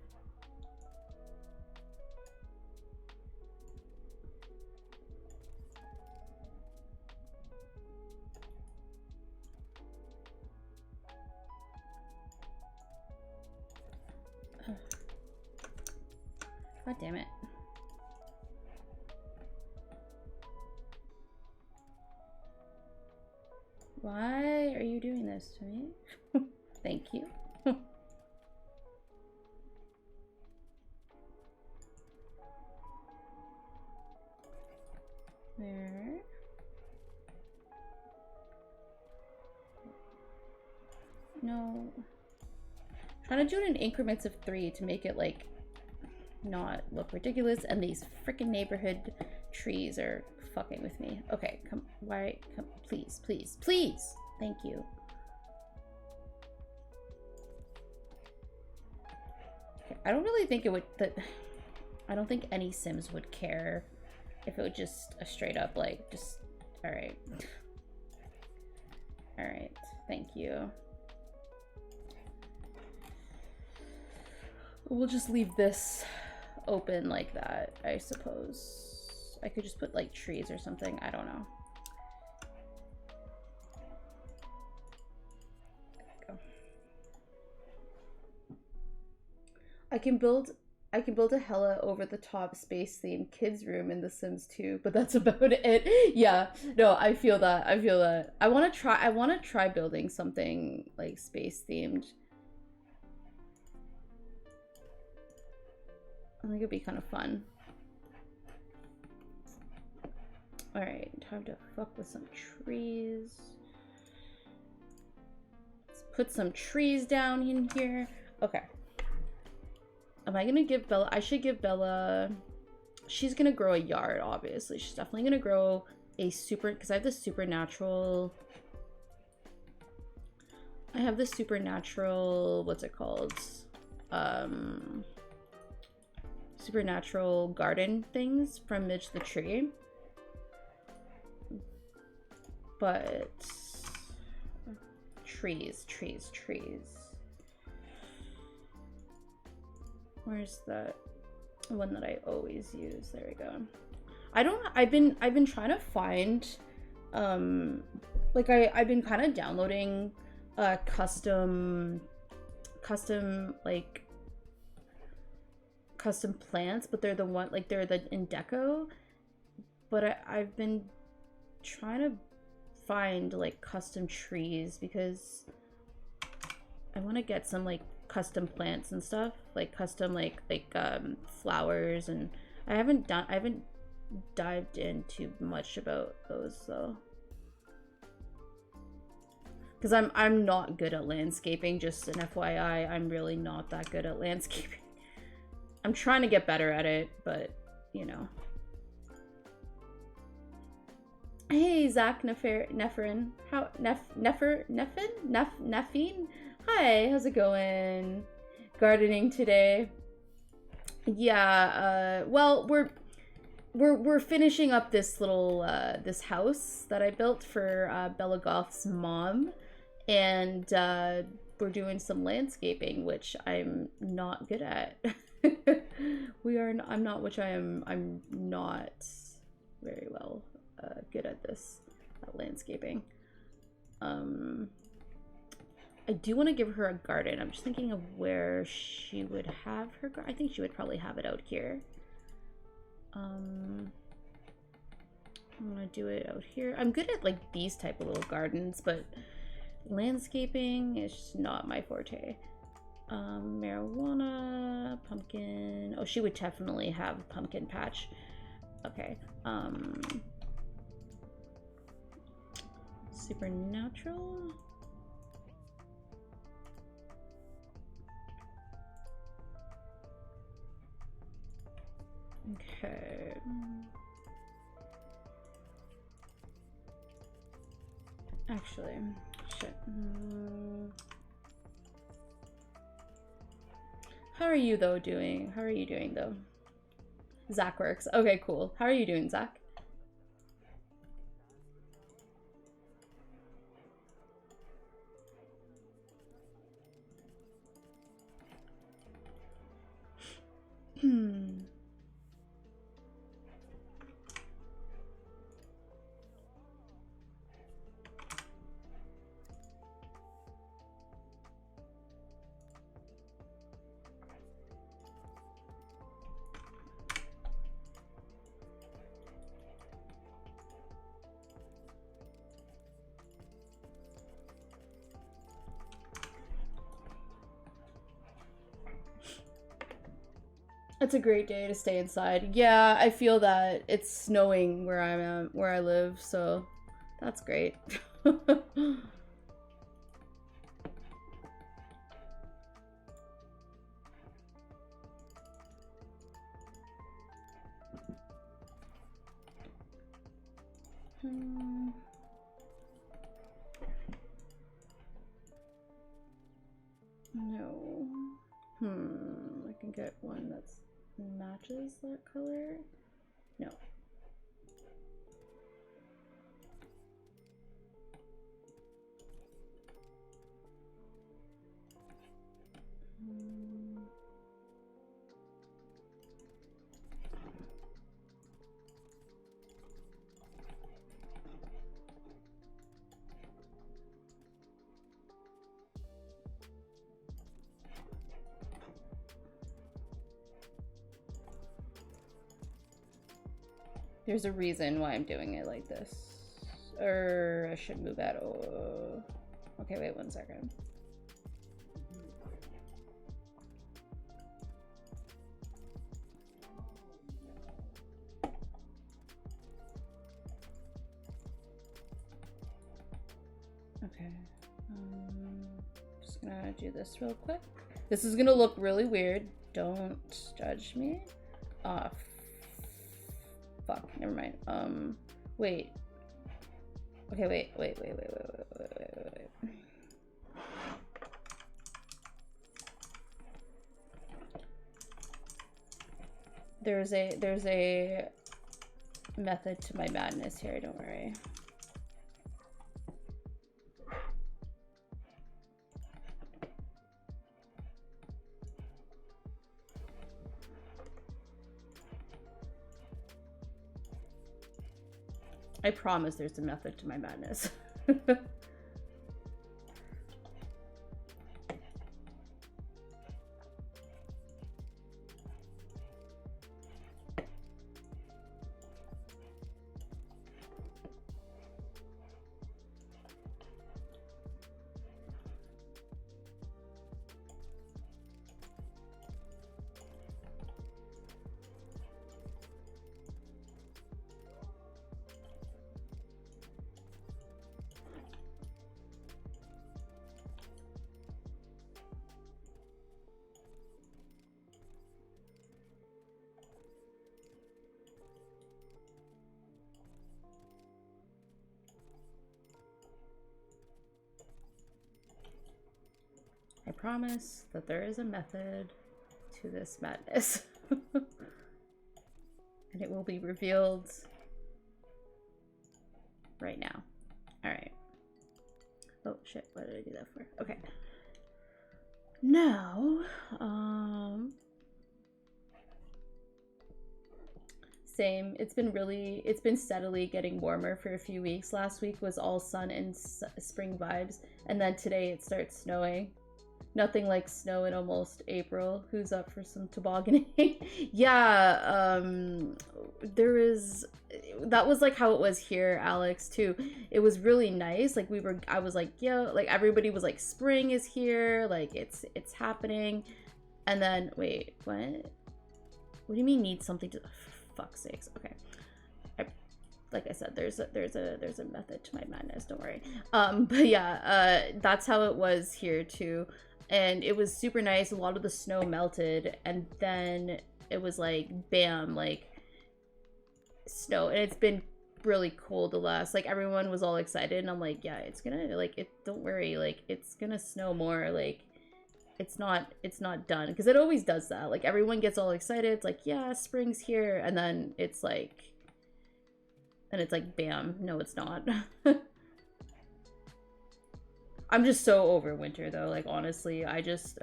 God damn it. Why are you doing this to me? Thank you. There. No. I'm trying to do it in increments of 3 to make it like not look ridiculous, and these freaking neighborhood trees are fucking with me. Okay, come, why, come, please, please, please. Thank you. Okay, I don't really think it would, I don't think any Sims would care if it was just a straight up like, just, all right. All right, thank you. We'll just leave this open like that, I suppose. I could just put like trees or something, I don't know. There we go. I can build a hella over the top space themed kids room in The Sims 2, but that's about it. Yeah, no, I feel that. I feel that. I want to try building something like space themed. I think it'd be kind of fun. All right, time to fuck with some trees. Let's put some trees down in here. Okay. Am I gonna give Bella? I should give Bella. She's gonna grow a yard, obviously. She's definitely gonna grow a super, because I have this supernatural. I have this supernatural. What's it called? Supernatural garden things from Midge the Tree. But trees. Where's that one that I always use? There we go. I've been trying to find like I've been kind of downloading custom plants, but they're the one, like they're the in deco, but I've been trying to find like custom trees because I want to get some like custom plants and stuff, like custom like flowers, and I haven't dived into much about those though, because I'm not good at landscaping. Just an FYI, I'm really not that good at landscaping. I'm trying to get better at it, but you know. Hey, Zach Neferin. How Neffin? Hi, how's it going? Gardening today. Yeah, well, we're finishing up this little this house that I built for Bella Goth's mom, and we're doing some landscaping, which I'm not good at. I'm not very well good at this, at landscaping. I do want to give her a garden. I'm just thinking of where she would have her garden. I think she would probably have it out here. I'm gonna do it out here. I'm good at like these type of little gardens, but landscaping is just not my forte. Marijuana, pumpkin. Oh, she would definitely have a pumpkin patch. Okay. Supernatural. Okay. Actually, shit. How are you though doing? How are you doing though? Zach works. Okay, cool. How are you doing, Zach? It's a great day to stay inside. Yeah, I feel that. It's snowing where I'm at, where I live, so that's great. I can get one that matches that color. No. There's a reason why I'm doing it like this. Or I should move that. Oh. Okay, wait 1 second. Okay. Just gonna do this real quick. This is gonna look really weird. Don't judge me. Fuck, never mind. Wait. Okay, wait. There's a method to my madness here, don't worry. I promise there's a method to my madness. I promise that there is a method to this madness. And it will be revealed right now. Alright. Oh shit, what did I do that for? Okay. Now, same. It's been steadily getting warmer for a few weeks. Last week was all sun and spring vibes. And then today it starts snowing. Nothing like snow in almost April. Who's up for some tobogganing? Yeah, that was like how it was here, Alex, too. It was really nice. Like I was like, yo, like everybody was like, spring is here, like it's happening. And then wait, what? What do you mean need something to, for fuck's sakes? Okay. Like I said, there's a method to my madness, don't worry. But yeah, that's how it was here too. And it was super nice. A lot of the snow melted, and then it was like bam, like snow. And it's been really cold the last, like everyone was all excited, and I'm like, yeah, it's gonna, like, it, don't worry, like it's gonna snow more, like it's not done, because it always does that. Like everyone gets all excited, it's like, yeah, spring's here, and then it's like, bam, no, it's not. I'm just so over winter though, like honestly, I just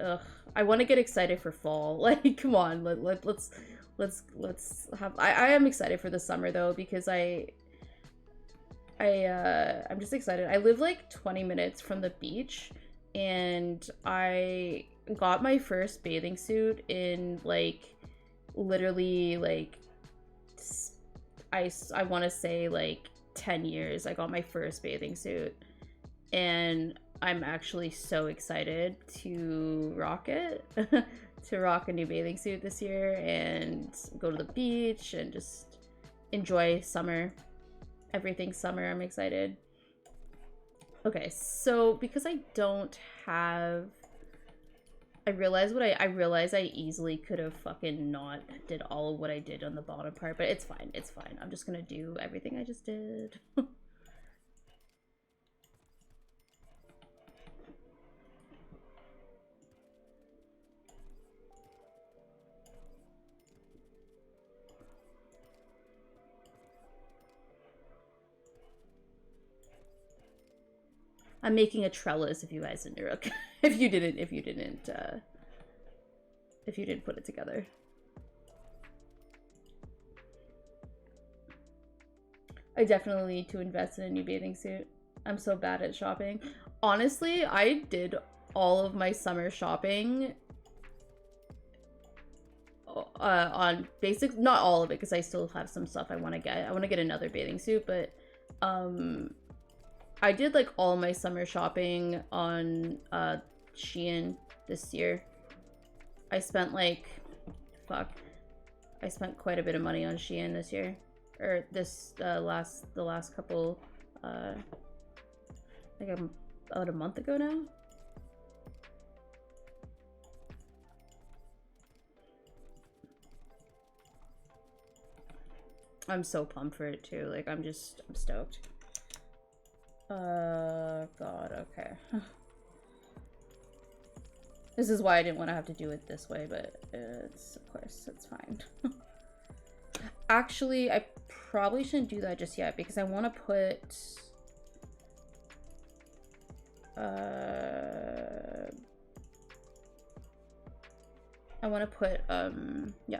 I want to get excited for fall. Like come on, let's have, I am excited for the summer though, because I'm just excited. I live like 20 minutes from the beach, and I got my first bathing suit in like literally like I want to say like 10 years. I got my first bathing suit, and I'm actually so excited to rock it. To rock a new bathing suit this year and go to the beach and just enjoy summer. Everything summer, I'm excited. Okay, so because I don't have, I realize I easily could have fucking not did all of what I did on the bottom part, but it's fine, it's fine. I'm just gonna do everything I just did. I'm making a trellis if you guys didn't if you didn't put it together. I definitely need to invest in a new bathing suit. I'm so bad at shopping. Honestly, I did all of my summer shopping on basics. Not all of it, because I still have some stuff I want to get. I want to get another bathing suit, but I did like all my summer shopping on Shein this year. I spent like, I spent quite a bit of money on Shein this year, or this the last couple, like about a month ago now. I'm so pumped for it too. Like I'm stoked. God, okay. This is why I didn't want to have to do it this way, but it's, of course, it's fine. Actually, I probably shouldn't do that just yet, because I want to put... I want to put, yeah.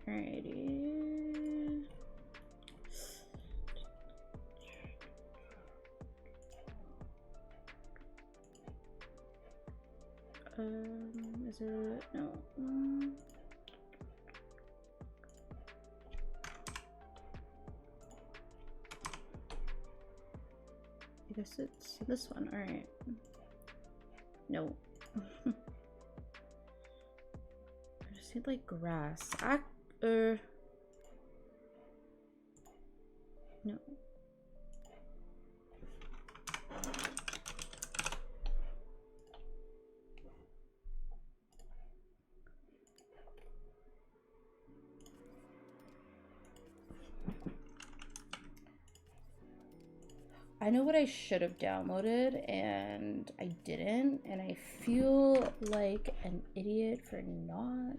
Alrighty. Is it? No. I guess it's this one. All right. No. I just need like grass. No. I know what I should have downloaded and I didn't, and I feel like an idiot for not.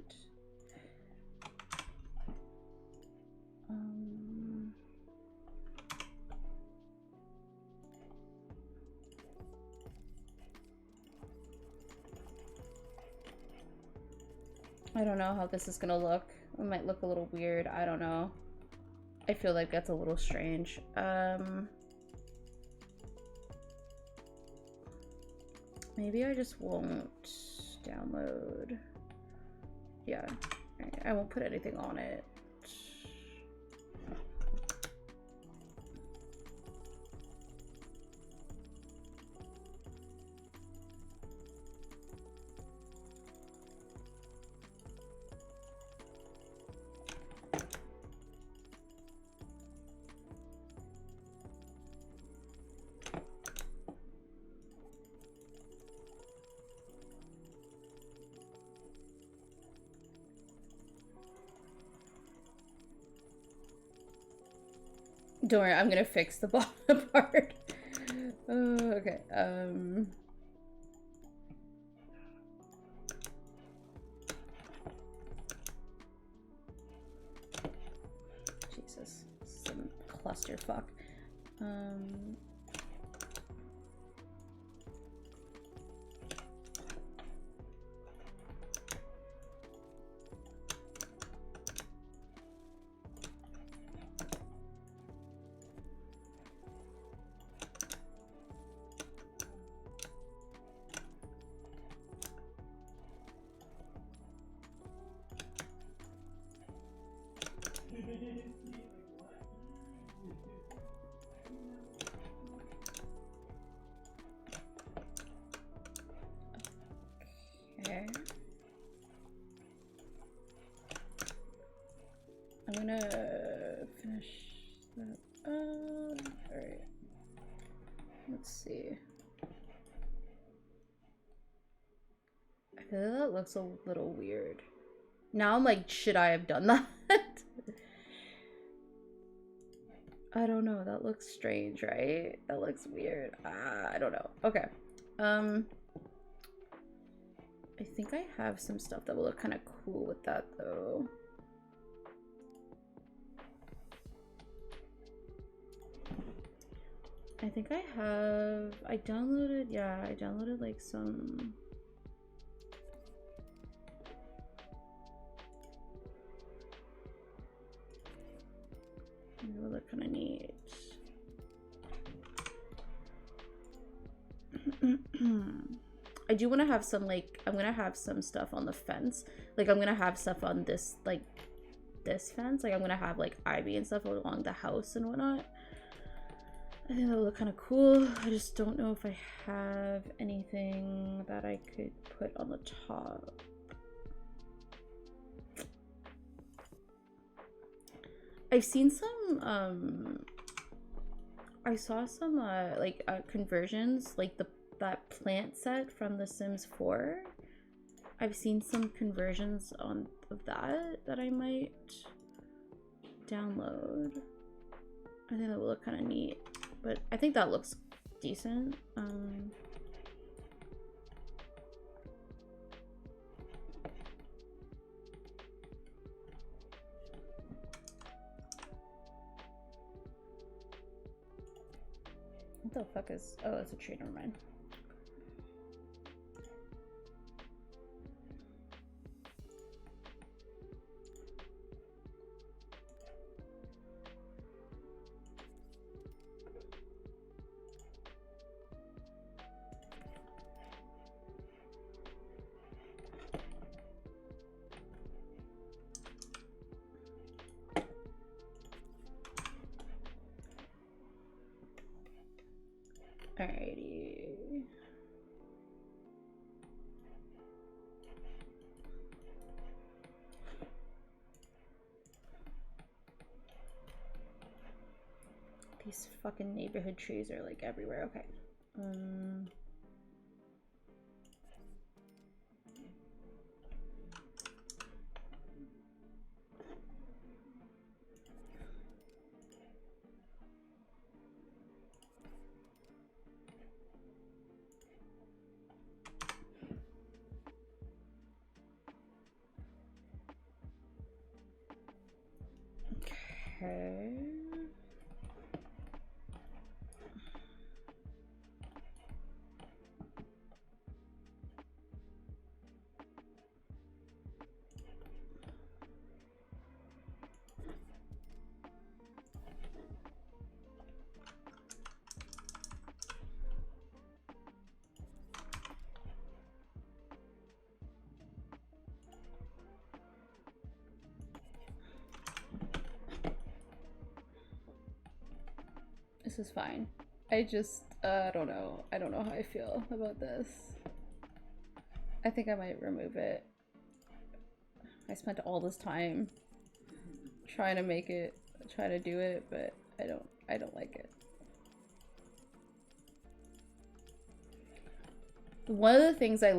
I don't know how this is gonna look. It might look a little weird. I don't know. I feel like that's a little strange. Maybe I just won't download. Yeah, I won't put anything on it. Don't worry, I'm gonna fix the bottom part. Okay, Jesus, some clusterfuck. Okay. I'm gonna finish that up. Alright. Let's see. I feel like that looks a little weird. Now I'm like, should I have done that? I don't know. That looks strange, right? That looks weird. I don't know. Okay. I think I have some stuff that will look kind of cool with that, though. I think I downloaded, yeah, I downloaded like some. They look kind of neat. I do want to have some, like, I'm gonna have some stuff on the fence. Like, I'm gonna have stuff on this, like, this fence. Like, I'm gonna have, like, ivy and stuff along the house and whatnot. I think that would look kind of cool. I just don't know if I have anything that I could put on the top. I've seen some, I saw some, like, conversions, like that plant set from The Sims 4. I've seen some conversions of that I might download. I think that will look kind of neat, but I think that looks decent. What the fuck is, oh, it's a tree, never mind. Alrighty. These fucking neighborhood trees are like everywhere. Okay. Okay. This is fine. I just, I don't know. I don't know how I feel about this. I think I might remove it. I spent all this time trying to make it, trying to do it, but I don't like it. One of the things I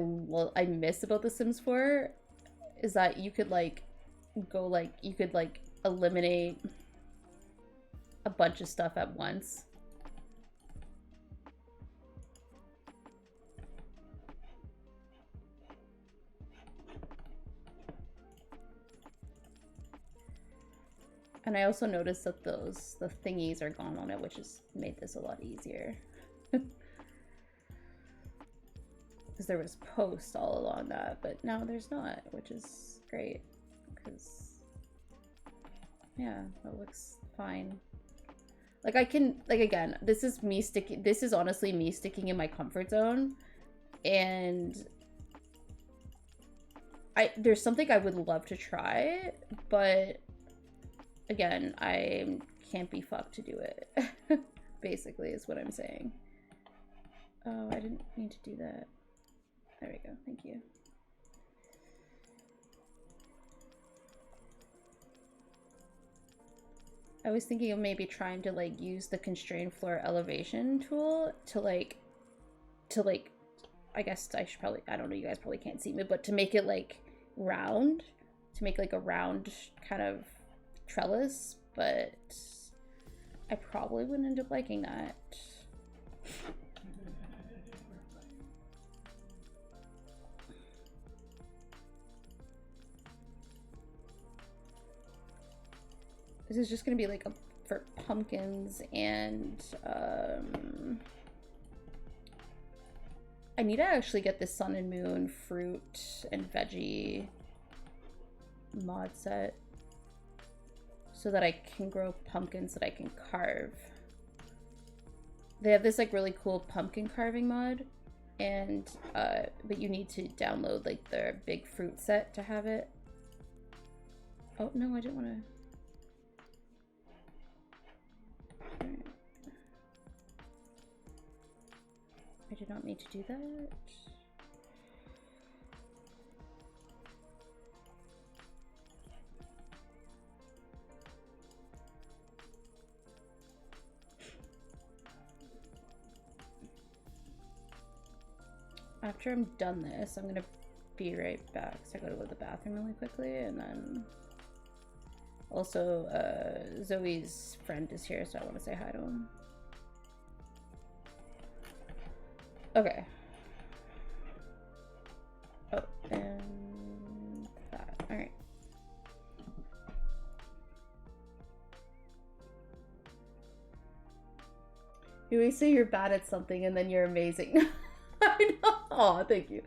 miss about The Sims 4 is that you could like go like, you could like eliminate a bunch of stuff at once. And I also noticed that the thingies are gone on it, which has made this a lot easier. Because there was post all along that, but now there's not, which is great. Because, yeah, that looks fine. Like, I can, like, again, this is honestly me sticking in my comfort zone. And there's something I would love to try, but again, I can't be fucked to do it. Basically, is what I'm saying. Oh, I didn't mean to do that. There we go, thank you. I was thinking of maybe trying to like use the constrained floor elevation tool to like, I guess I should probably, I don't know, you guys probably can't see me, but to make it like round, to make like a round kind of trellis, but I probably wouldn't end up liking that. This is just gonna be like a for pumpkins, and I need to actually get the sun and moon fruit and veggie mod set so that I can grow pumpkins that I can carve. They have this like really cool pumpkin carving mod, and but you need to download like their big fruit set to have it. Oh no, I didn't want to. I did not mean to do that. After I'm done this, I'm gonna be right back. So I gotta go to the bathroom really quickly, and then also Zoe's friend is here, so I want to say hi to him. Okay. Oh, and that. All right. You always say you're bad at something and then you're amazing. I know. Aw, thank you.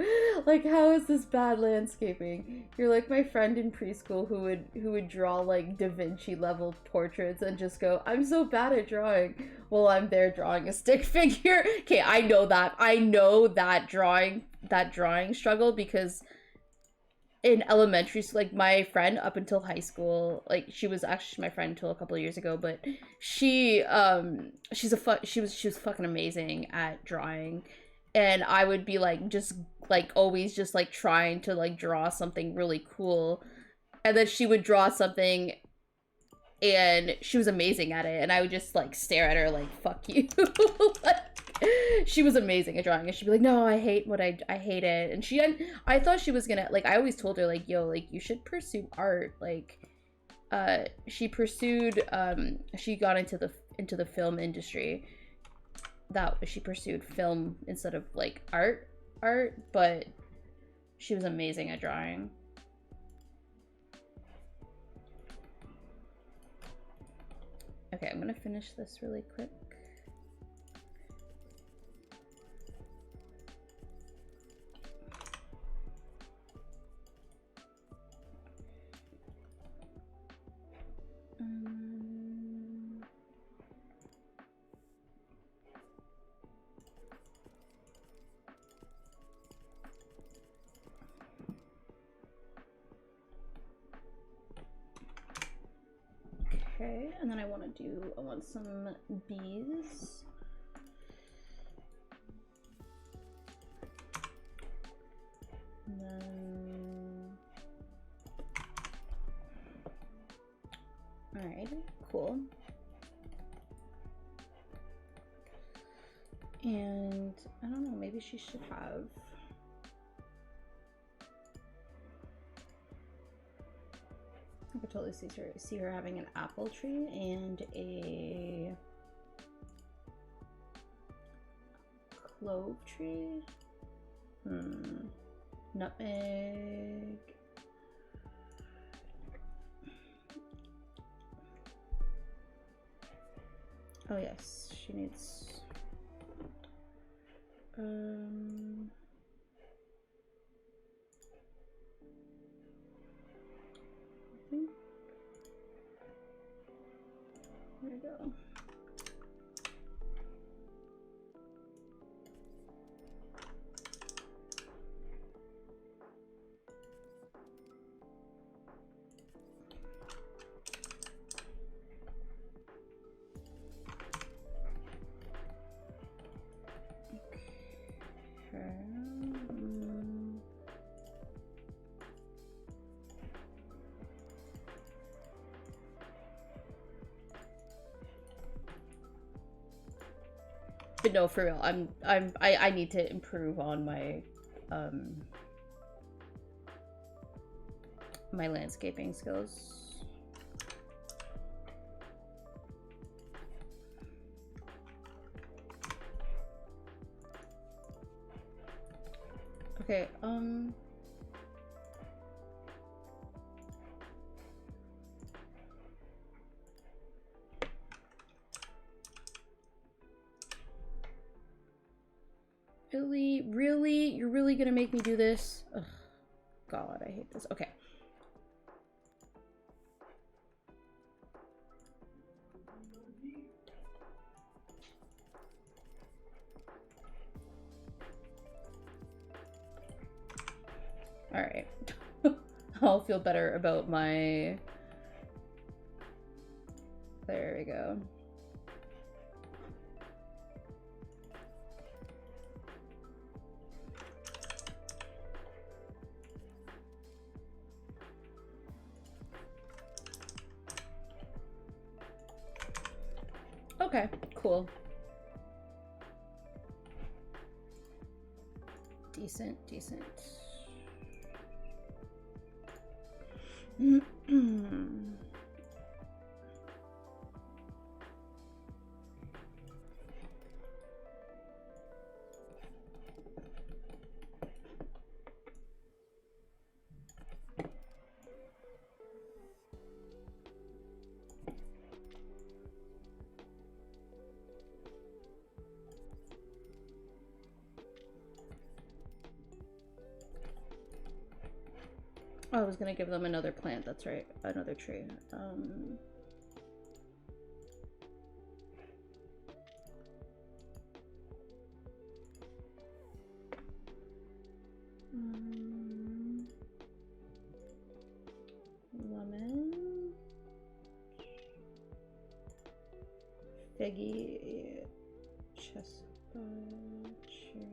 Like, how is this bad landscaping? You're like my friend in preschool who would draw like Da Vinci level portraits and just go, I'm so bad at drawing. Well, I'm there drawing a stick figure. Okay, I know that. I know that drawing struggle, because in elementary school, like my friend up until high school, like she was actually my friend until a couple of years ago, but she was fucking amazing at drawing. And I would be like, just like always just like trying to like draw something really cool. And then she would draw something and she was amazing at it. And I would just like stare at her like, fuck you. Like, she was amazing at drawing. And she'd be like, no, I hate I hate it. And I thought she was gonna, like, I always told her like, yo, like you should pursue art. Like, she pursued, she got into the film industry. That she pursued film instead of like art, but she was amazing at drawing. Okay, I'm gonna finish this really quick. Okay, and then I want some bees. And then, all right, cool. And I don't know, maybe she should have. I could totally see her having an apple tree and a clove tree. Nutmeg. Oh yes, she needs there we go. But no, for real, I need to improve on my my landscaping skills. Okay, Really? You're really gonna make me do this? Ugh. God, I hate this. Okay. All right. I'll feel better about my... There we go. Okay, cool. Decent. Oh, I was gonna give them another plant, that's right. Another tree. Lemon. Figgy. Chestnut. Cherry.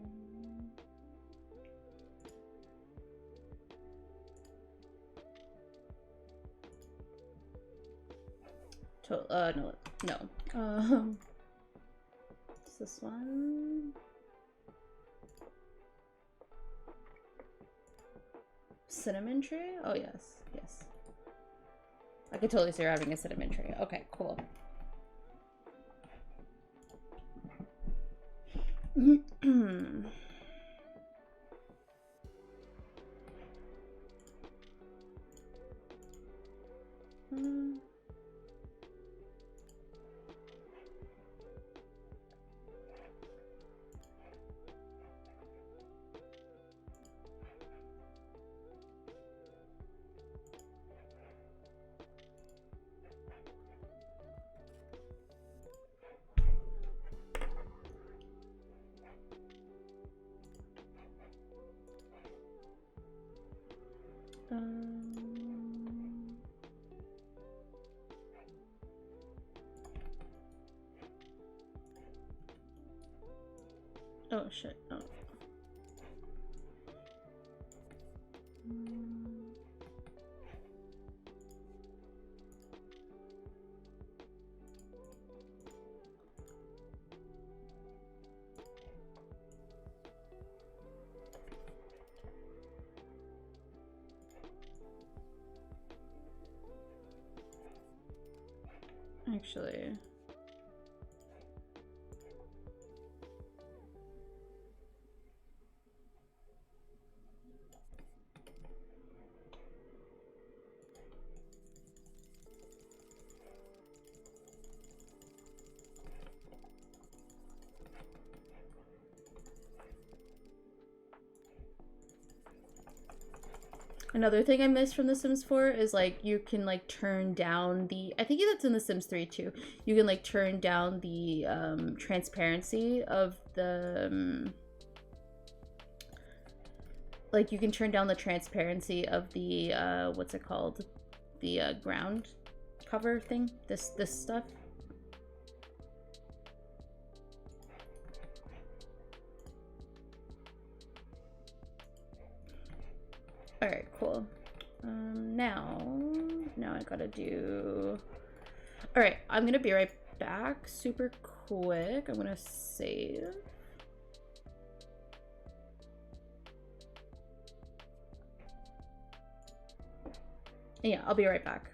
No. What's this one? Cinnamon tree? Oh, yes. I could totally see her having a cinnamon tree. Okay, cool. Oh shit. Oh. Actually. Another thing I missed from The Sims 4 is like you can like turn down the, I think that's in The Sims 3 too. You can like turn down the transparency of the like you can turn down the transparency of the what's it called? The ground cover thing. This stuff. All right, cool. Now I gotta do. All right, I'm gonna be right back, super quick. I'm gonna save. Yeah, I'll be right back.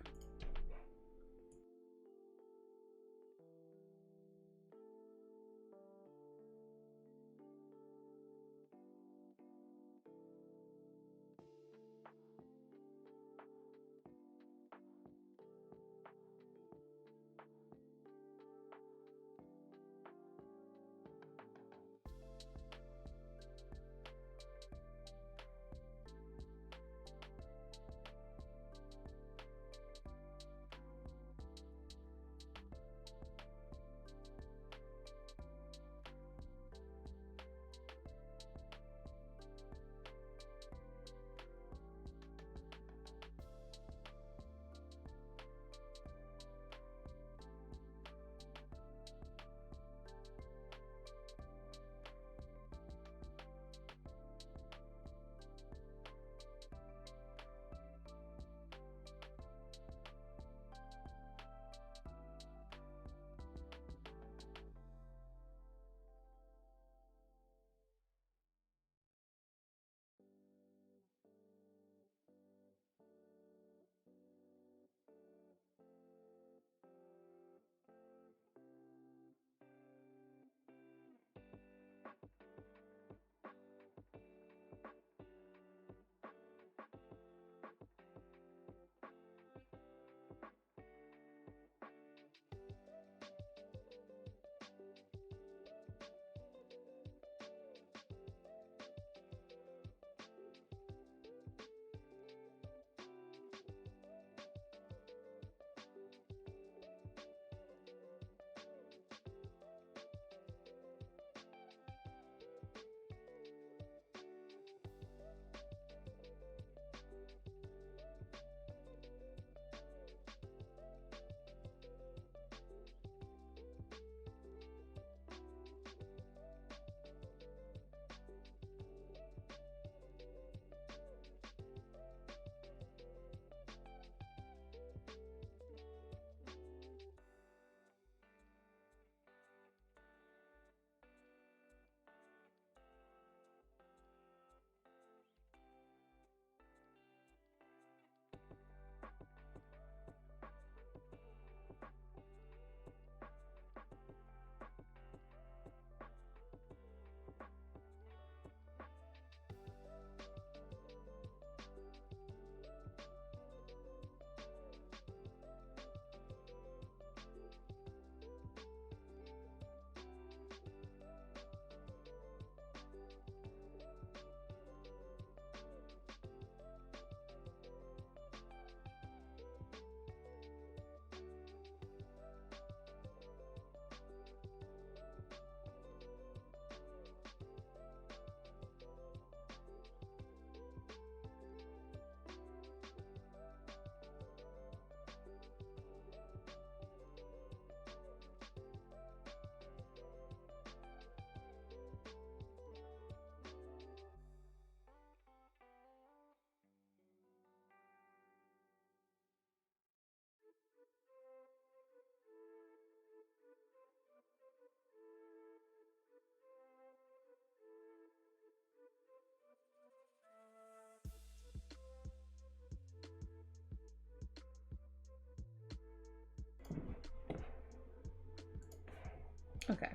Okay.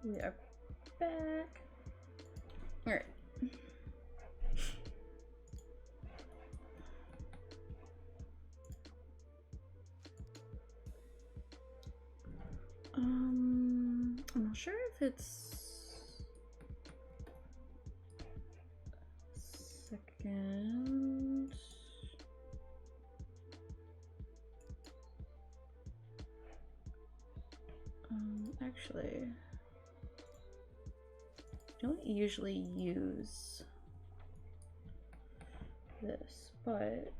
We are back. All right. I'm not sure if it's second. Actually, I don't usually use this, but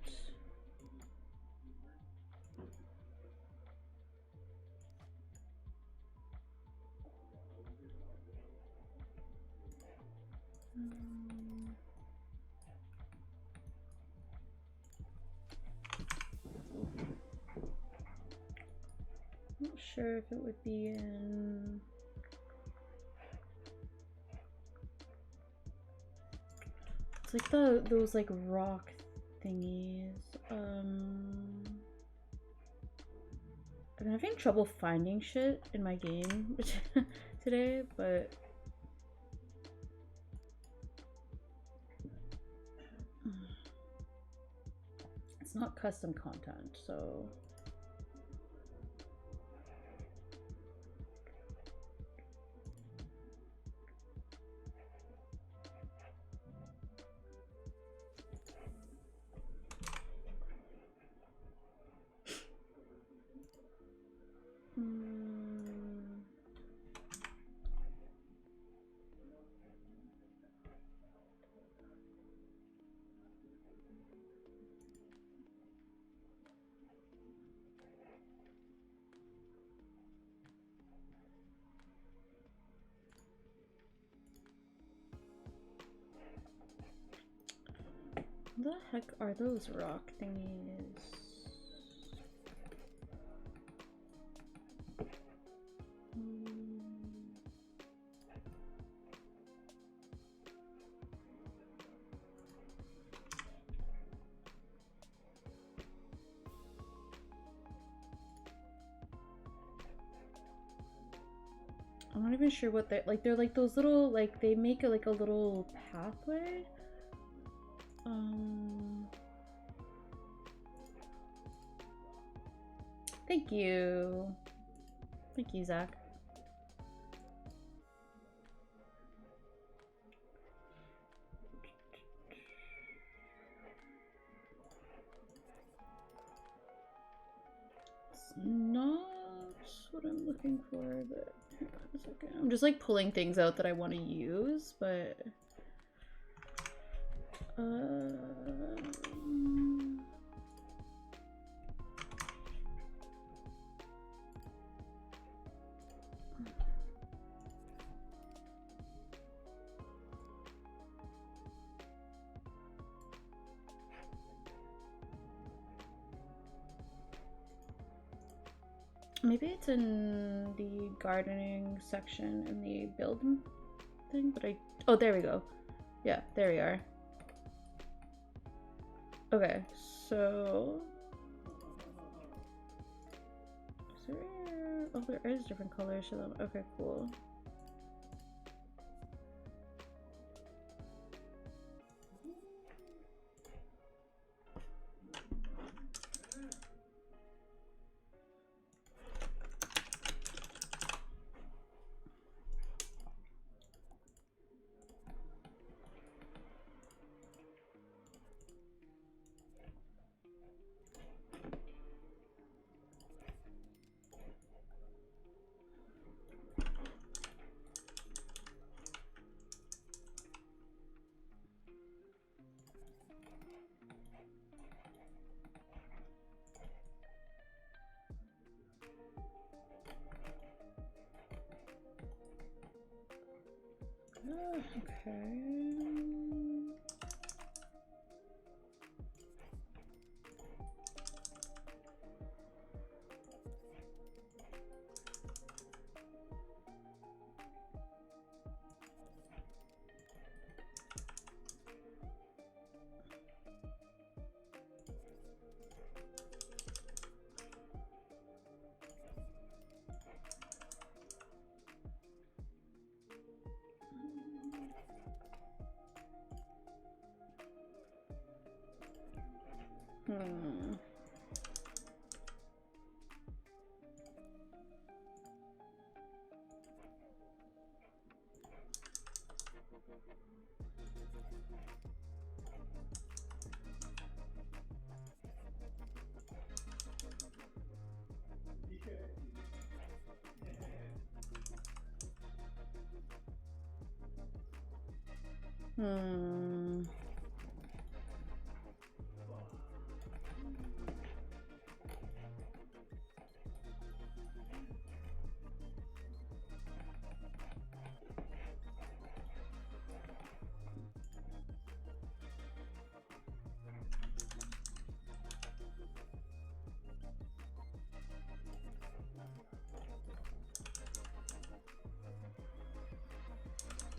I'm not sure if it would be in. It's like those like rock thingies. I'm having trouble finding shit in my game today, but it's not custom content, so. What the heck are those rock thingies? I'm not even sure what they're like. They're like those little, like they make like a little pathway. Thank you. Thank you, Zach. It's not what I'm looking for, but hang on a second. I'm just like pulling things out that I want to use, but maybe it's in the gardening section in the build thing, but oh, there we go. Yeah, there we are. Okay, so is there, oh, there is different colors to them. Okay, cool. Okay. Hmm. Hmm.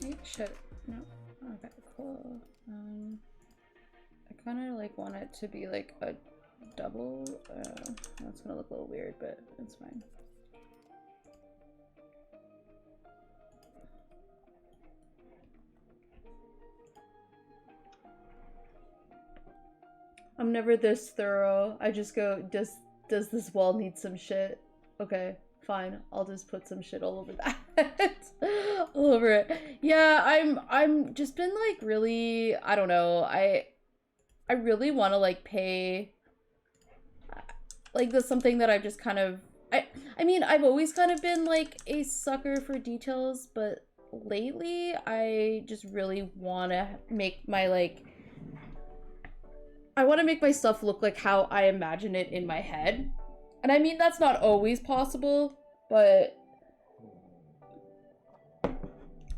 Wait, shit. No. Okay, cool. I kind of like want it to be like a double. That's gonna look a little weird, but it's fine. I'm never this thorough. I just go, does this wall need some shit? Okay, fine. I'll just put some shit all over that. All over it. Yeah, I'm just been like really, I don't know. I really want to like pay like that's something that I've just kind of I mean, I've always kind of been like a sucker for details, but lately I just really want to make my like I want to make my stuff look like how I imagine it in my head. And I mean, that's not always possible, but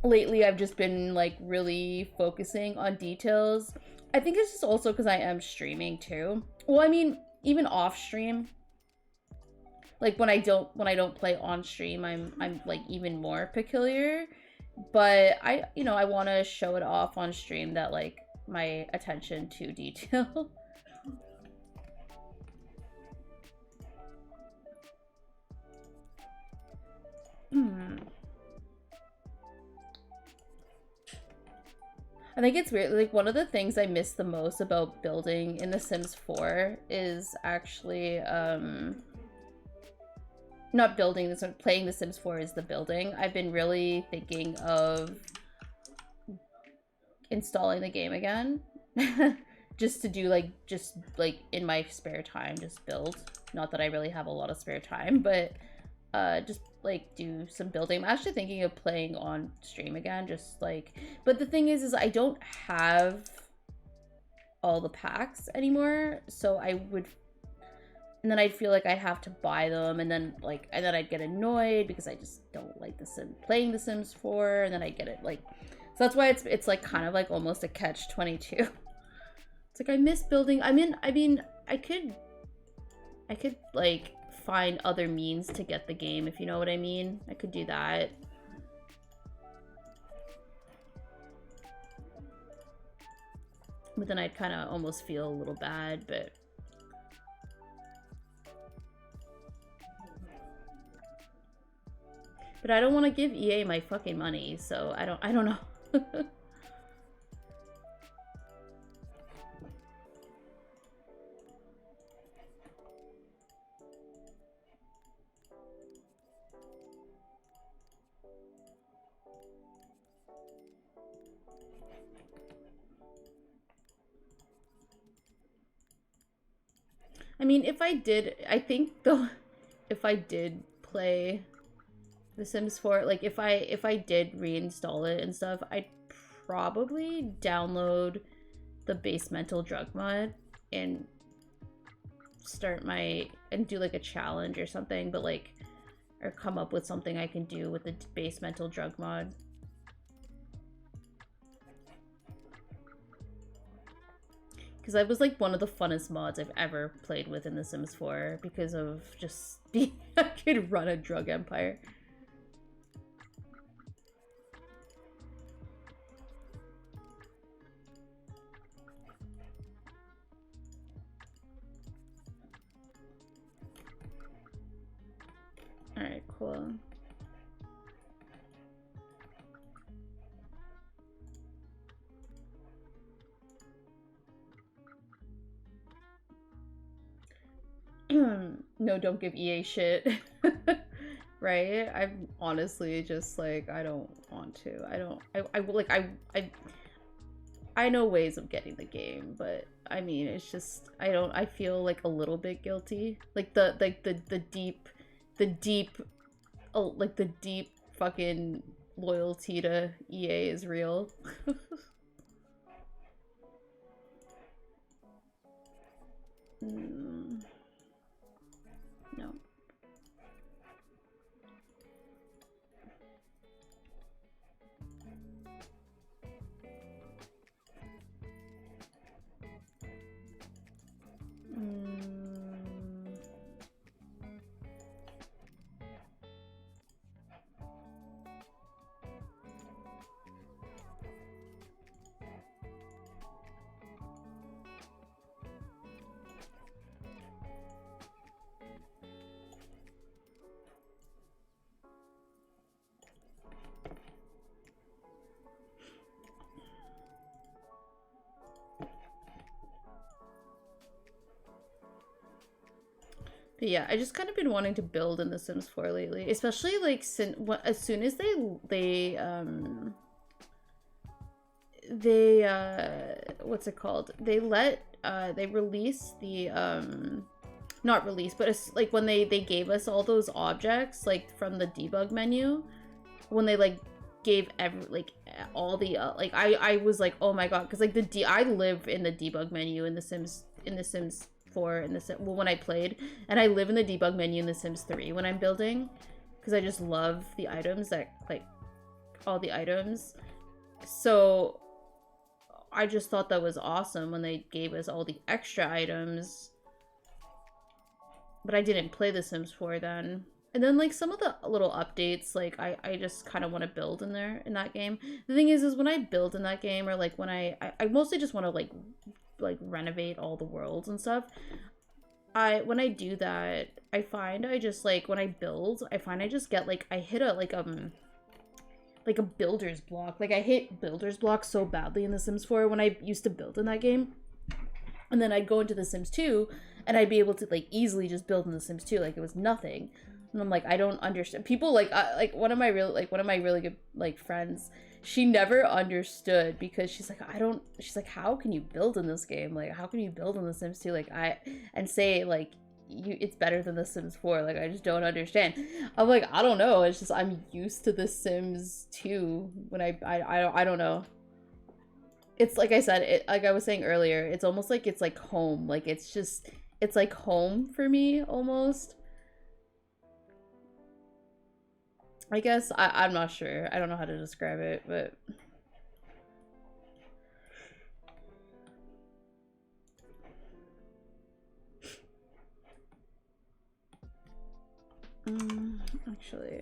lately I've just been like really focusing on details. I think it's just also because I am streaming too. Well, I mean, even off stream, like when I don't play on stream, I'm like even more peculiar. But I want to show it off on stream that like my attention to detail. I think it's weird. Like one of the things I miss the most about building in The Sims 4 is actually not building this, playing The Sims 4 is the building. I've been really thinking of installing the game again. Just to do like in my spare time, just build. Not that I really have a lot of spare time, but just like do some building. I'm actually thinking of playing on stream again, just like, but the thing is I don't have all the packs anymore, so I would, and then I'd feel like I'd have to buy them, and then I'd get annoyed because I just don't like playing The Sims 4, and then I get it like, so that's why it's like kind of like almost a catch-22. It's like I miss building. I mean I could like find other means to get the game, if you know what I mean. I could do that. But then I'd kind of almost feel a little bad, but I don't want to give EA my fucking money, so I don't know. I mean, if I did, I think though, if I did play The Sims 4, like if I did reinstall it and stuff, I'd probably download the basemental drug mod and start and do like a challenge or something, but like, or come up with something I can do with the basemental drug mod. Because I was like one of the funnest mods I've ever played with in The Sims 4 because of just being, I could run a drug empire. Alright, cool. No, don't give EA shit. Right? I'm honestly just like, I don't want to. I know ways of getting the game, but I mean, it's just, I feel like a little bit guilty. Like the deep, like the deep fucking loyalty to EA is real. No. But yeah, I just kind of been wanting to build in The Sims 4 lately, especially like as soon as they what's it called? They release the not release, but it's like when they gave us all those objects like from the debug menu, when they like gave all the like I was like, oh my god, because like I live in the debug menu in The Sims 4 well, when I played, and I live in the debug menu in The Sims 3 when I'm building, because I just love the items, that like all the items. So I just thought that was awesome when they gave us all the extra items, but I didn't play The Sims 4 then. And then like some of the little updates, like I just kind of want to build in that game. The thing is when I build in that game, or like when I mostly just want to like renovate all the worlds and stuff. When I do that, I find I just like, when I build, I find I just get like, I hit a like a builder's block. Like I hit builder's block so badly in The Sims 4 when I used to build in that game. And then I'd go into The Sims 2 and I'd be able to like easily just build in The Sims 2 like it was nothing. And I'm like, I don't understand. People like one of my really good like friends, she never understood, because she's like, she's like, how can you build in this game? Like, how can you build in The Sims 2? Like, and say like it's better than The Sims 4. Like, I just don't understand. I'm like, I don't know. It's just I'm used to The Sims 2 when I don't know. It's like I said, like I was saying earlier, it's almost like it's like home. Like it's like home for me almost. I guess I'm not sure. I don't know how to describe it, but actually,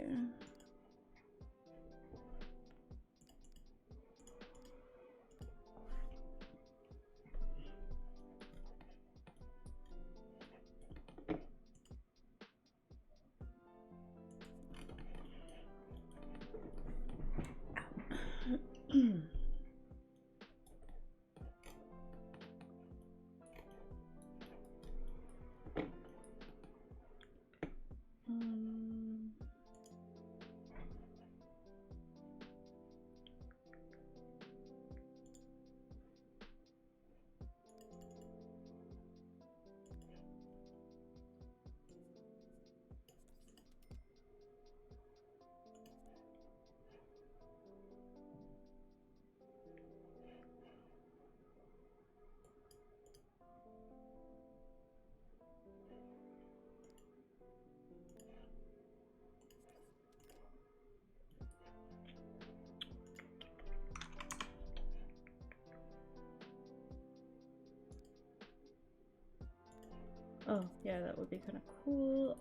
oh yeah, that would be kind of cool.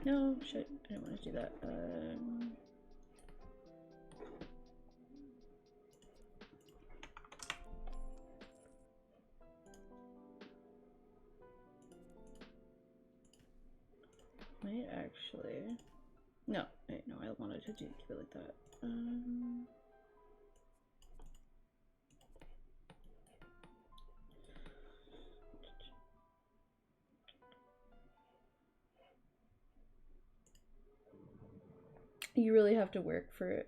No, shit, I didn't want to do that. Wait, actually, no, wait, no, I wanted to keep it like that. You really have to work for it.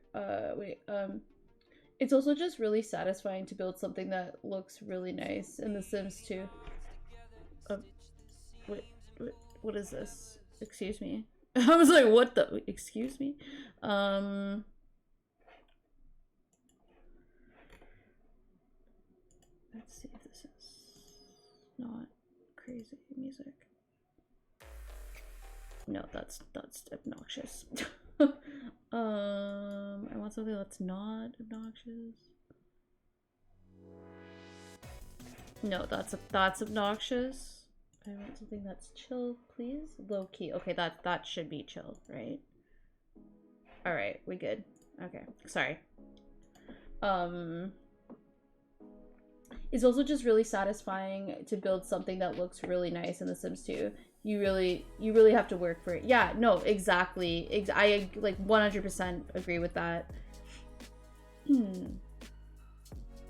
It's also just really satisfying to build something that looks really nice in The Sims 2. Wait, what is this? Excuse me. I was like, what the? Excuse me? Let's see if this is not crazy music. No, that's obnoxious. I want something that's not obnoxious. No, that's obnoxious. I want something that's chill, please. Low key. Okay, that should be chill, right? All right, we good. Okay, sorry. It's also just really satisfying to build something that looks really nice in The Sims 2. You really have to work for it. Yeah, no, exactly. I like 100% agree with that.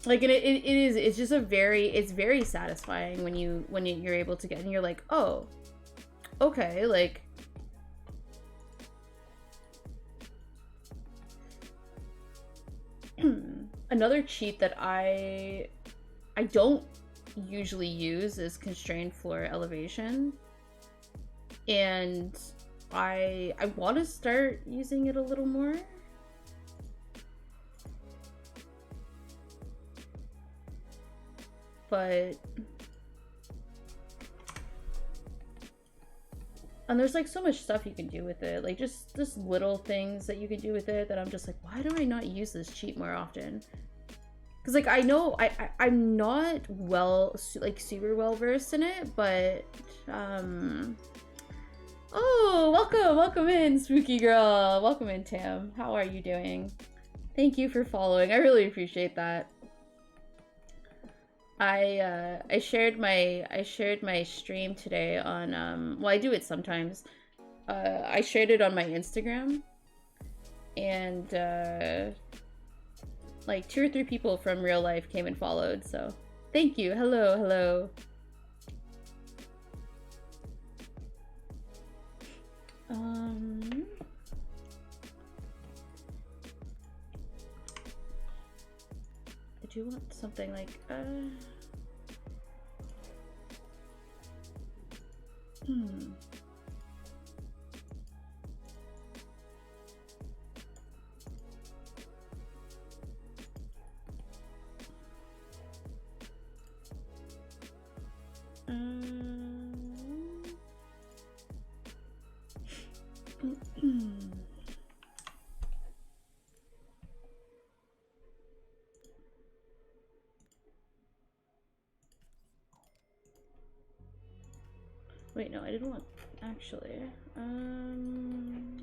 Like it's just it's very satisfying when you're able to get and you're like, oh, okay, like another cheat that I don't usually use is constrained floor elevation, and I want to start using it a little more. But and there's like so much stuff you can do with it, like just little things that you can do with it that I'm just like, why do I not use this cheat more often? Because like I know I'm not super well versed in it, but oh, welcome in, spooky girl. Welcome in, Tam. How are you doing? Thank you for following. I really appreciate that. I shared my stream today on well, I do it sometimes. I shared it on my Instagram, and like 2 or 3 people from real life came and followed, so thank you. Hello. I do want something like wait, no, I didn't want actually.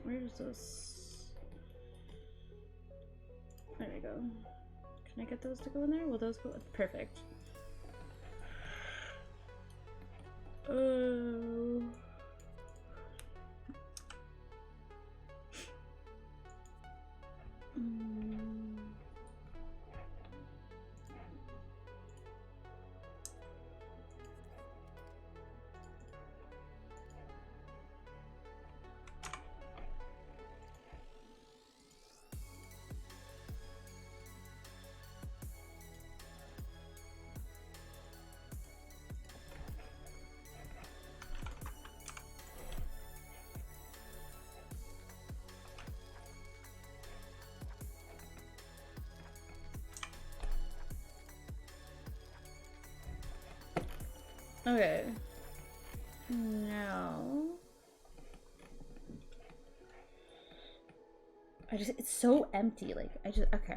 Where's this? There we go. Can I get those to go in there? Will those go? Perfect. Oh. Okay. Now it's so empty, like okay.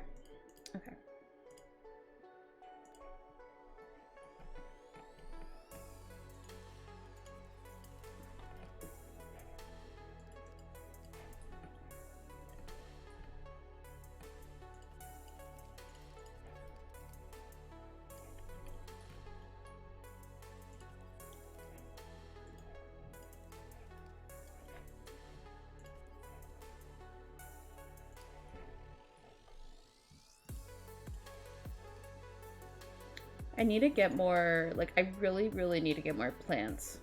I need to get more, like, I really need to get more plants.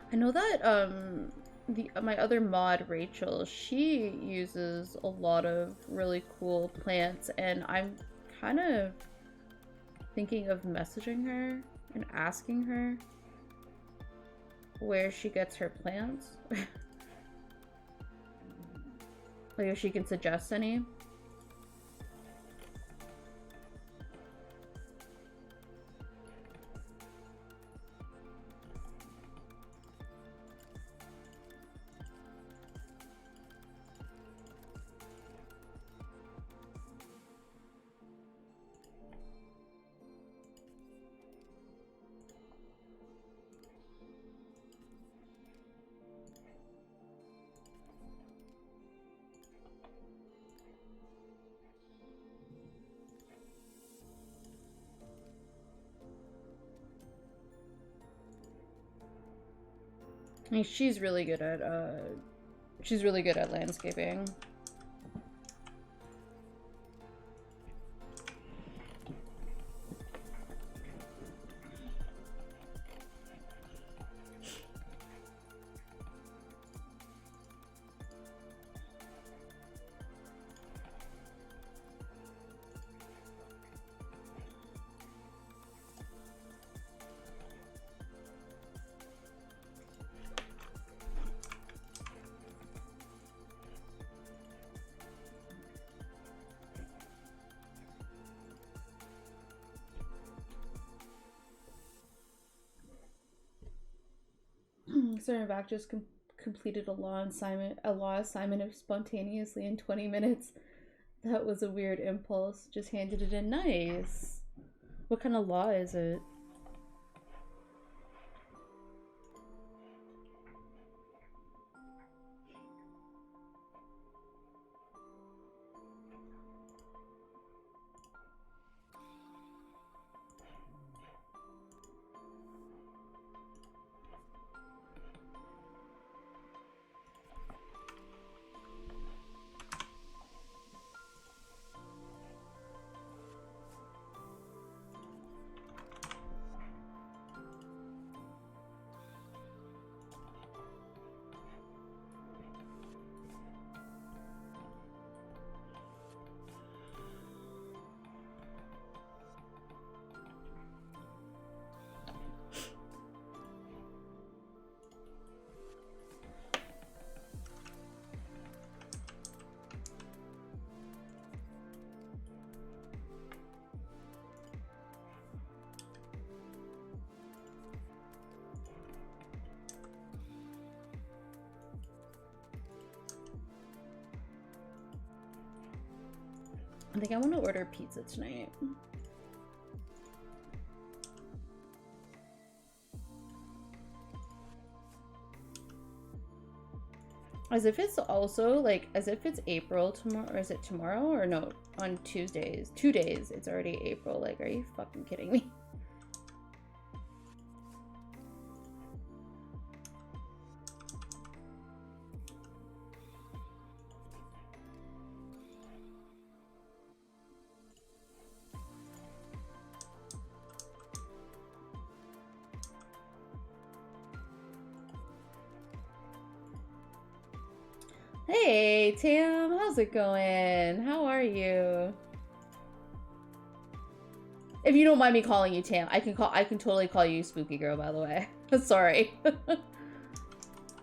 I know that my other mod, Rachel, she uses a lot of really cool plants, and I'm kind of thinking of messaging her and asking her where she gets her plants. Like if she can suggest any. I mean, she's really good at landscaping. Sorry, back just completed a law assignment spontaneously in 20 minutes. That was a weird impulse. Just handed it in. Nice. What kind of law is it? I think I want to order pizza tonight. As if it's also like, as if it's April tomorrow, or is it tomorrow? Or no, on Tuesdays. 2 days, it's already April. Like, are you fucking kidding me? Hey, Tam, how's it going? How are you? If you don't mind me calling you Tam, I can totally call you Spooky Girl, by the way. Sorry.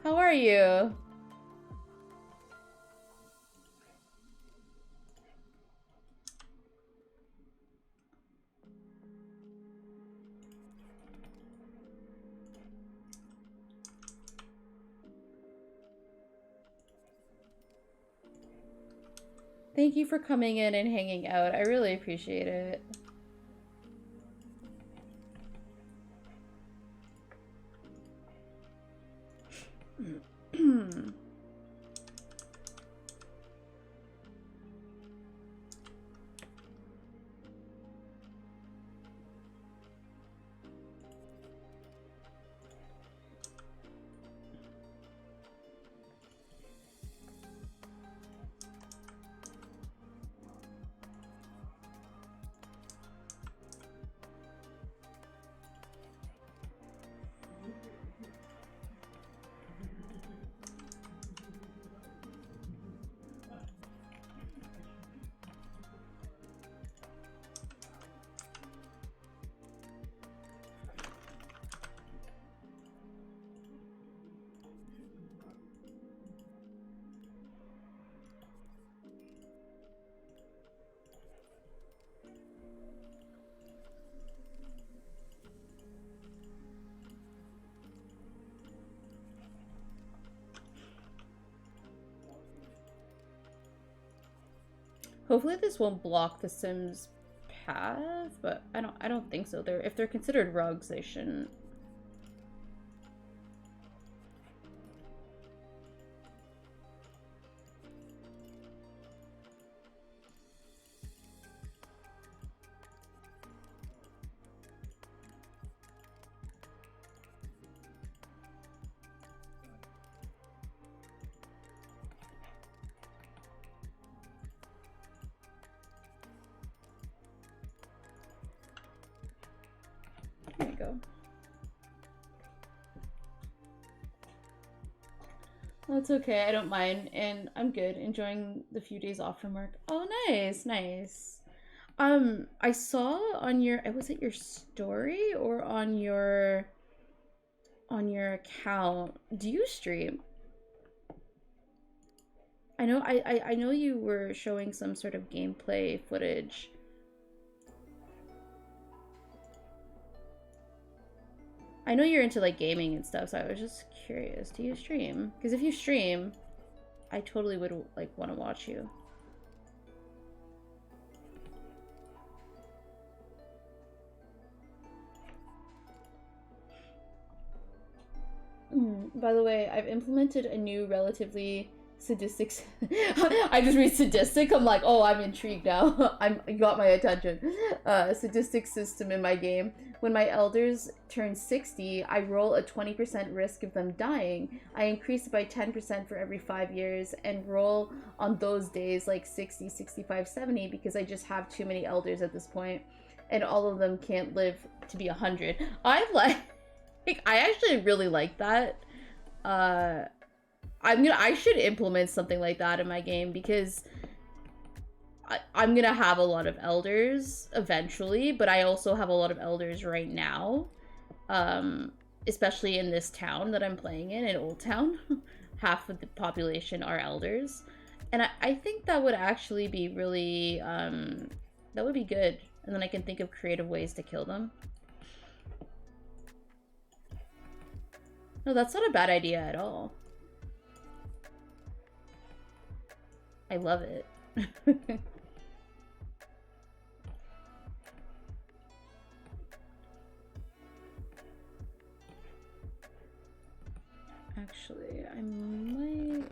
How are you? Thank you for coming in and hanging out. I really appreciate it. Hopefully this won't block the Sims path, but I don't think so. If they're considered rugs, they shouldn't. There you go. That's okay, I don't mind, and I'm good. Enjoying the few days off from work. Oh, nice, nice. I saw on your, was it your story or on your account? Do you stream? I know I know you were showing some sort of gameplay footage. I know you're into like gaming and stuff, so I was just curious. Do you stream? Because if you stream, I totally would like want to watch you. By the way, I've implemented a new relatively sadistic. I just read sadistic. I'm like, oh, I'm intrigued now. You got my attention. Sadistic system in my game. When my elders turn 60, I roll a 20% risk of them dying. I increase it by 10% for every 5 years and roll on those days like 60, 65, 70 because I just have too many elders at this point, and all of them can't live to be 100. I actually really like that. I should implement something like that in my game because I'm gonna have a lot of elders eventually, but I also have a lot of elders right now, especially in this town that I'm playing in Old Town. Half of the population are elders, and I think that would actually be really that would be good, and then I can think of creative ways to kill them. No, that's not a bad idea at all. I love it. Actually, I might...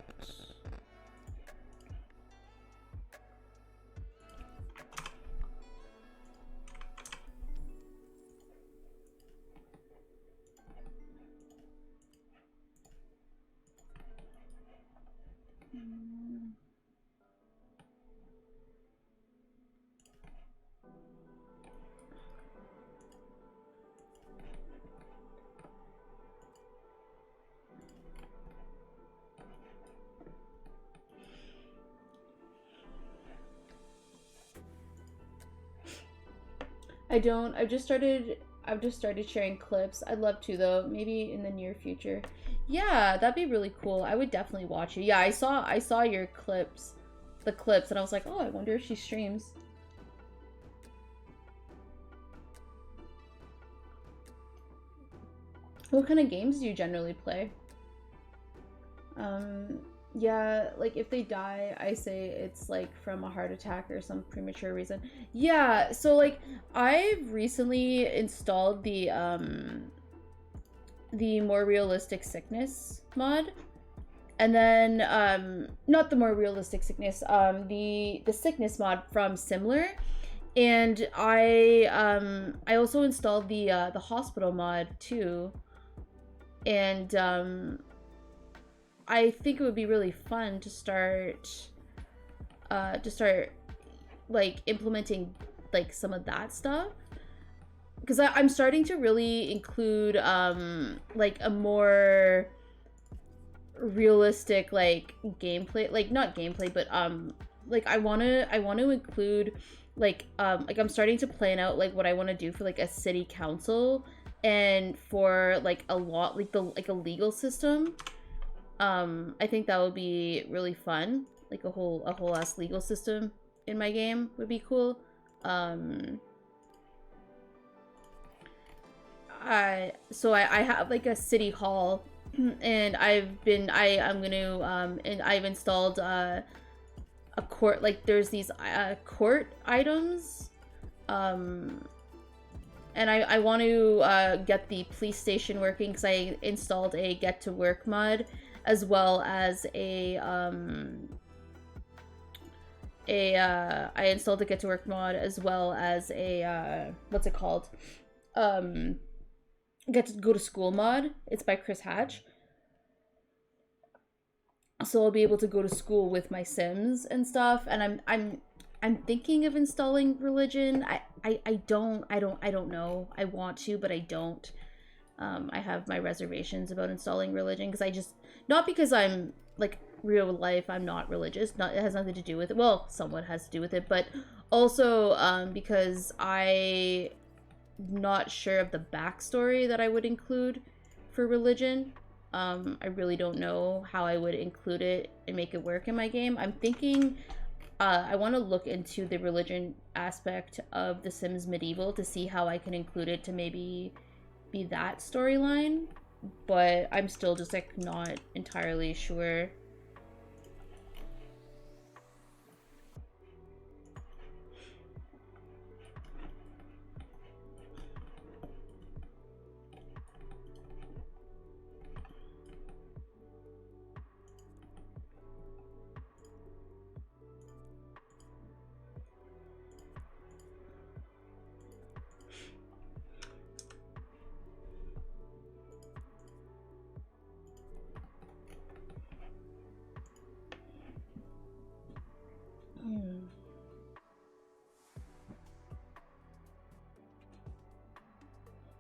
I've just started sharing clips. I'd love to though, maybe in the near future. Yeah, that'd be really cool. I would definitely watch you. Yeah, I saw your clips, the clips, and I was like, oh, I wonder if she streams. What kind of games do you generally play? Yeah, like if they die, I say it's like from a heart attack or some premature reason. Yeah, so like I've recently installed the more realistic sickness mod. And then not the more realistic sickness, the sickness mod from Similar. And I also installed the hospital mod too. And I think it would be really fun to start like implementing like some of that stuff, because I'm starting to really include like a more realistic like gameplay, like not gameplay, but like I want to include like I'm starting to plan out like what I want to do for like a city council and for like a lot like a legal system. I think that would be really fun. Like a whole ass legal system in my game would be cool. So I have like a city hall, and I'm gonna and I've installed a court, like there's these court items, and I want to get the police station working because I installed a get to work mod, as well as I installed a get to work mod, as well as a what's it called, get to go to school mod. It's by Chris Hatch. So I'll be able to go to school with my Sims and stuff. And I'm thinking of installing religion. I don't know. I want to, but I don't. I have my reservations about installing religion because I just, not because I'm like real life, I'm not religious. Not, it has nothing to do with it. Well, somewhat has to do with it, but also because I'm not sure of the backstory that I would include for religion. I really don't know how I would include it and make it work in my game. I'm thinking I want to look into the religion aspect of The Sims Medieval to see how I can include it to maybe be that storyline, but I'm still just like not entirely sure.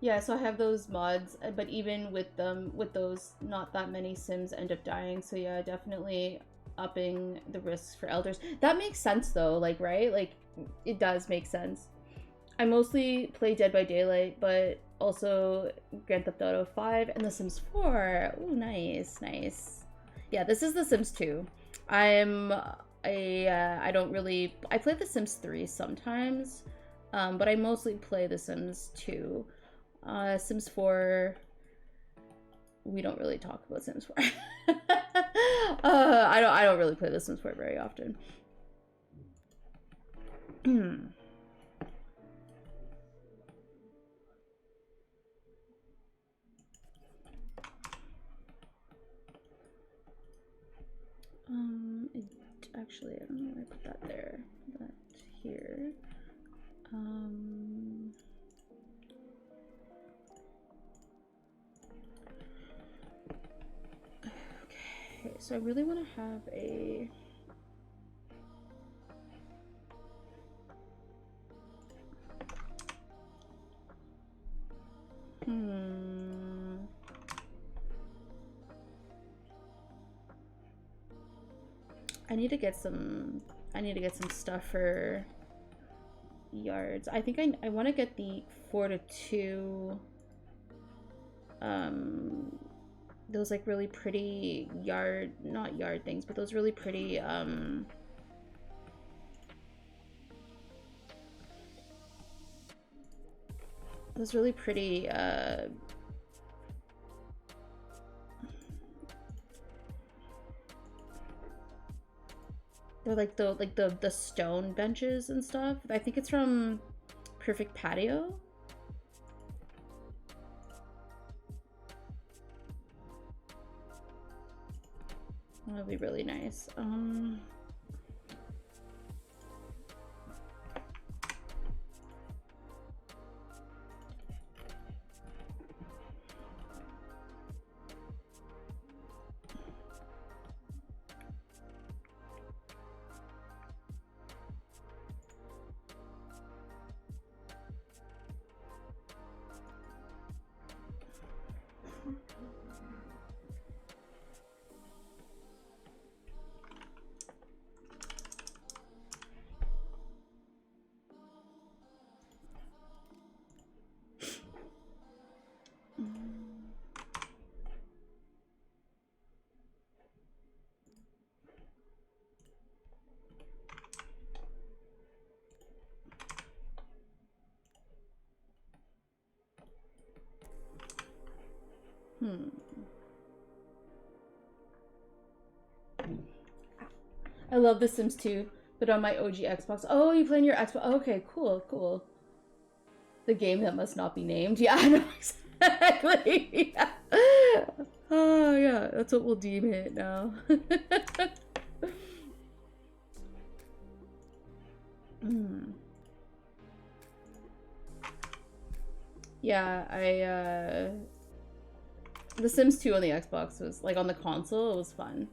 Yeah, so I have those mods, but even with them, with those, not that many Sims end up dying. So yeah, definitely upping the risks for elders. That makes sense though, like, right? Like, it does make sense. I mostly play Dead by Daylight, but also Grand Theft Auto 5 and The Sims 4. Ooh, nice, nice. Yeah, this is The Sims 2. I don't really, I play The Sims 3 sometimes, but I mostly play The Sims 2. Sims 4, we don't really talk about Sims 4. I don't really play The Sims 4 very often. Actually, I don't know where I put that there, but here. Okay, so I really want to have a... I need to get some stuff for yards. I think I want to get the 4 to 2 those like really pretty not yard things, but those really pretty they're like the stone benches and stuff. I think it's from Perfect Patio. That'd be really nice. I love The Sims 2, But on my OG Xbox. Oh, you play on your Xbox. Okay, cool, cool. The game that must not be named. Yeah, I know exactly. Yeah. Oh, yeah, that's what we'll deem it now. Yeah, The Sims 2 on the Xbox was, like, on the console, it was fun.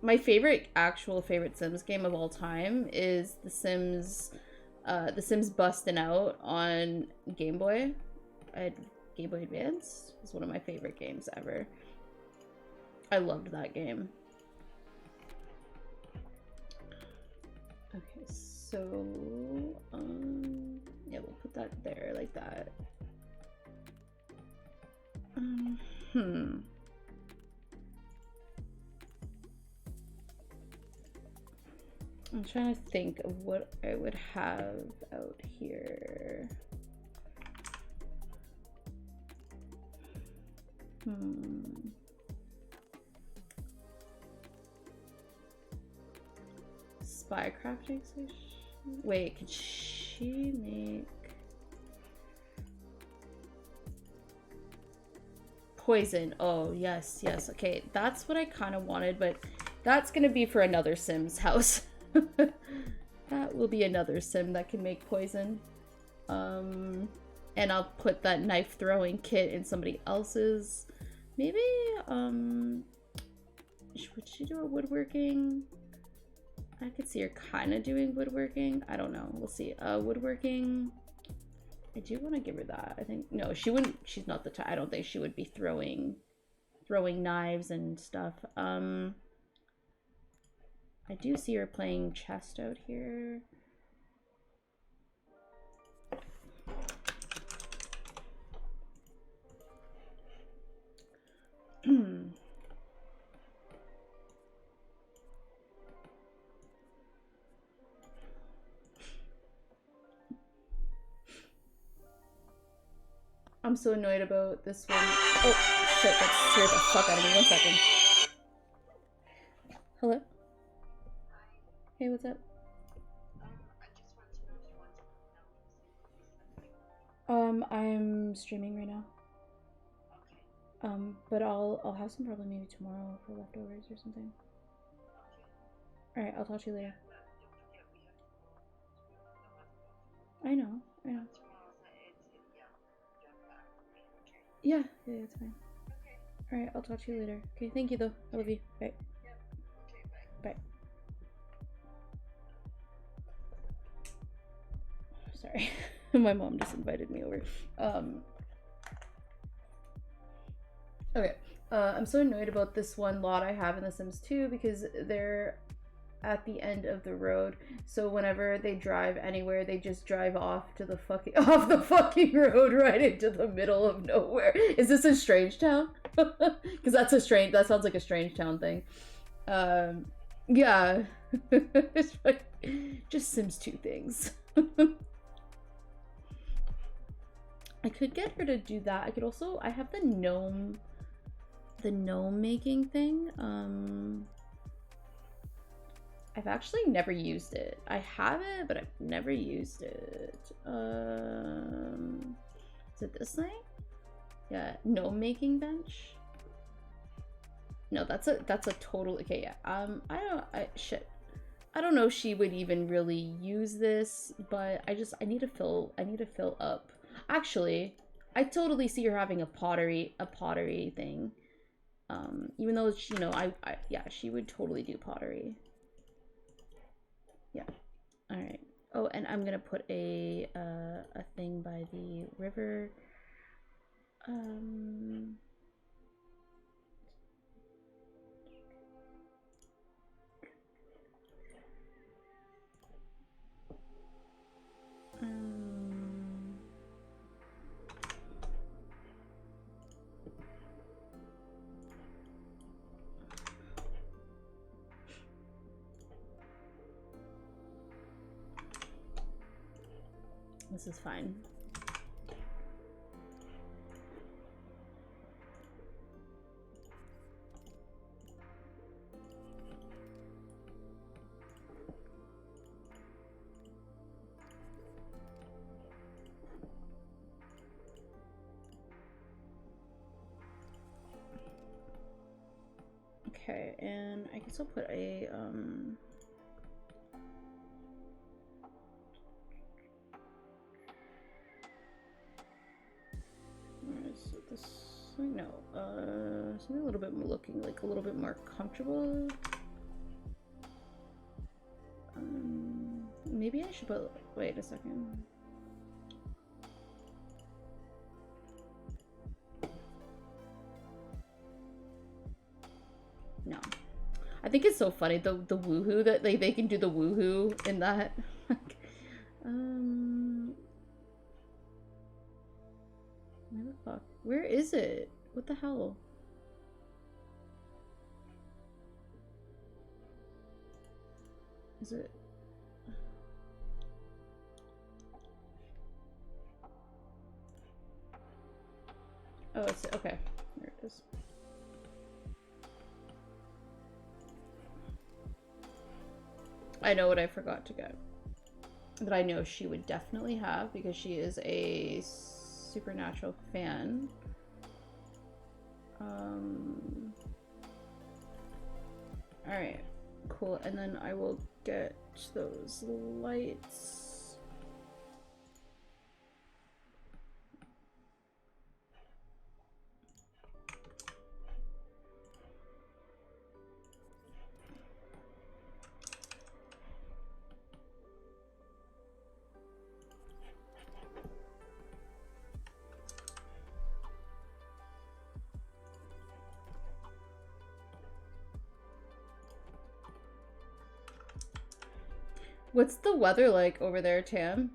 My favorite, actual favorite Sims game of all time is The Sims Bustin' Out on Game Boy. I had Game Boy Advance. It's one of my favorite games ever. I loved that game. Okay, so, yeah, we'll put that there like that. I'm trying to think of what I would have out here. Spy crafting station? Wait, could she make poison? Oh, yes, yes. Okay, that's what I kind of wanted, but that's gonna be for another Sim's house. That will be another Sim that can make poison. And I'll put that knife throwing kit in somebody else's. Maybe, would she do a woodworking? I could see her kind of doing woodworking. I don't know. We'll see. Woodworking. I do want to give her that. I think, no, she wouldn't. She's not the type. I don't think she would be throwing knives and stuff. I do see her playing chest out here. I'm so annoyed about this one. Oh, shit, that scared the fuck out of me. 1 second. Hello? Hey, what's up? I'm streaming right now. But I'll have some probably maybe tomorrow for leftovers or something. Alright, I'll talk to you later. I know. Yeah, it's fine. Alright, I'll talk to you later. Okay, thank you though. I love you. Bye. Bye. Sorry. My mom just invited me over. Okay. I'm so annoyed about this one lot I have in The Sims 2 because they're at the end of the road. So whenever they drive anywhere, they just drive off to the fucking road right into the middle of nowhere. Is this a Strange Town? Because that sounds like a Strange Town thing. Yeah. It's like, just Sims 2 things. I could get her to do that. I could also, I have the gnome making thing. I've actually never used it. I have it, but I've never used it. Is it this thing? Yeah, gnome making bench. No, that's a total, okay, yeah. I don't know if she would even really use this, but I need to fill up. Actually, I totally see her having a pottery thing. Even though, you know, yeah, she would totally do pottery. Yeah. All right. Oh, and I'm gonna put a thing by the river. This is fine. Okay, and I guess I'll put a where is this? No, something a little bit more looking like a little bit more comfortable. Maybe I should put. Wait a second. No, I think it's so funny the woohoo that they can do the woohoo in that. Where the fuck? Where is it? What the hell? Is it? Oh, it's okay. There it is. I know what I forgot to get. That I know she would definitely have because she is a Supernatural fan. Alright, cool. And then I will get those lights. What's the weather like over there, Tam?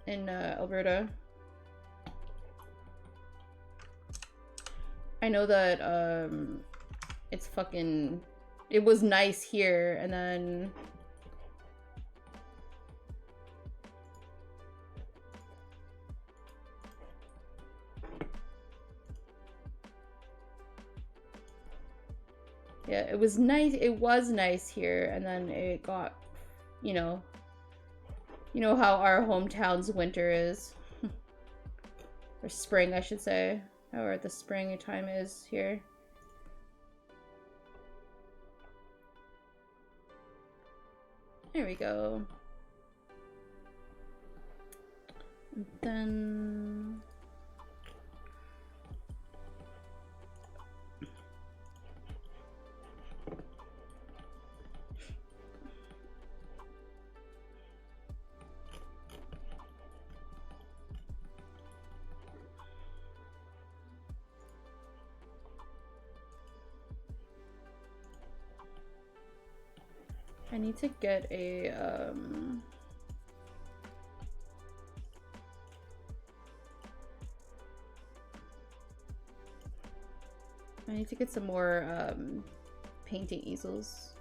In Alberta? I know that it's fucking, it was nice here and then yeah, it was nice here and then it got, you know how our hometown's winter is. Or spring, I should say. Or the spring time is here. There we go. And then I need to get a I need to get some more painting easels.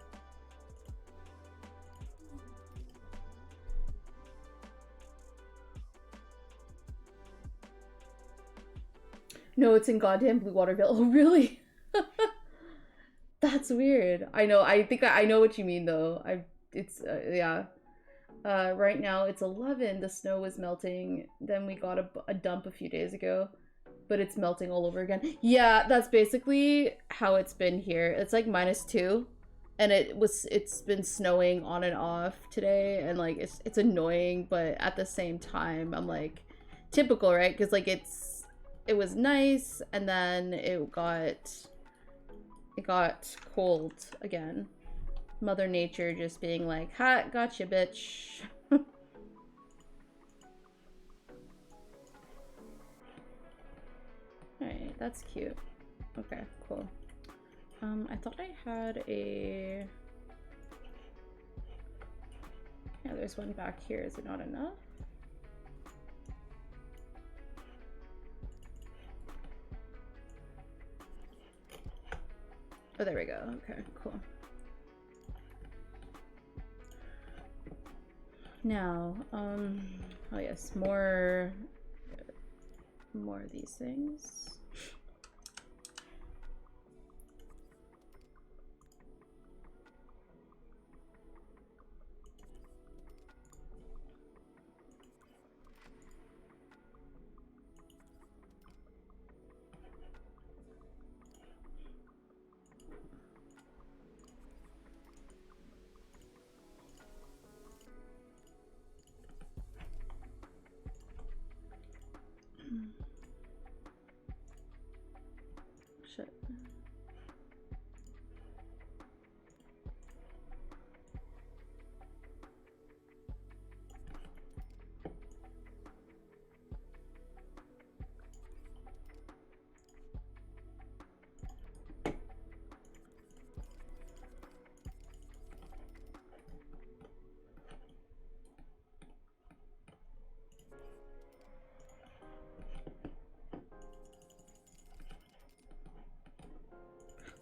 No, it's in goddamn Blue Waterville. Oh, really? That's weird. I know. I think I know what you mean, though. It's yeah. Right now it's 11. The snow was melting. Then we got a dump a few days ago, but it's melting all over again. Yeah, that's basically how it's been here. It's like -2, and it's been snowing on and off today, and like it's annoying, but at the same time, I'm like, typical, right? Because like it was nice, and then it got cold again. Mother Nature just being like, ha, gotcha, bitch. Alright, that's cute. Okay, cool. I thought I had a... Yeah, there's one back here. Is it not enough? Oh, there we go. Okay, cool. Now, oh yes, more of these things.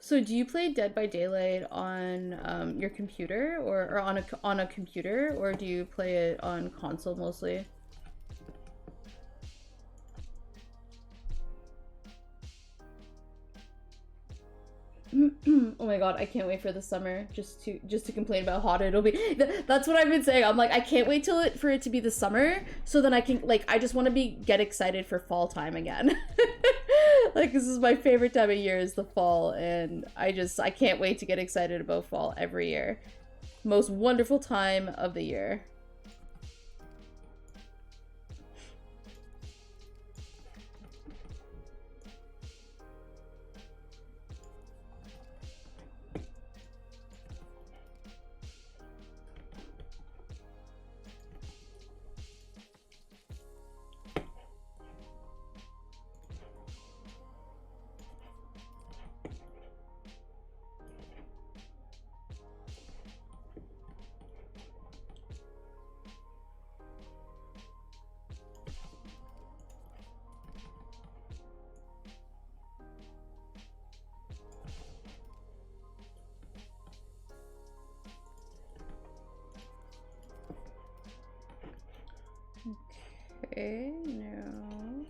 So do you play Dead by Daylight on your computer or on a computer, or do you play it on console mostly? Oh my god, I can't wait for the summer just to complain about how hot it'll be. That's what I've been saying. I'm like, I can't wait for it to be the summer so then I can, like, I just want to get excited for fall time again. Like, this is my favorite time of year, is the fall, and I can't wait to get excited about fall every year. Most wonderful time of the year. Okay, no.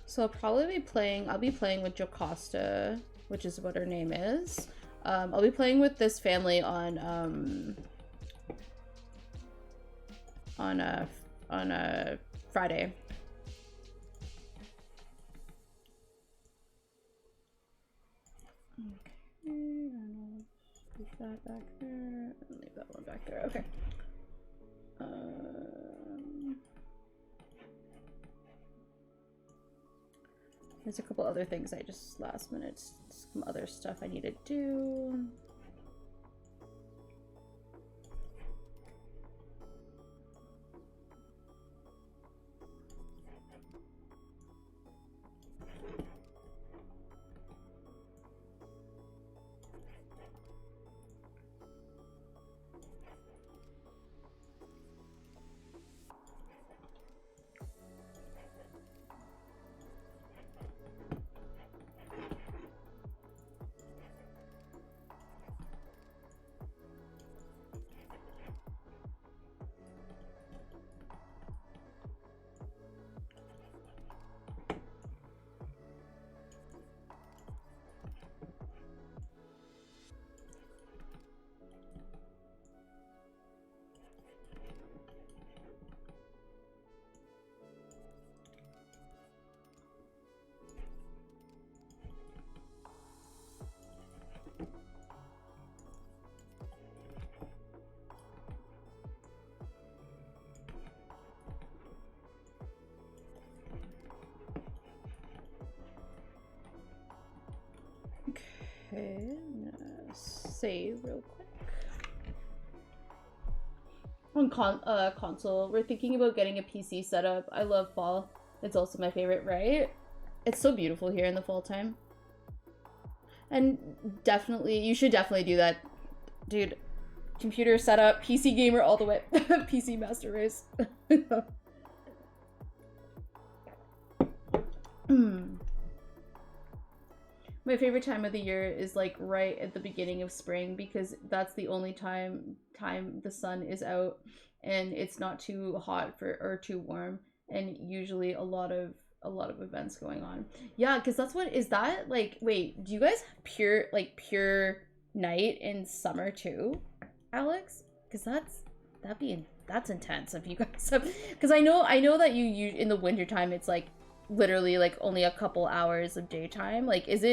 So I'll be playing with Jocasta, which is what her name is. I'll be playing with this family on a Friday. Okay, leave that back there. Leave that one back there. Okay. There's a couple other things I just last minute, some other stuff I need to do. Okay, I'm gonna save real quick. On console, we're thinking about getting a PC setup. I love fall. It's also my favorite, right? It's so beautiful here in the fall time. And definitely, you should definitely do that. Dude, computer setup, PC gamer all the way. PC master race. My favorite time of the year is like right at the beginning of spring, because that's the only time the sun is out and it's not too hot or too warm, and usually a lot of events going on. Yeah, because that's what is that like. Wait, do you guys have pure night in summer too, Alex? Because that's intense if you guys have, because I know that you in the wintertime it's like literally like only a couple hours of daytime. Like, does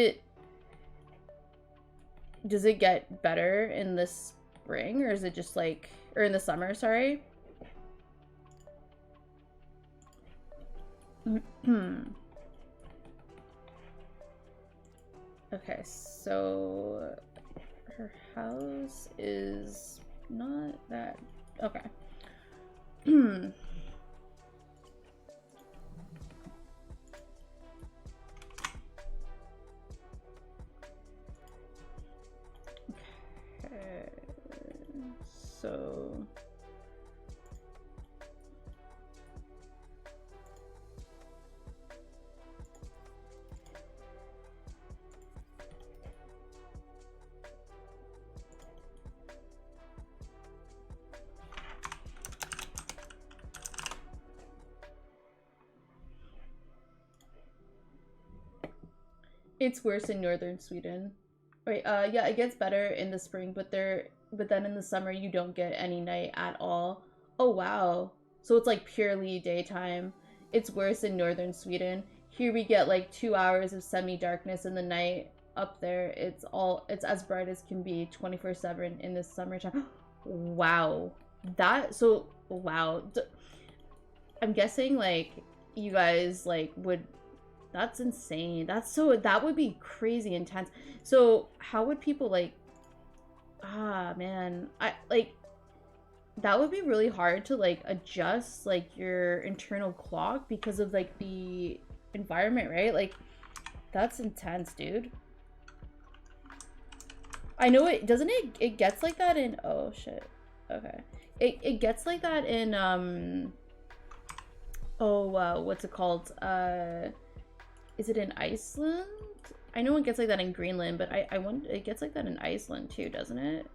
it get better in the spring, or is it just like, or in the summer, sorry? Okay, so her house is not that okay. It's worse in northern Sweden. Right, yeah, it gets better in the spring, but then in the summer you don't get any night at all. Oh wow. So it's like purely daytime. It's worse in northern Sweden. Here we get like 2 hours of semi-darkness in the night. Up there, it's as bright as can be 24/7 in the summertime. Wow. Wow. I'm guessing like you guys like would, that's insane. That would be crazy intense. So how would people like, man, I like, that would be really hard to like adjust like your internal clock because of like the environment, right? Like that's intense, dude. I know it doesn't, it gets like that in, oh shit. Okay. It gets like that in what's it called? Is it in Iceland? I know it gets like that in Greenland, but I wonder, it gets like that in Iceland too, doesn't it?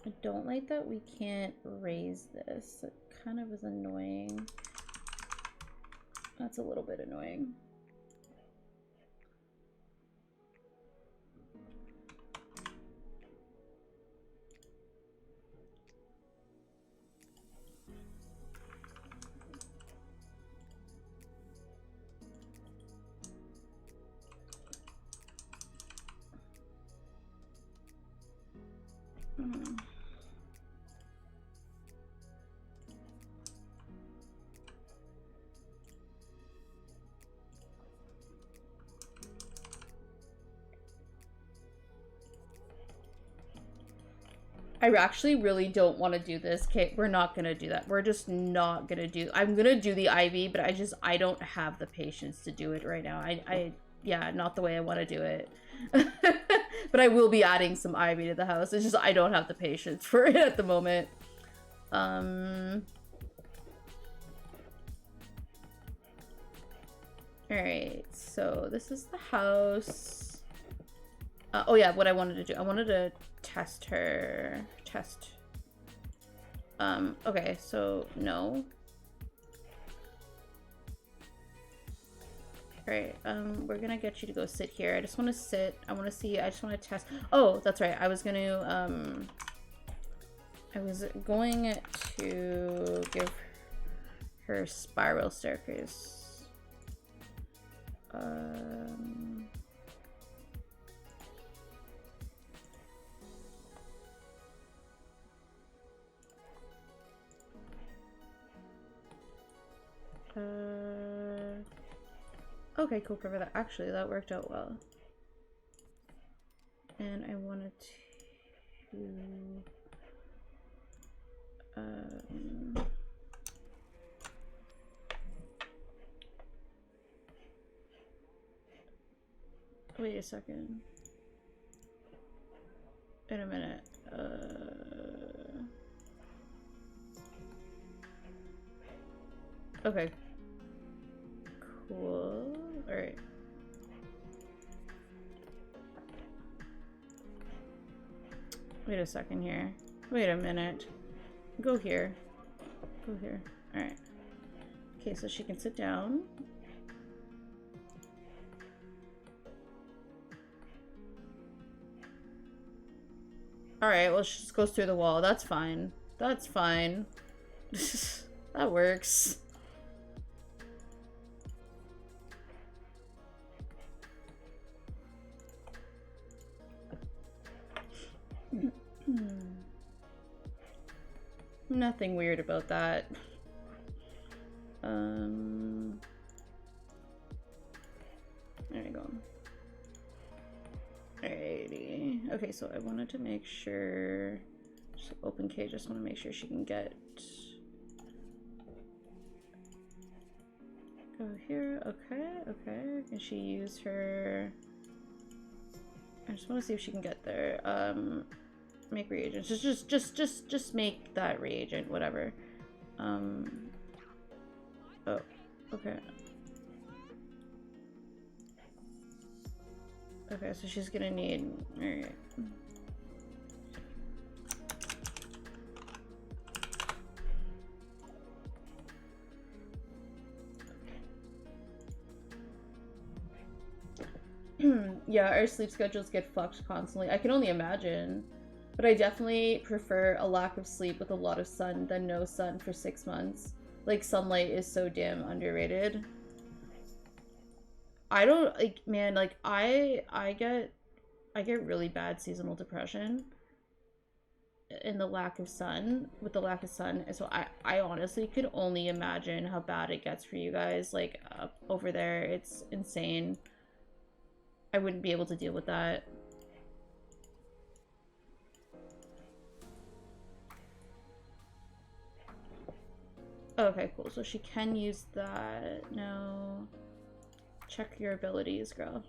I don't like that we can't raise this. It kind of is annoying. That's a little bit annoying. I actually really don't want to do this. Okay, we're not gonna do that. We're just not gonna do, I'm gonna do the ivy, but I don't have the patience to do it right now. Yeah, not the way I want to do it. But I will be adding some ivy to the house. It's just I don't have the patience for it at the moment. Alright, so this is the house. Oh yeah, what I wanted to do. I wanted to test her. Okay, so no. Alright, we're gonna get you to go sit here. I just want to sit. I want to see. I just want to test. Oh, that's right. I was going to give her spiral staircase. Okay, cool, cover that. Actually, that worked out well. And I wanted to wait a second. Wait a minute. Okay. Cool. Alright. Wait a second here. Wait a minute. Go here. Go here. Alright. Okay, so she can sit down. Alright, well, she just goes through the wall. That's fine. That's fine. That works. Nothing weird about that. There you go. Alrighty. Okay, so I wanted to make sure, just open cage, just want to make sure she can get, go here. Okay, okay. Can she use her, I just want to see if she can get there. Make reagents. Just make that reagent, whatever. Oh, okay. Okay, so she's gonna need, all right. Yeah, our sleep schedules get fucked constantly. I can only imagine. But I definitely prefer a lack of sleep with a lot of sun than no sun for 6 months. Like, sunlight is so damn underrated. I don't, like, man, like, I get really bad seasonal depression in the lack of sun, with the lack of sun. So I honestly could only imagine how bad it gets for you guys, like, over there. It's insane. I wouldn't be able to deal with that. Okay, cool. So she can use that. No. Check your abilities, girl.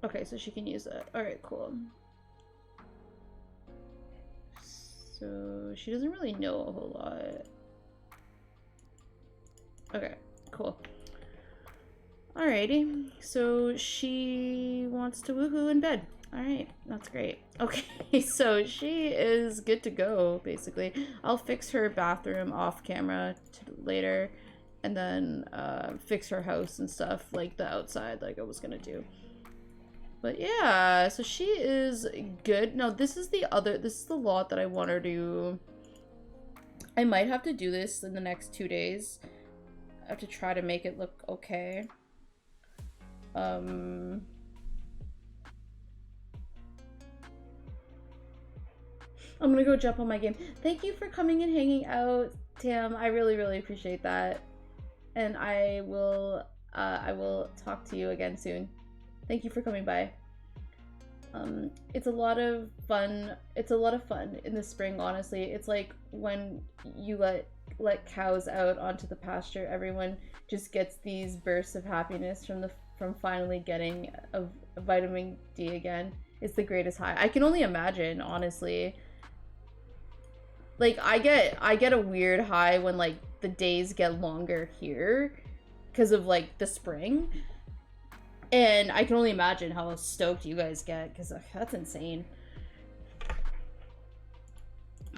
Okay, so she can use that. Alright, cool. So she doesn't really know a whole lot. Okay, cool. Alrighty. So she wants to woohoo in bed. Alright, that's great. Okay, so she is good to go, basically. I'll fix her bathroom off camera later, and then fix her house and stuff, like the outside, like I was gonna do. But yeah, so she is good. Now, this is the lot that I want her to... I might have to do this in the next 2 days. I have to try to make it look okay. I'm gonna go jump on my game. Thank you for coming and hanging out, Tam. I really, really appreciate that. And I will talk to you again soon. Thank you for coming by. It's a lot of fun. It's a lot of fun in the spring, honestly. It's like when you let cows out onto the pasture, everyone just gets these bursts of happiness from finally getting a vitamin D again. It's the greatest high. I can only imagine, honestly. Like, I get a weird high when, like, the days get longer here because of, like, the spring. And I can only imagine how stoked you guys get, because that's insane.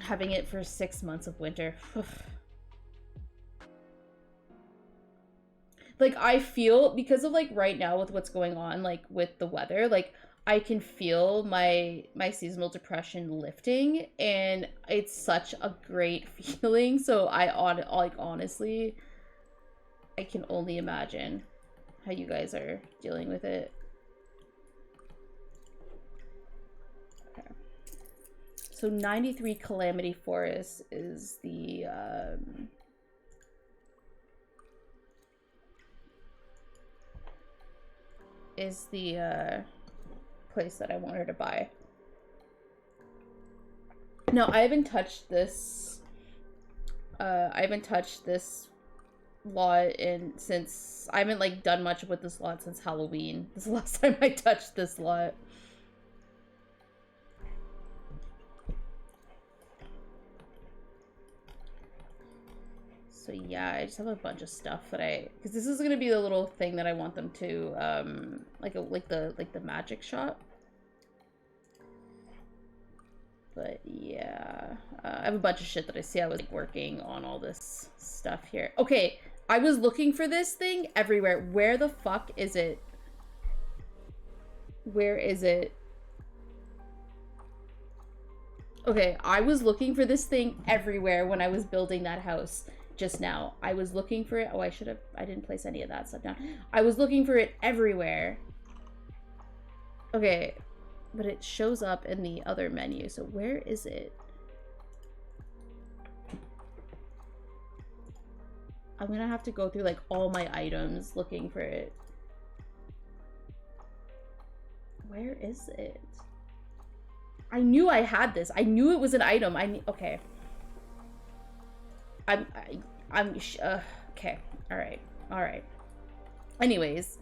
Having it for 6 months of winter. Like, I feel, because of, like, right now with what's going on, like, with the weather, like, I can feel my seasonal depression lifting, and it's such a great feeling. So honestly, I can only imagine how you guys are dealing with it. Okay. So 93 Calamity Forest is the place that I want her to buy. No, I haven't touched this lot since I haven't like done much with this lot since Halloween. This is the last time I touched this lot. So yeah, I just have a bunch of stuff that because this is gonna be the little thing that I want them to like the magic shop. But yeah, I have a bunch of shit that I see. I was like working on all this stuff here. Okay, I was looking for this thing everywhere. Where the fuck is it? Where is it? Okay, I was looking for this thing everywhere when I was building that house just now. I was looking for it. Oh, I didn't place any of that stuff down. I was looking for it everywhere. Okay, but it shows up in the other menu. So where is it? I'm gonna have to go through like all my items looking for it. Where is it? I knew I had this. I knew it was an item. Okay. Okay. All right. Anyways,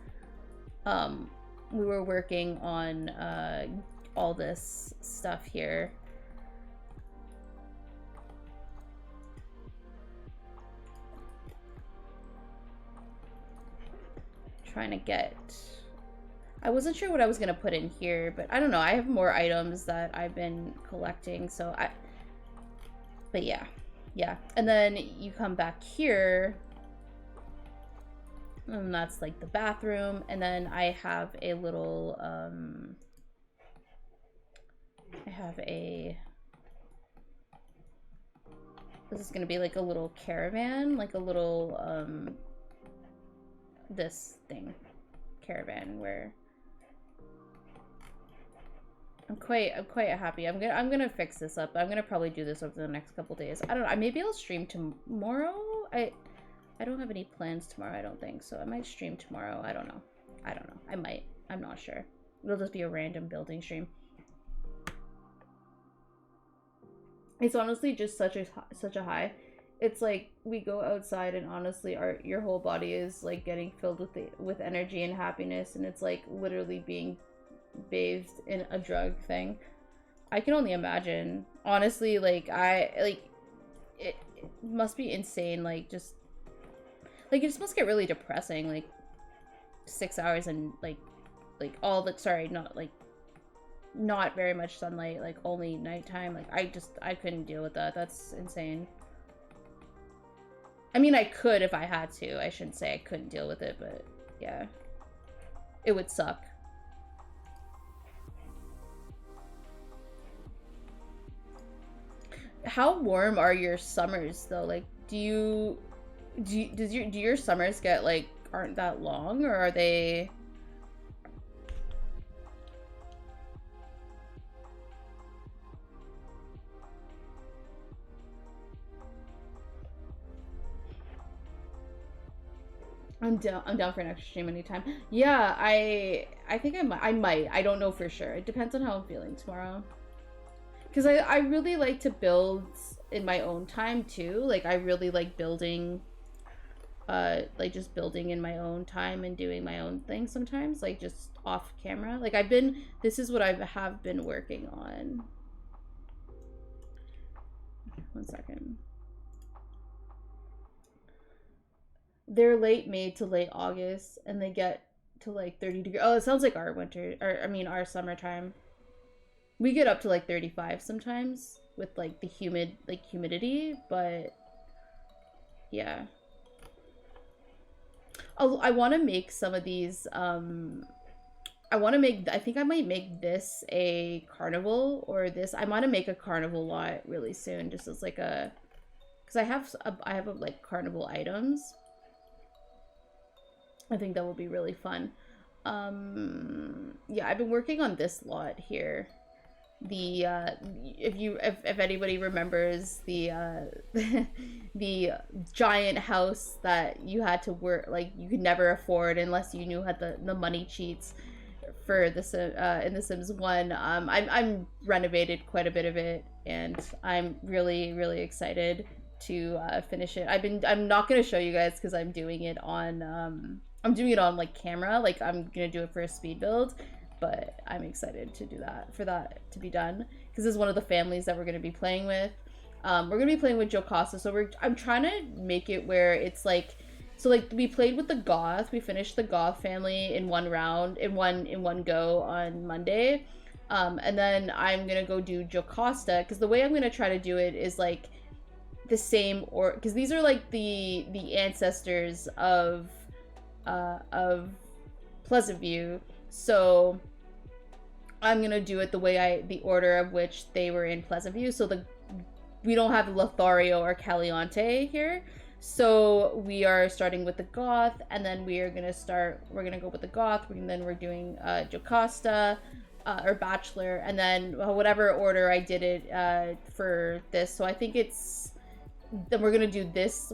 we were working on all this stuff here. trying to get... I wasn't sure what I was gonna put in here, but I don't know. I have more items that I've been collecting, so I... But yeah. Yeah. And then you come back here, and that's like the bathroom, and then I have a little, I have a... This is gonna be like a little caravan, like a little, this thing. Caravan where... I'm quite happy. I'm gonna fix this up. I'm gonna probably do this over the next couple days. I don't know. Maybe I'll stream tomorrow. I don't have any plans tomorrow, I don't think. So I might stream tomorrow. I don't know. I might. I'm not sure. It'll just be a random building stream. It's honestly just such a high. It's like we go outside and honestly your whole body is like getting filled with energy and happiness, and it's like literally being bathed in a drug thing. I can only imagine. Honestly, like it must be insane, like just like it just must get really depressing, like 6 hours and like all the not very much sunlight, like only nighttime. Like I couldn't deal with that. That's insane. I mean, I could if I had to. I shouldn't say I couldn't deal with it, but yeah. It would suck. How warm are your summers though? Like, do your summers get like aren't that long, or are they? I'm down for an extra stream anytime. Yeah, I think I might. I don't know for sure. It depends on how I'm feeling tomorrow. Because I really like to build in my own time too. Like I really like building, like just building in my own time and doing my own thing sometimes, like just off camera. Like this is what I have been working on. 1 second. They're late May to late August, and they get to like 30 degrees. Oh, it sounds like our winter, or I mean our summertime. We get up to like 35 sometimes with like the humidity, but yeah. I want to make some of these, I think I might make this a carnival, or this, I want to make a carnival lot really soon, just as like a, because I have like carnival items. I think that will be really fun. Yeah, I've been working on this lot here. The if anybody remembers the the giant house that you had to work, like you could never afford unless you knew had the money cheats for this in The Sims 1. I'm renovated quite a bit of it, and I'm really excited to finish it. I'm not gonna show you guys because I'm doing it on like camera, like I'm gonna do it for a speed build. But I'm excited to do that, for that to be done, because this is one of the families that we're going to be playing with. We're going to be playing with Jocasta, so I'm trying to make it where it's like, so like we played with the Goth, we finished the Goth family in one round, in one go on Monday, and then I'm going to go do Jocasta, because the way I'm going to try to do it is like the same, or because these are like the ancestors of Pleasant View, so I'm gonna do it the way the order of which they were in Pleasant View. So we don't have Lothario or Caliante here. So we are starting with the Goth, and then we're gonna go with the Goth, and then we're doing Jocasta or Bachelor, and then whatever order I did it for this. So I think then we're gonna do this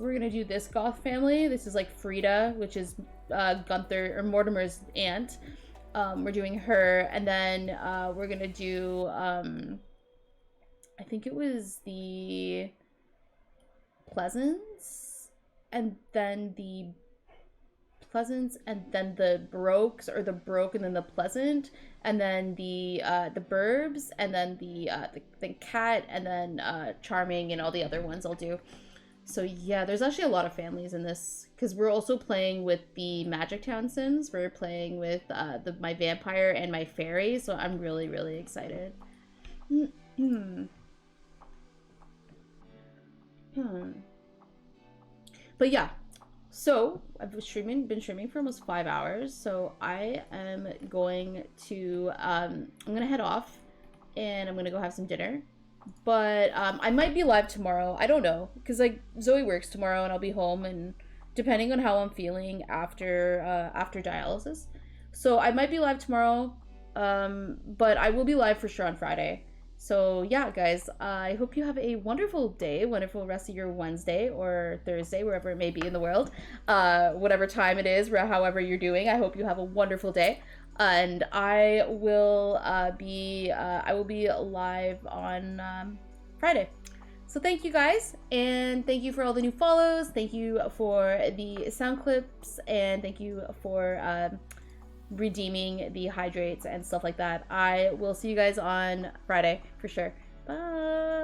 Goth family. This is like Frida, which is Gunther or Mortimer's aunt. We're doing her, and then we're gonna do I think it was the Pleasance, and then the Brokes, or the Broke and then the Pleasant, and then the Burbs, and then the Cat, and then Charming, and all the other ones I'll do. So yeah, there's actually a lot of families in this because we're also playing with the Magic Town Sims. We're playing with my vampire and my fairy, so I'm really, really excited. But yeah, so I've been streaming for almost 5 hours. So I am going to I'm gonna head off, and I'm gonna go have some dinner. But I might be live tomorrow. I don't know, because like Zoe works tomorrow, and I'll be home, and depending on how I'm feeling after dialysis, so I might be live tomorrow. But I will be live for sure on Friday. So yeah, guys, I hope you have a wonderful day, wonderful rest of your Wednesday or Thursday, wherever it may be in the world, whatever time it is, however you're doing. I hope you have a wonderful day, and I will be live on Friday. So thank you guys, and thank you for all the new follows. Thank you for the sound clips, and thank you for redeeming the hydrates and stuff like that. I will see you guys on Friday for sure. Bye.